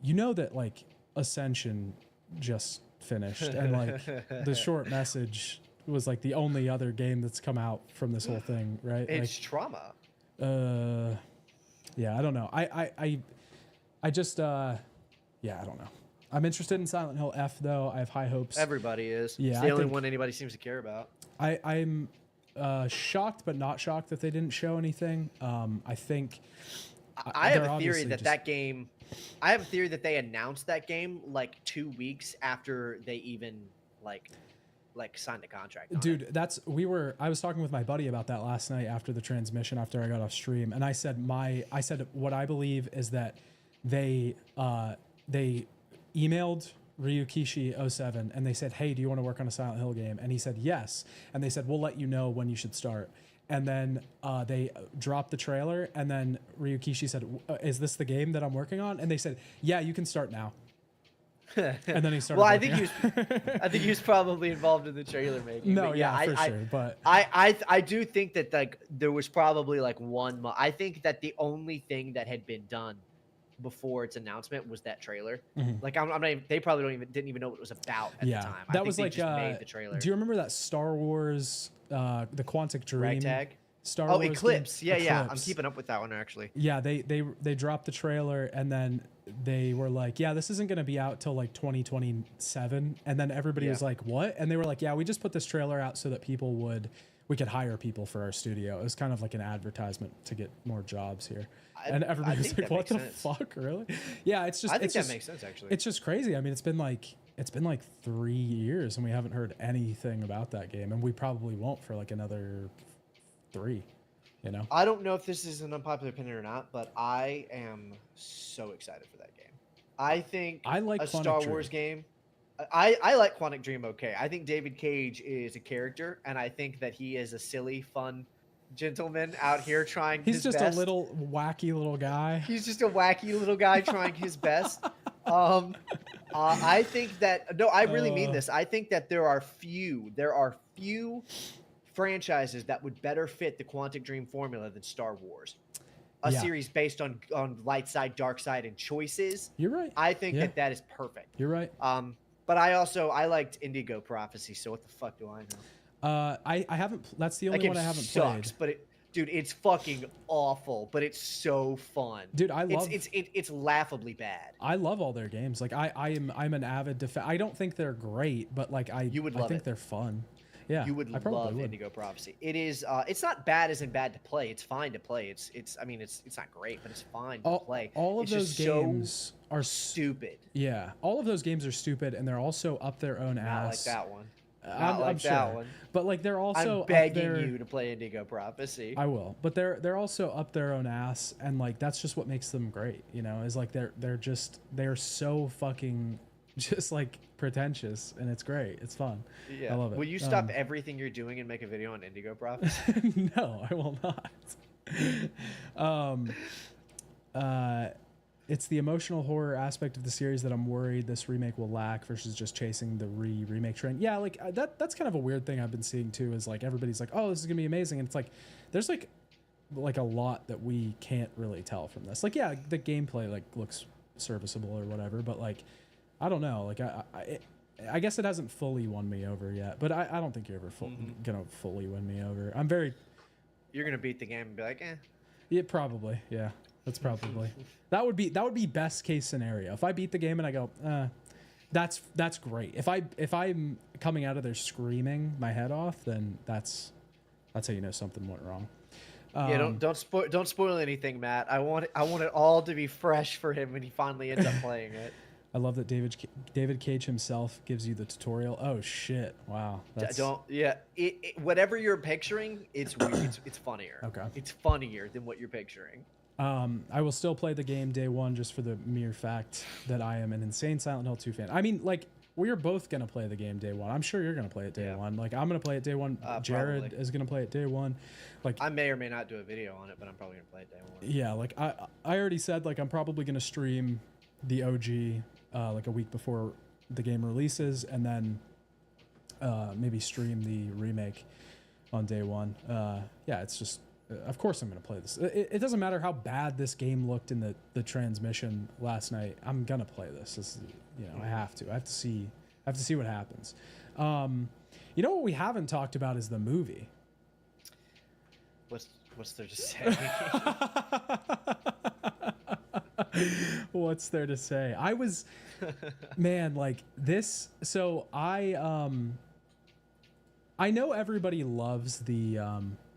Speaker 3: you know that like Ascension just finished, and like the short message was like the only other game that's come out from this whole thing, right?
Speaker 4: It's trauma.
Speaker 3: Yeah, I don't know. I just I don't know. I'm interested in Silent Hill F though. I have high hopes.
Speaker 4: Everybody is.
Speaker 3: Yeah,
Speaker 4: it's the only one anybody seems to care about.
Speaker 3: I'm shocked but not shocked that they didn't show anything. I think
Speaker 4: I have a theory that game. I have a theory that they announced that game like 2 weeks after they even like signed a contract on
Speaker 3: Dude,
Speaker 4: it.
Speaker 3: I was talking with my buddy about that last night after the transmission, after I got off stream, and I said what I believe is that they emailed Ryukishi07 and they said, "Hey, do you want to work on a Silent Hill game?" And he said yes, and they said, "We'll let you know when you should start." And then they dropped the trailer, and then Ryukishi said, "Is this the game that I'm working on?" And they said, "Yeah, you can start now." And then he started.
Speaker 4: Well, I think he was probably involved in the trailer making.
Speaker 3: No, for sure. But
Speaker 4: I do think that like there was probably like 1 month. I think that the only thing that had been done before its announcement was that trailer. Like they probably didn't even know what it was about at the time.
Speaker 3: That was like
Speaker 4: made the trailer.
Speaker 3: Do you remember that Star Wars, the Quantic Dream?
Speaker 4: Ragtag?
Speaker 3: Star Wars
Speaker 4: Eclipse.
Speaker 3: Game?
Speaker 4: Yeah,
Speaker 3: Eclipse.
Speaker 4: yeah. I'm keeping up with that one actually.
Speaker 3: Yeah, they dropped the trailer and then they were like, "Yeah, this isn't going to be out till like 2027." And then everybody was like, "What?" And they were like, "Yeah, we just put this trailer out so that we could hire people for our studio." It was kind of like an advertisement to get more jobs here. And everybody was like, "What the fuck, really?" Yeah, it's just.
Speaker 4: I think that makes sense actually.
Speaker 3: It's just crazy. I mean, it's been like 3 years and we haven't heard anything about that game, and we probably won't for like another 3. You know,
Speaker 4: I don't know if this is an unpopular opinion or not, but I am so excited for that game. I think
Speaker 3: I like
Speaker 4: a
Speaker 3: Quantic
Speaker 4: Star
Speaker 3: Dream.
Speaker 4: Wars game. I like Quantic Dream. Okay, I think David Cage is a character, and I think that he is a silly, fun gentleman out here trying.
Speaker 3: He's
Speaker 4: his
Speaker 3: just
Speaker 4: best.
Speaker 3: a little wacky little guy.
Speaker 4: He's just a wacky little guy trying his best. I think that no, I really mean this. I think that there are few franchises that would better fit the Quantic Dream formula than Star Wars. A
Speaker 3: Yeah.
Speaker 4: series based on light side, dark side, and choices.
Speaker 3: You're right.
Speaker 4: I think
Speaker 3: Yeah.
Speaker 4: that is perfect.
Speaker 3: You're right.
Speaker 4: But I liked Indigo Prophecy. So what the fuck do I know?
Speaker 3: I haven't. That's the only
Speaker 4: That game
Speaker 3: one I haven't
Speaker 4: sucks,
Speaker 3: played.
Speaker 4: but dude, it's fucking awful, but it's so fun.
Speaker 3: Dude, I love.
Speaker 4: It's laughably bad.
Speaker 3: I love all their games. Like I'm an avid I don't think they're great, but like I
Speaker 4: love
Speaker 3: think
Speaker 4: it.
Speaker 3: they're fun. Yeah,
Speaker 4: You would
Speaker 3: I probably
Speaker 4: love
Speaker 3: would.
Speaker 4: Indigo Prophecy. It is. It's not bad as in bad to play. It's fine to play. It's. I mean, it's not great, but it's fine to play.
Speaker 3: All of
Speaker 4: It's
Speaker 3: those
Speaker 4: just so
Speaker 3: games are
Speaker 4: stupid.
Speaker 3: Yeah, all of those games are stupid, and they're also up their own
Speaker 4: Not like
Speaker 3: ass.
Speaker 4: that one.
Speaker 3: I'm
Speaker 4: like that
Speaker 3: sure.
Speaker 4: one.
Speaker 3: But like they're also
Speaker 4: I'm begging
Speaker 3: up their,
Speaker 4: you to play Indigo Prophecy.
Speaker 3: I will, but they're also up their own ass, and like that's just what makes them great. You know, is like they're so fucking just like pretentious, and it's great. It's fun.
Speaker 4: Yeah.
Speaker 3: I love it.
Speaker 4: Will you stop everything you're doing and make a video on Indigo Prophecy?
Speaker 3: No, I will not. It's the emotional horror aspect of the series that I'm worried this remake will lack versus just chasing the remake trend. Yeah, like that's kind of a weird thing I've been seeing too, is like everybody's like, oh, this is gonna be amazing, and it's like there's like a lot that we can't really tell from this. Like, yeah, the gameplay like looks serviceable or whatever, but like I don't know, like I guess it hasn't fully won me over yet, but I don't think you're ever gonna fully win me over.
Speaker 4: You're gonna beat the game and be like, eh.
Speaker 3: Yeah, probably. Yeah, that's probably that would be best case scenario. If I beat the game and I go, that's great. If I'm coming out of there screaming my head off, then that's how you know something went wrong.
Speaker 4: Yeah, don't spoil anything, Matt. I want it all to be fresh for him when he finally ends up playing it.
Speaker 3: I love that David Cage himself gives you the tutorial. Oh shit! Wow.
Speaker 4: Whatever you're picturing, it's weird. It's funnier.
Speaker 3: Okay.
Speaker 4: It's funnier than what you're picturing.
Speaker 3: I will still play the game day one just for the mere fact that I am an insane Silent Hill 2 fan. I mean, like, we're both gonna play the game day one. I'm sure you're gonna play it day one. Like, I'm gonna play it day one. Jared
Speaker 4: probably.
Speaker 3: is gonna play it day one. Like,
Speaker 4: I may or may not do a video on it, but I'm probably gonna play it day one.
Speaker 3: Yeah, like I already said, like I'm probably gonna stream the OG like a week before the game releases, and then maybe stream the remake on day one. Yeah, it's just of course I'm gonna play this. It doesn't matter how bad this game looked in the transmission last night. I'm gonna play this. This is, you know, I have to see what happens. You know what we haven't talked about is the movie.
Speaker 4: What's there to say?
Speaker 3: What's there to say? I was, man, like this. So I know everybody loves the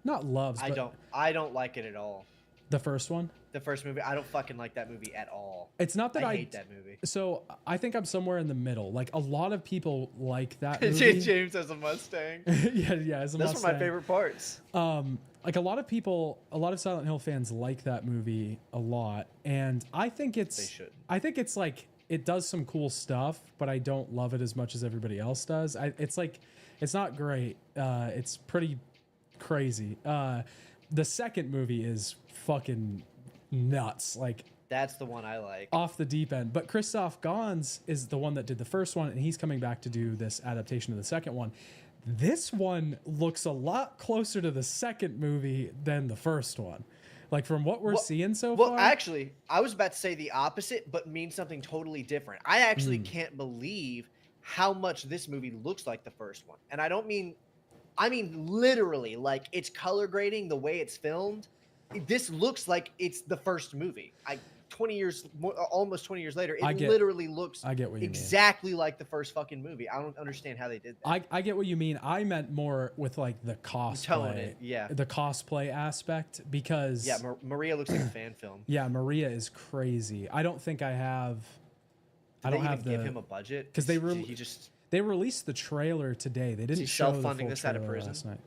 Speaker 3: not loves. But
Speaker 4: I don't like it at all.
Speaker 3: The first one.
Speaker 4: The first movie, I don't fucking like that movie at all.
Speaker 3: It's not that I
Speaker 4: hate that movie.
Speaker 3: So I think I'm somewhere in the middle. Like a lot of people like that movie.
Speaker 4: James has a Mustang.
Speaker 3: yeah, as a Mustang.
Speaker 4: That's one of my favorite parts.
Speaker 3: Like a lot of Silent Hill fans like that movie a lot, and I think it's.
Speaker 4: They should.
Speaker 3: I think it's like it does some cool stuff, but I don't love it as much as everybody else does. It's like it's not great. It's pretty crazy. The second movie is fucking nuts. Like
Speaker 4: that's the one I like.
Speaker 3: Off the deep end. But Christoph Gans is the one that did the first one, and he's coming back to do this adaptation of the second one. This one looks a lot closer to the second movie than the first one. Like from what we're seeing so far.
Speaker 4: Well, actually, I was about to say the opposite, but mean something totally different. I actually can't believe how much this movie looks like the first one. And I mean literally, like it's color grading, the way it's filmed. This looks like it's the first movie. Almost 20 years later, it literally looks exactly like the first fucking movie. I don't understand how they did that.
Speaker 3: I get what you mean. I meant more with like the cosplay. The cosplay aspect, because
Speaker 4: Maria looks like a fan film.
Speaker 3: Yeah, Maria is crazy. I don't think I have.
Speaker 4: Did they even give him a budget?
Speaker 3: Because they released the trailer today. They didn't show
Speaker 4: self-funding
Speaker 3: the full
Speaker 4: this out of
Speaker 3: trailer
Speaker 4: prison.
Speaker 3: Last night.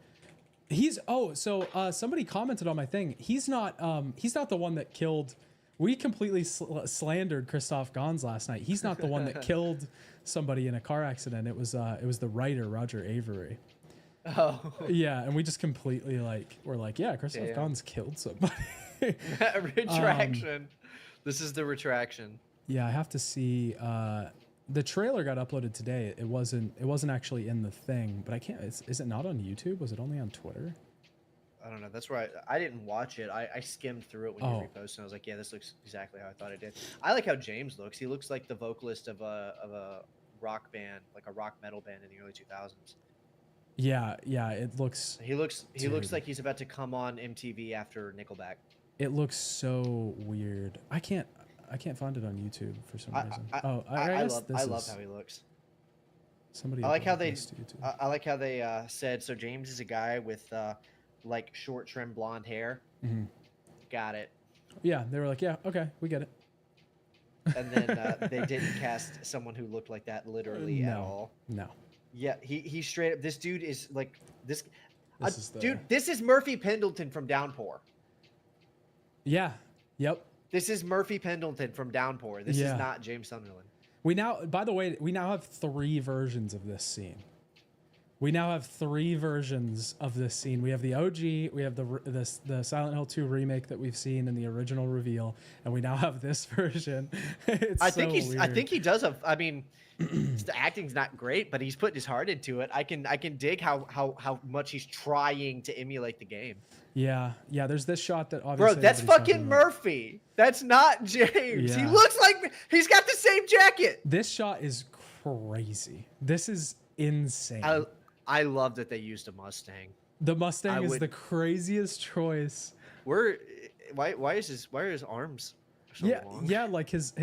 Speaker 3: Somebody commented on my thing. He's not the one that killed. We completely slandered Christoph Gans last night. He's not the one that killed somebody in a car accident. It was the writer Roger Avery.
Speaker 4: Oh
Speaker 3: yeah, and we just completely we're like, yeah, Christoph Gans killed somebody.
Speaker 4: Retraction. This is the retraction.
Speaker 3: Yeah, I have to see. The trailer got uploaded today. It wasn't actually in the thing, but I can't. Is it not on YouTube? Was it only on Twitter?
Speaker 4: I don't know. That's where I didn't watch it. I skimmed through it when you
Speaker 3: Oh.
Speaker 4: reposted. And I was like, yeah, this looks exactly how I thought it did. I like how James looks. He looks like the vocalist of a rock band, like a rock metal band in the early 2000s.
Speaker 3: Yeah, it looks.
Speaker 4: He looks
Speaker 3: Dude.
Speaker 4: like he's about to come on MTV after Nickelback.
Speaker 3: It looks so weird. I can't find it on YouTube for some reason. I
Speaker 4: love how he looks.
Speaker 3: Somebody.
Speaker 4: I like how
Speaker 3: uploaded
Speaker 4: they.
Speaker 3: this to YouTube.
Speaker 4: I like how they said. So James is a guy with like short trim blonde hair.
Speaker 3: Mhm.
Speaker 4: Got it.
Speaker 3: Yeah, they were like, yeah, okay, we get it.
Speaker 4: And then they didn't cast someone who looked like that literally at all.
Speaker 3: No.
Speaker 4: Yeah, he straight up. This dude is like this.
Speaker 3: Dude,
Speaker 4: this is Murphy Pendleton from Downpour.
Speaker 3: Yeah. Yep.
Speaker 4: This is Murphy Pendleton from Downpour. This
Speaker 3: Yeah.
Speaker 4: is not James Sunderland.
Speaker 3: By the way, we now have 3 versions of this scene. We now have 3 versions of this scene. We have the OG, we have the Silent Hill 2 remake that we've seen in the original reveal, and we now have this version.
Speaker 4: I think
Speaker 3: weird.
Speaker 4: he does I mean, the acting's not great, but he's putting his heart into it. I can dig how much he's trying to emulate the game.
Speaker 3: Yeah, there's this shot that obviously.
Speaker 4: Bro, that's
Speaker 3: everybody's
Speaker 4: fucking
Speaker 3: talking about.
Speaker 4: Murphy. That's not James. He
Speaker 3: Yeah.
Speaker 4: looks like me. He's got the same jacket.
Speaker 3: This shot is crazy. This is insane.
Speaker 4: I love that they used a Mustang.
Speaker 3: The Mustang is the craziest choice.
Speaker 4: Why are his arms so long?
Speaker 3: Yeah, like his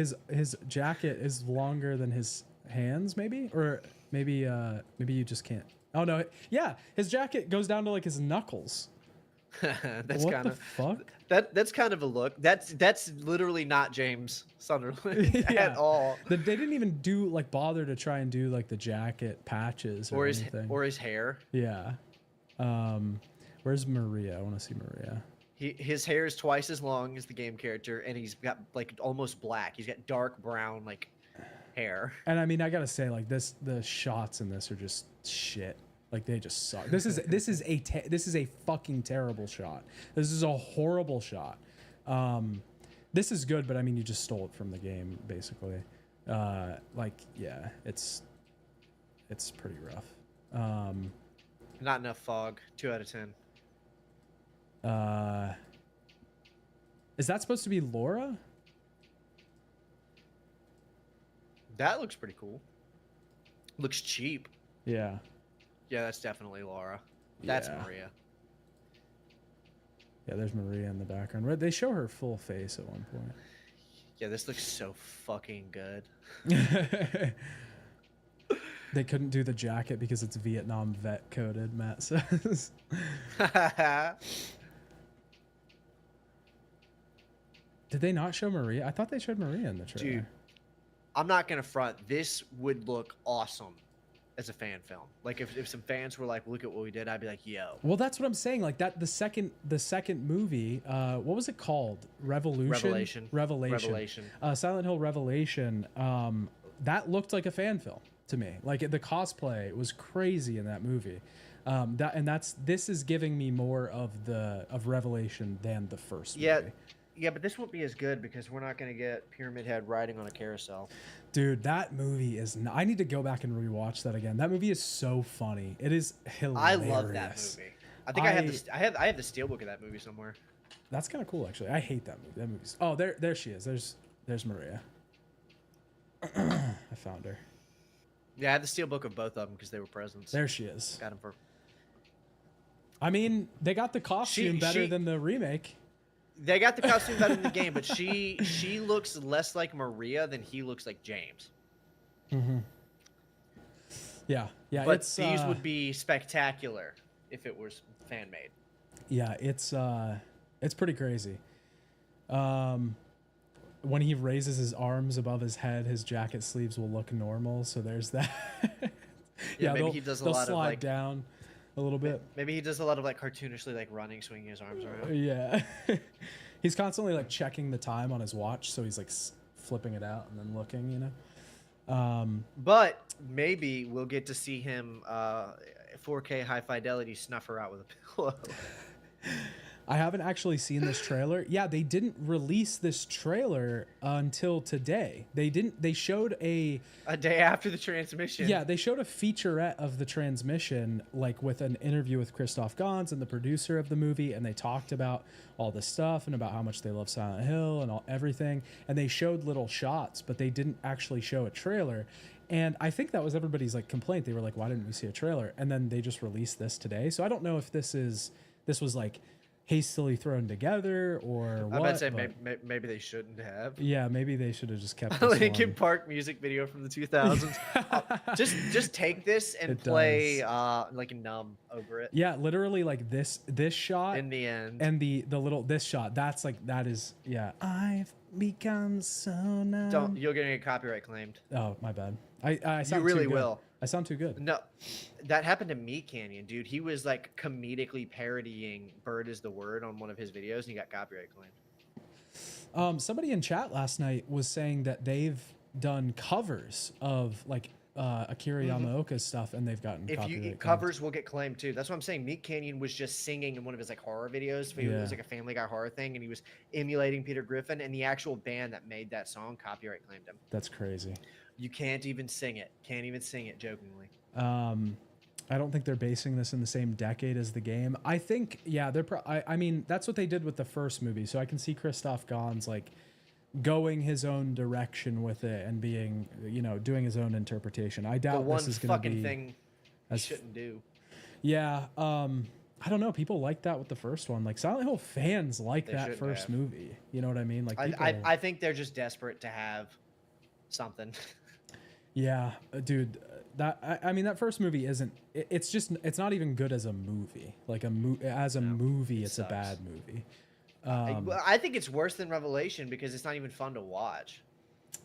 Speaker 3: jacket is longer than his hands, maybe, or maybe you just can't. Oh no, yeah, his jacket goes down to like his knuckles.
Speaker 4: That's
Speaker 3: what
Speaker 4: kind
Speaker 3: the
Speaker 4: of
Speaker 3: fuck?
Speaker 4: That's kind of a look. That's literally not James Sunderland at all.
Speaker 3: They didn't even bother to try and do like the jacket patches or anything.
Speaker 4: Or his hair.
Speaker 3: Yeah. Where's Maria? I want to see Maria.
Speaker 4: His hair is twice as long as the game character, and he's got like almost black. He's got dark brown like hair.
Speaker 3: And I mean, I gotta say, like the shots in this are just shit. Like they just suck. This is a fucking terrible shot. This is a horrible shot. This is good, but I mean, you just stole it from the game, basically. Yeah, it's pretty rough.
Speaker 4: Not enough fog. 2 out of 10.
Speaker 3: Is that supposed to be Laura?
Speaker 4: That looks pretty cool. Looks cheap.
Speaker 3: Yeah.
Speaker 4: Yeah, that's definitely Laura. That's
Speaker 3: Yeah.
Speaker 4: Maria.
Speaker 3: Yeah, there's Maria in the background. They show her full face at one point.
Speaker 4: Yeah, this looks so fucking good.
Speaker 3: They couldn't do the jacket because it's Vietnam vet coded, Matt says. Did they not show Maria? I thought they showed Maria in the trailer.
Speaker 4: Dude, I'm not gonna front. This would look awesome as a fan film. Like if some fans were like, "Look at what we did," I'd be like, "Yo."
Speaker 3: Well, that's what I'm saying. Like that, the second movie, what was it called? Revelation. Silent Hill Revelation. That looked like a fan film to me. Like the cosplay was crazy in that movie. This is giving me more of Revelation than the first movie.
Speaker 4: Yeah, but this won't be as good because we're not going to get Pyramid Head riding on a carousel.
Speaker 3: Dude, that movie is. I need to go back and rewatch that again. That movie is so funny. It is hilarious.
Speaker 4: I love that movie. I think I have the steelbook of that movie somewhere.
Speaker 3: That's kind of cool, actually. I hate that movie. That movie's. Oh, there she is. There's Maria. I found her.
Speaker 4: Yeah, I had the steelbook of both of them because they were presents.
Speaker 3: There she is.
Speaker 4: Got them for.
Speaker 3: I mean, they got the costume better than the remake.
Speaker 4: They got the costume better in the game, but she looks less like Maria than he looks like James.
Speaker 3: Mm-hmm. Yeah.
Speaker 4: But these would be spectacular if it was fan made.
Speaker 3: Yeah, it's pretty crazy. When he raises his arms above his head, his jacket sleeves will look normal. So there's that.
Speaker 4: Yeah, maybe he does a lot of like
Speaker 3: down a little bit.
Speaker 4: Maybe he does a lot of like cartoonishly like running, swinging his arms around.
Speaker 3: Yeah. He's constantly like checking the time on his watch, so he's like flipping it out and then looking, you know.
Speaker 4: But maybe we'll get to see him 4K high fidelity snuff her out with a pillow.
Speaker 3: I haven't actually seen this trailer. Yeah, they didn't release this trailer until today. They showed a
Speaker 4: day after the transmission.
Speaker 3: Yeah, they showed a featurette of the transmission, like with an interview with Christoph Gans and the producer of the movie, and they talked about all this stuff and about how much they love Silent Hill and everything. And they showed little shots, but they didn't actually show a trailer. And I think that was everybody's like complaint. They were like, "Why didn't we see a trailer?" And then they just released this today. So I don't know if this was like hastily thrown together or what.
Speaker 4: I might say maybe they shouldn't have.
Speaker 3: Yeah, maybe they should have just kept
Speaker 4: a
Speaker 3: this
Speaker 4: Linkin
Speaker 3: one.
Speaker 4: Park music video from the 2000s. Just take this and play like Numb over it.
Speaker 3: Yeah, literally like this shot
Speaker 4: in the end,
Speaker 3: and the little this shot. That's like that is yeah. I've become so numb.
Speaker 4: You're gonna get copyright claimed.
Speaker 3: Oh, my bad. I sound
Speaker 4: you really
Speaker 3: too good.
Speaker 4: will.
Speaker 3: I sound too good.
Speaker 4: No, that happened to Meat Canyon, dude. He was like comedically parodying "Bird is the Word" on one of his videos, and he got copyright claimed.
Speaker 3: Somebody in chat last night was saying that they've done covers of like Akira Yamaoka's stuff, and they've gotten copyright
Speaker 4: covers will get claimed too. That's what I'm saying. Meat Canyon was just singing in one of his like horror videos. It was like a Family Guy horror thing, and he was emulating Peter Griffin, and the actual band that made that song copyright claimed him.
Speaker 3: That's crazy.
Speaker 4: You can't even sing it. Can't even sing it jokingly.
Speaker 3: I don't think they're basing this in the same decade as the game. I think, yeah, they're. I mean, that's what they did with the first movie. So I can see Christoph Gans like going his own direction with it and being, doing his own interpretation. I doubt this is going to be
Speaker 4: thing he shouldn't do.
Speaker 3: Yeah. I don't know. People like that with the first one. Like Silent Hill fans like that first movie. You know what I mean? Like
Speaker 4: I think they're just desperate to have something.
Speaker 3: Yeah, dude. I mean, that first movie isn't. It's not even good as a movie. Like as a movie, it's
Speaker 4: sucks.
Speaker 3: A bad movie.
Speaker 4: I think it's worse than Revelation because it's not even fun to watch.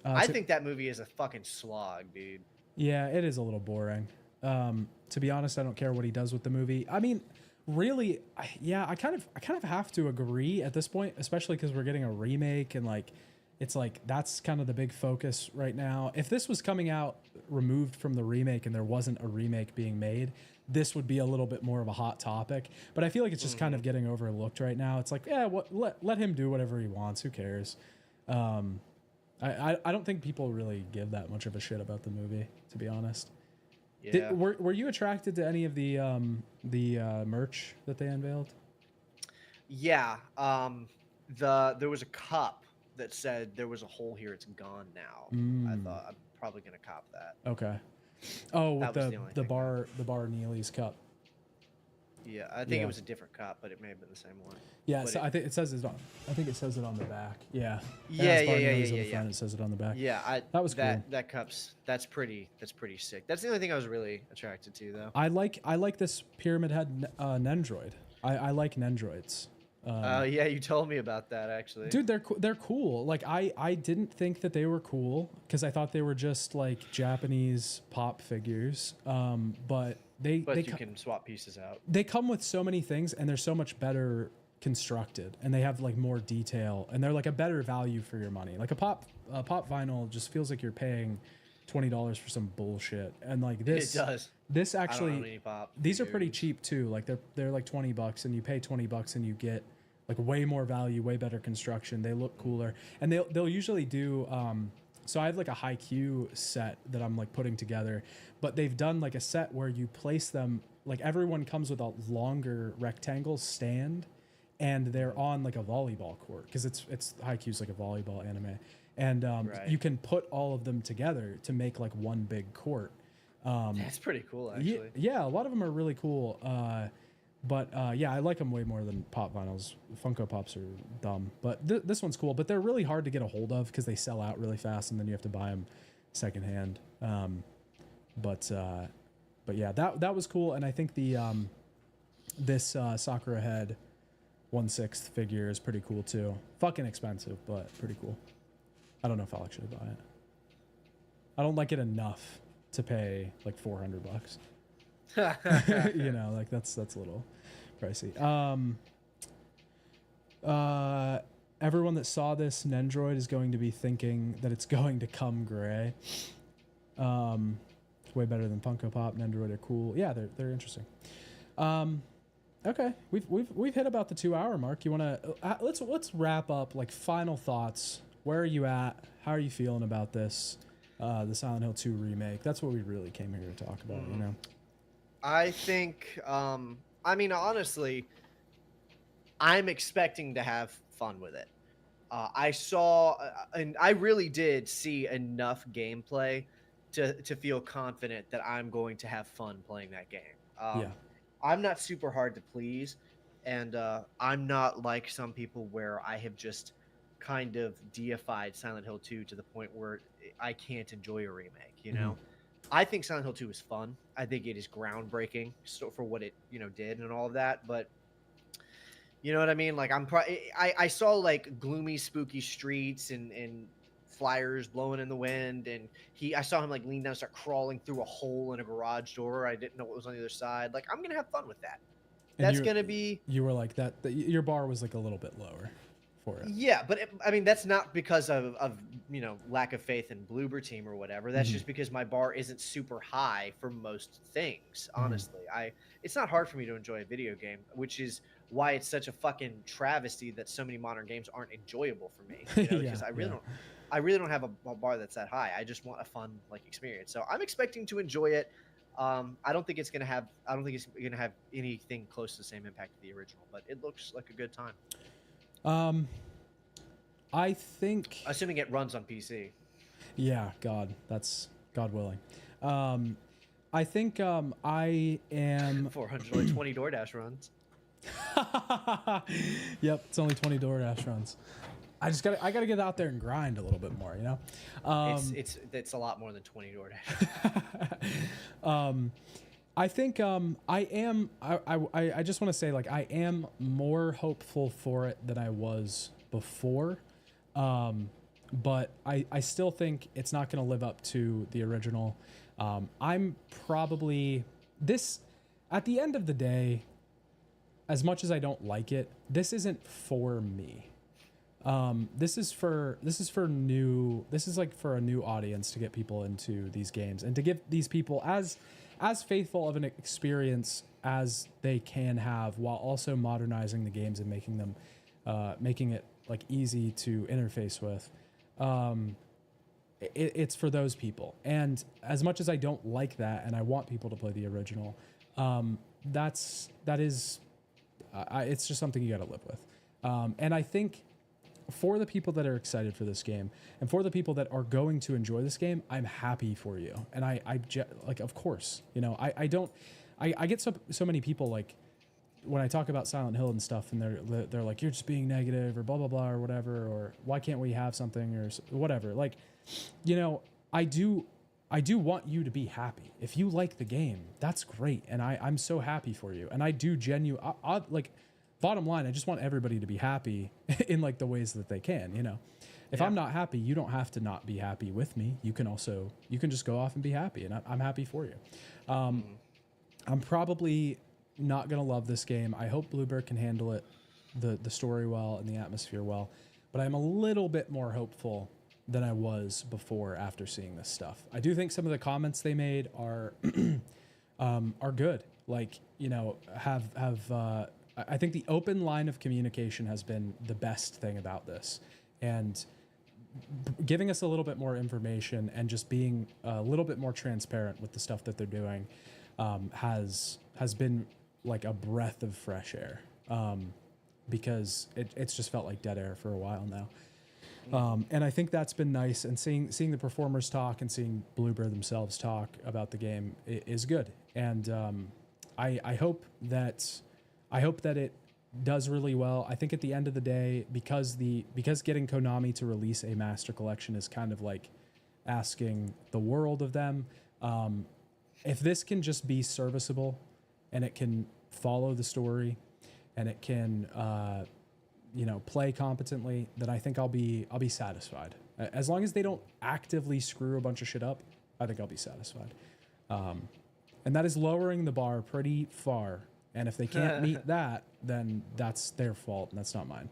Speaker 4: I think that movie is a fucking slog, dude.
Speaker 3: Yeah, it is a little boring. To be honest, I don't care what he does with the movie. I mean, really, I kind of have to agree at this point, especially because we're getting a remake and like. It's like that's kind of the big focus right now. If this was coming out removed from the remake and there wasn't a remake being made, this would be a little bit more of a hot topic. But I feel like it's just kind of getting overlooked right now. It's like, yeah, let him do whatever he wants. Who cares? I don't think people really give that much of a shit about the movie, to be honest.
Speaker 4: Yeah.
Speaker 3: Were you attracted to any of the merch that they unveiled?
Speaker 4: Yeah. There was a cup that said there was a hole here, it's gone now. I thought I'm probably gonna cop that.
Speaker 3: Okay. Oh, with the bar Neely's cup.
Speaker 4: Yeah, I think it was a different cup, but it may have been the same one.
Speaker 3: Yeah, so I think it says it on. I think it says it on the back. Yeah.
Speaker 4: Yeah.
Speaker 3: It says it on the back.
Speaker 4: Yeah,
Speaker 3: that was cool.
Speaker 4: That that's pretty sick. That's the only thing I was really attracted to, though.
Speaker 3: I like this Pyramid Head Nendroid. I like Nendroids.
Speaker 4: Yeah, you told me about that actually.
Speaker 3: Dude, they're cool. Like I didn't think that they were cool because I thought they were just like Japanese pop figures. But you
Speaker 4: can swap pieces out.
Speaker 3: They come with so many things and they're so much better constructed and they have like more detail and they're like a better value for your money. Like a pop vinyl just feels like you're paying $20 for some bullshit. And like this,
Speaker 4: it does.
Speaker 3: This actually,
Speaker 4: I don't know any pop
Speaker 3: these are pretty cheap too. Like they're like $20 and you pay $20 and you get like way more value, way better construction. They look cooler and they'll usually do, so I have like a high Q set that I'm like putting together, but they've done like a set where you place them, like everyone comes with a longer rectangle stand and they're on like a volleyball court. Cause it's high Q's like a volleyball anime. And you can put all of them together to make like one big court.
Speaker 4: That's pretty cool, actually.
Speaker 3: Yeah, a lot of them are really cool. But I like them way more than pop vinyls. Funko Pops are dumb. But this one's cool. But they're really hard to get a hold of because they sell out really fast and then you have to buy them secondhand. But yeah, that was cool. And I think this Sakura Head 1/6 figure is pretty cool too. Fucking expensive, but pretty cool. I don't know if I'll actually buy it. I don't like it enough to pay like $400. Like that's a little pricey. Everyone that saw this Nendroid is going to be thinking that it's going to come gray. It's way better than Funko Pop. Nendroid are cool. Yeah, they're interesting. Okay, we've hit about the 2 hour mark. You want to let's wrap up. Like, final thoughts. Where are you at? How are you feeling about this? The Silent Hill 2 remake. That's what we really came here to talk about. You know.
Speaker 4: I think, I mean, honestly, I'm expecting to have fun with it. I saw, and I really did see enough gameplay to feel confident that I'm going to have fun playing that game.
Speaker 3: Yeah.
Speaker 4: I'm not super hard to please, and I'm not like some people where I have just kind of deified Silent Hill 2 to the point where I can't enjoy a remake. You know, I think Silent Hill 2 is fun. I think it is groundbreaking so for what it did and all of that, but you know what I mean? Like I saw like gloomy, spooky streets and flyers blowing in the wind, and I saw him like lean down, and start crawling through a hole in a garage door. I didn't know what was on the other side. Like I'm gonna have fun with that.
Speaker 3: And
Speaker 4: That's gonna be
Speaker 3: you were like that. Your bar was like a little bit lower for it.
Speaker 4: yeah, but I mean that's not because of lack of faith in Bloober Team or whatever. That's just because my bar isn't super high for most things. Honestly, it's not hard for me to enjoy a video game, which is why it's such a fucking travesty that so many modern games aren't enjoyable for me. You know, because I really don't have a bar that's that high. I just want a fun like experience. So I'm expecting to enjoy it. I don't think it's gonna have anything close to the same impact of the original, but it looks like a good time.
Speaker 3: I think,
Speaker 4: assuming it runs on PC.
Speaker 3: Yeah, that's God willing. I think I am
Speaker 4: 420 DoorDash runs.
Speaker 3: Yep, it's only 20 DoorDash runs. I gotta get out there and grind a little bit more, you know.
Speaker 4: It's a lot more than 20 DoorDash.
Speaker 3: I think I just want to say, like, I am more hopeful for it than I was before, but I still think it's not going to live up to the original. I'm probably at the end of the day, as much as I don't like it, this isn't for me. This is for a new audience to get people into these games and to give these people as faithful of an experience as they can have, while also modernizing the games and making it like easy to interface with. It's for those people. And as much as I don't like that, and I want people to play the original, it's just something you got to live with. And I think for the people that are excited for this game and for the people that are going to enjoy this game, I'm happy for you. And of course, you know, I get so many people, like, when I talk about Silent Hill and stuff, and they're like, you're just being negative or blah, blah, blah, or whatever, or why can't we have something or whatever. Like, you know, I do want you to be happy. If you like the game, that's great. And I'm so happy for you. And I do like, bottom line, I just want everybody to be happy in like the ways that they can, you know. If I'm not happy, you don't have to not be happy with me. You can just go off and be happy, and I'm happy for you. I'm probably not gonna love this game. I hope Bluebird can handle it, the story well and the atmosphere well, but I'm a little bit more hopeful than I was before after seeing this stuff. I do think some of the comments they made are good. Like, you know, I think the open line of communication has been the best thing about this, and giving us a little bit more information and just being a little bit more transparent with the stuff that they're doing has been like a breath of fresh air, because it's just felt like dead air for a while now. And I think that's been nice, and seeing the performers talk and seeing Bluebird themselves talk about the game is good. And I hope that it does really well. I think at the end of the day, because getting Konami to release a master collection is kind of like asking the world of them. If this can just be serviceable and it can follow the story and it can play competently, then I think I'll be satisfied. As long as they don't actively screw a bunch of shit up, I think I'll be satisfied. And that is lowering the bar pretty far. And if they can't meet that, then that's their fault, and that's not mine.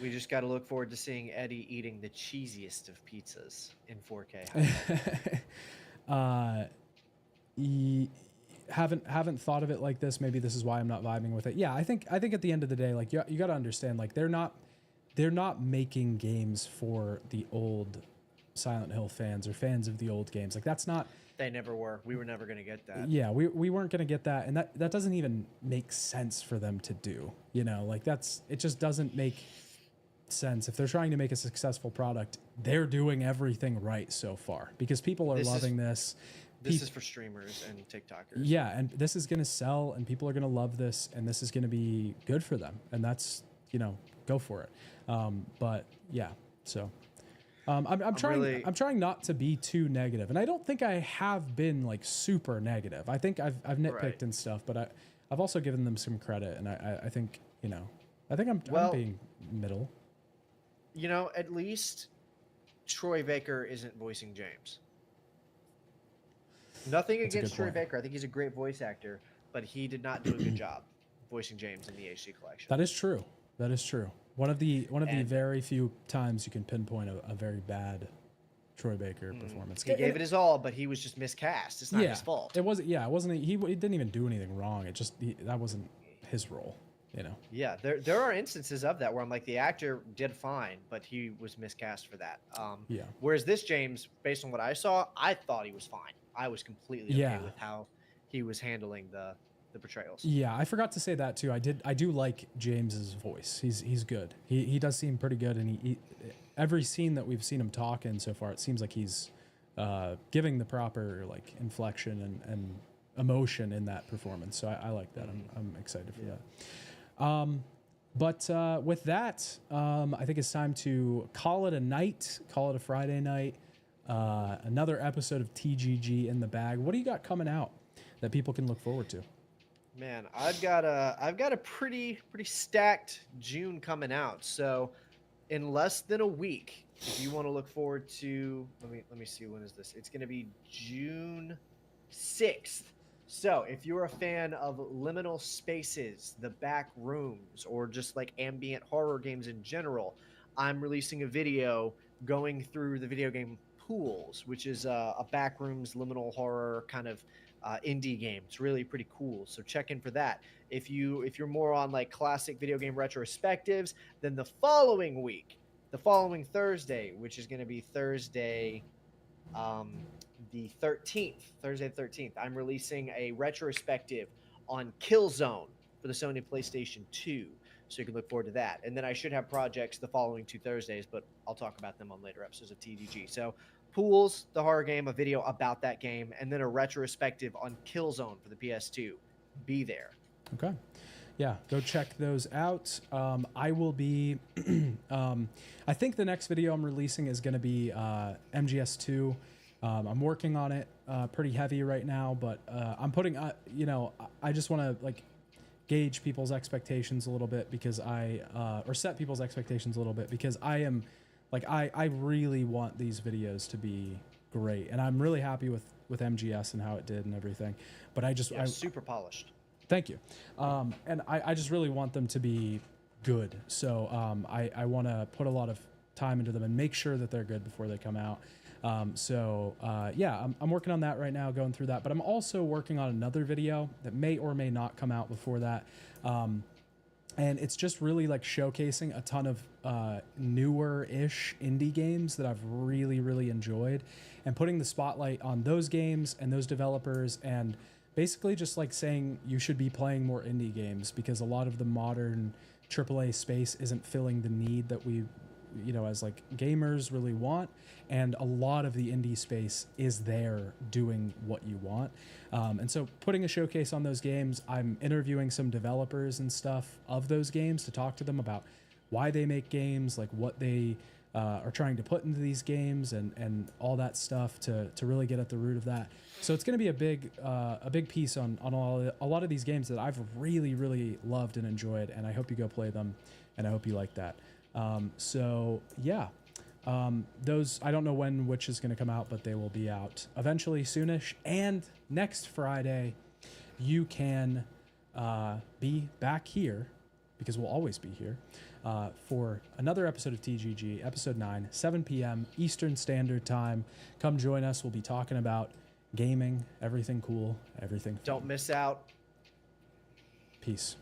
Speaker 4: We just got to look forward to seeing Eddie eating the cheesiest of pizzas in 4K.
Speaker 3: haven't thought of it like this. Maybe this is why I'm not vibing with it. Yeah, I think at the end of the day, like you got to understand, like they're not making games for the old Silent Hill fans or fans of the old games. Like that's not.
Speaker 4: They never were. We were never going to get that.
Speaker 3: Yeah, we weren't going to get that, and that doesn't even make sense for them to do. You know, like it just doesn't make sense. If they're trying to make a successful product, they're doing everything right so far because people are loving this.
Speaker 4: This is for streamers and TikTokers.
Speaker 3: Yeah, and this is going to sell, and people are going to love this, and this is going to be good for them, and that's, go for it. But yeah, so I'm trying not to be too negative, and I don't think I have been like super negative. I think I've nitpicked and stuff, but I've also given them some credit, and I think I'm being middle.
Speaker 4: At least Troy Baker isn't voicing James. Nothing against Troy Baker. I think he's a great voice actor, but he did not do a good job voicing James in the HD collection.
Speaker 3: That is true. One of the very few times you can pinpoint a very bad Troy Baker performance.
Speaker 4: He gave it his all, but he was just miscast. It's not his fault.
Speaker 3: It wasn't. Yeah, it wasn't. He didn't even do anything wrong. It just that wasn't his role.
Speaker 4: Yeah, there are instances of that where I'm like, the actor did fine, but he was miscast for that. Whereas this James, based on what I saw, I thought he was fine. I was completely okay with how he was handling the portrayals.
Speaker 3: Yeah, I forgot to say that too. I do like James's voice. He's good. He does seem pretty good, and he every scene that we've seen him talk in so far, it seems like he's giving the proper like inflection and emotion in that performance. So I like that. I'm excited for that. But with that, I think it's time to call it a night. Call it a Friday night. Another episode of TGG in the bag. What do you got coming out that people can look forward to?
Speaker 4: Man, I've got a pretty stacked June coming out. So in less than a week, if you want to look forward to, let me see, when is this? It's going to be June 6th. So if you're a fan of liminal spaces, the back rooms, or just like ambient horror games in general, I'm releasing a video going through the video game Pools, which is a backrooms liminal horror kind of indie game. It's really pretty cool. So check in for that. If you're more on like classic video game retrospectives, then the following week, the following Thursday, which is going to be Thursday, the 13th, Thursday the 13th, I'm releasing a retrospective on Killzone for the Sony PlayStation 2. So you can look forward to that. And then I should have projects the following 2 Thursdays, but I'll talk about them on later episodes of TDG. So Pools, the horror game, a video about that game, and then a retrospective on Killzone for the PS2. Be there. Okay.
Speaker 3: Yeah, go check those out. I will be, I think the next video I'm releasing is going to be MGS2. I'm working on it pretty heavy right now, but I'm putting, I just want to like gauge people's expectations a little bit because or set people's expectations a little bit because I am, like, I really want these videos to be great, and I'm really happy with MGS and how it did and everything. But I
Speaker 4: super polished.
Speaker 3: Thank you. And I just really want them to be good. So I want to put a lot of time into them and make sure that they're good before they come out. I'm working on that right now, going through that. But I'm also working on another video that may or may not come out before that. And it's just really like showcasing a ton of newer-ish indie games that I've really, really enjoyed, and putting the spotlight on those games and those developers, and basically just like saying you should be playing more indie games because a lot of the modern AAA space isn't filling the need that we, as like gamers really want. And a lot of the indie space is there doing what you want. And so putting a showcase on those games, I'm interviewing some developers and stuff of those games to talk to them about why they make games, like what they are trying to put into these games and all that stuff to really get at the root of that. So it's going to be a big piece on a lot of these games that I've really, really loved and enjoyed, and I hope you go play them, and I hope you like that. Those, I don't know when which is going to come out, but they will be out eventually soonish. And next Friday, you can be back here, because we'll always be here, for another episode of TGG, episode 9, 7 p.m. Eastern Standard Time. Come join us. We'll be talking about gaming, everything cool, everything fun.
Speaker 4: Don't miss out.
Speaker 3: Peace.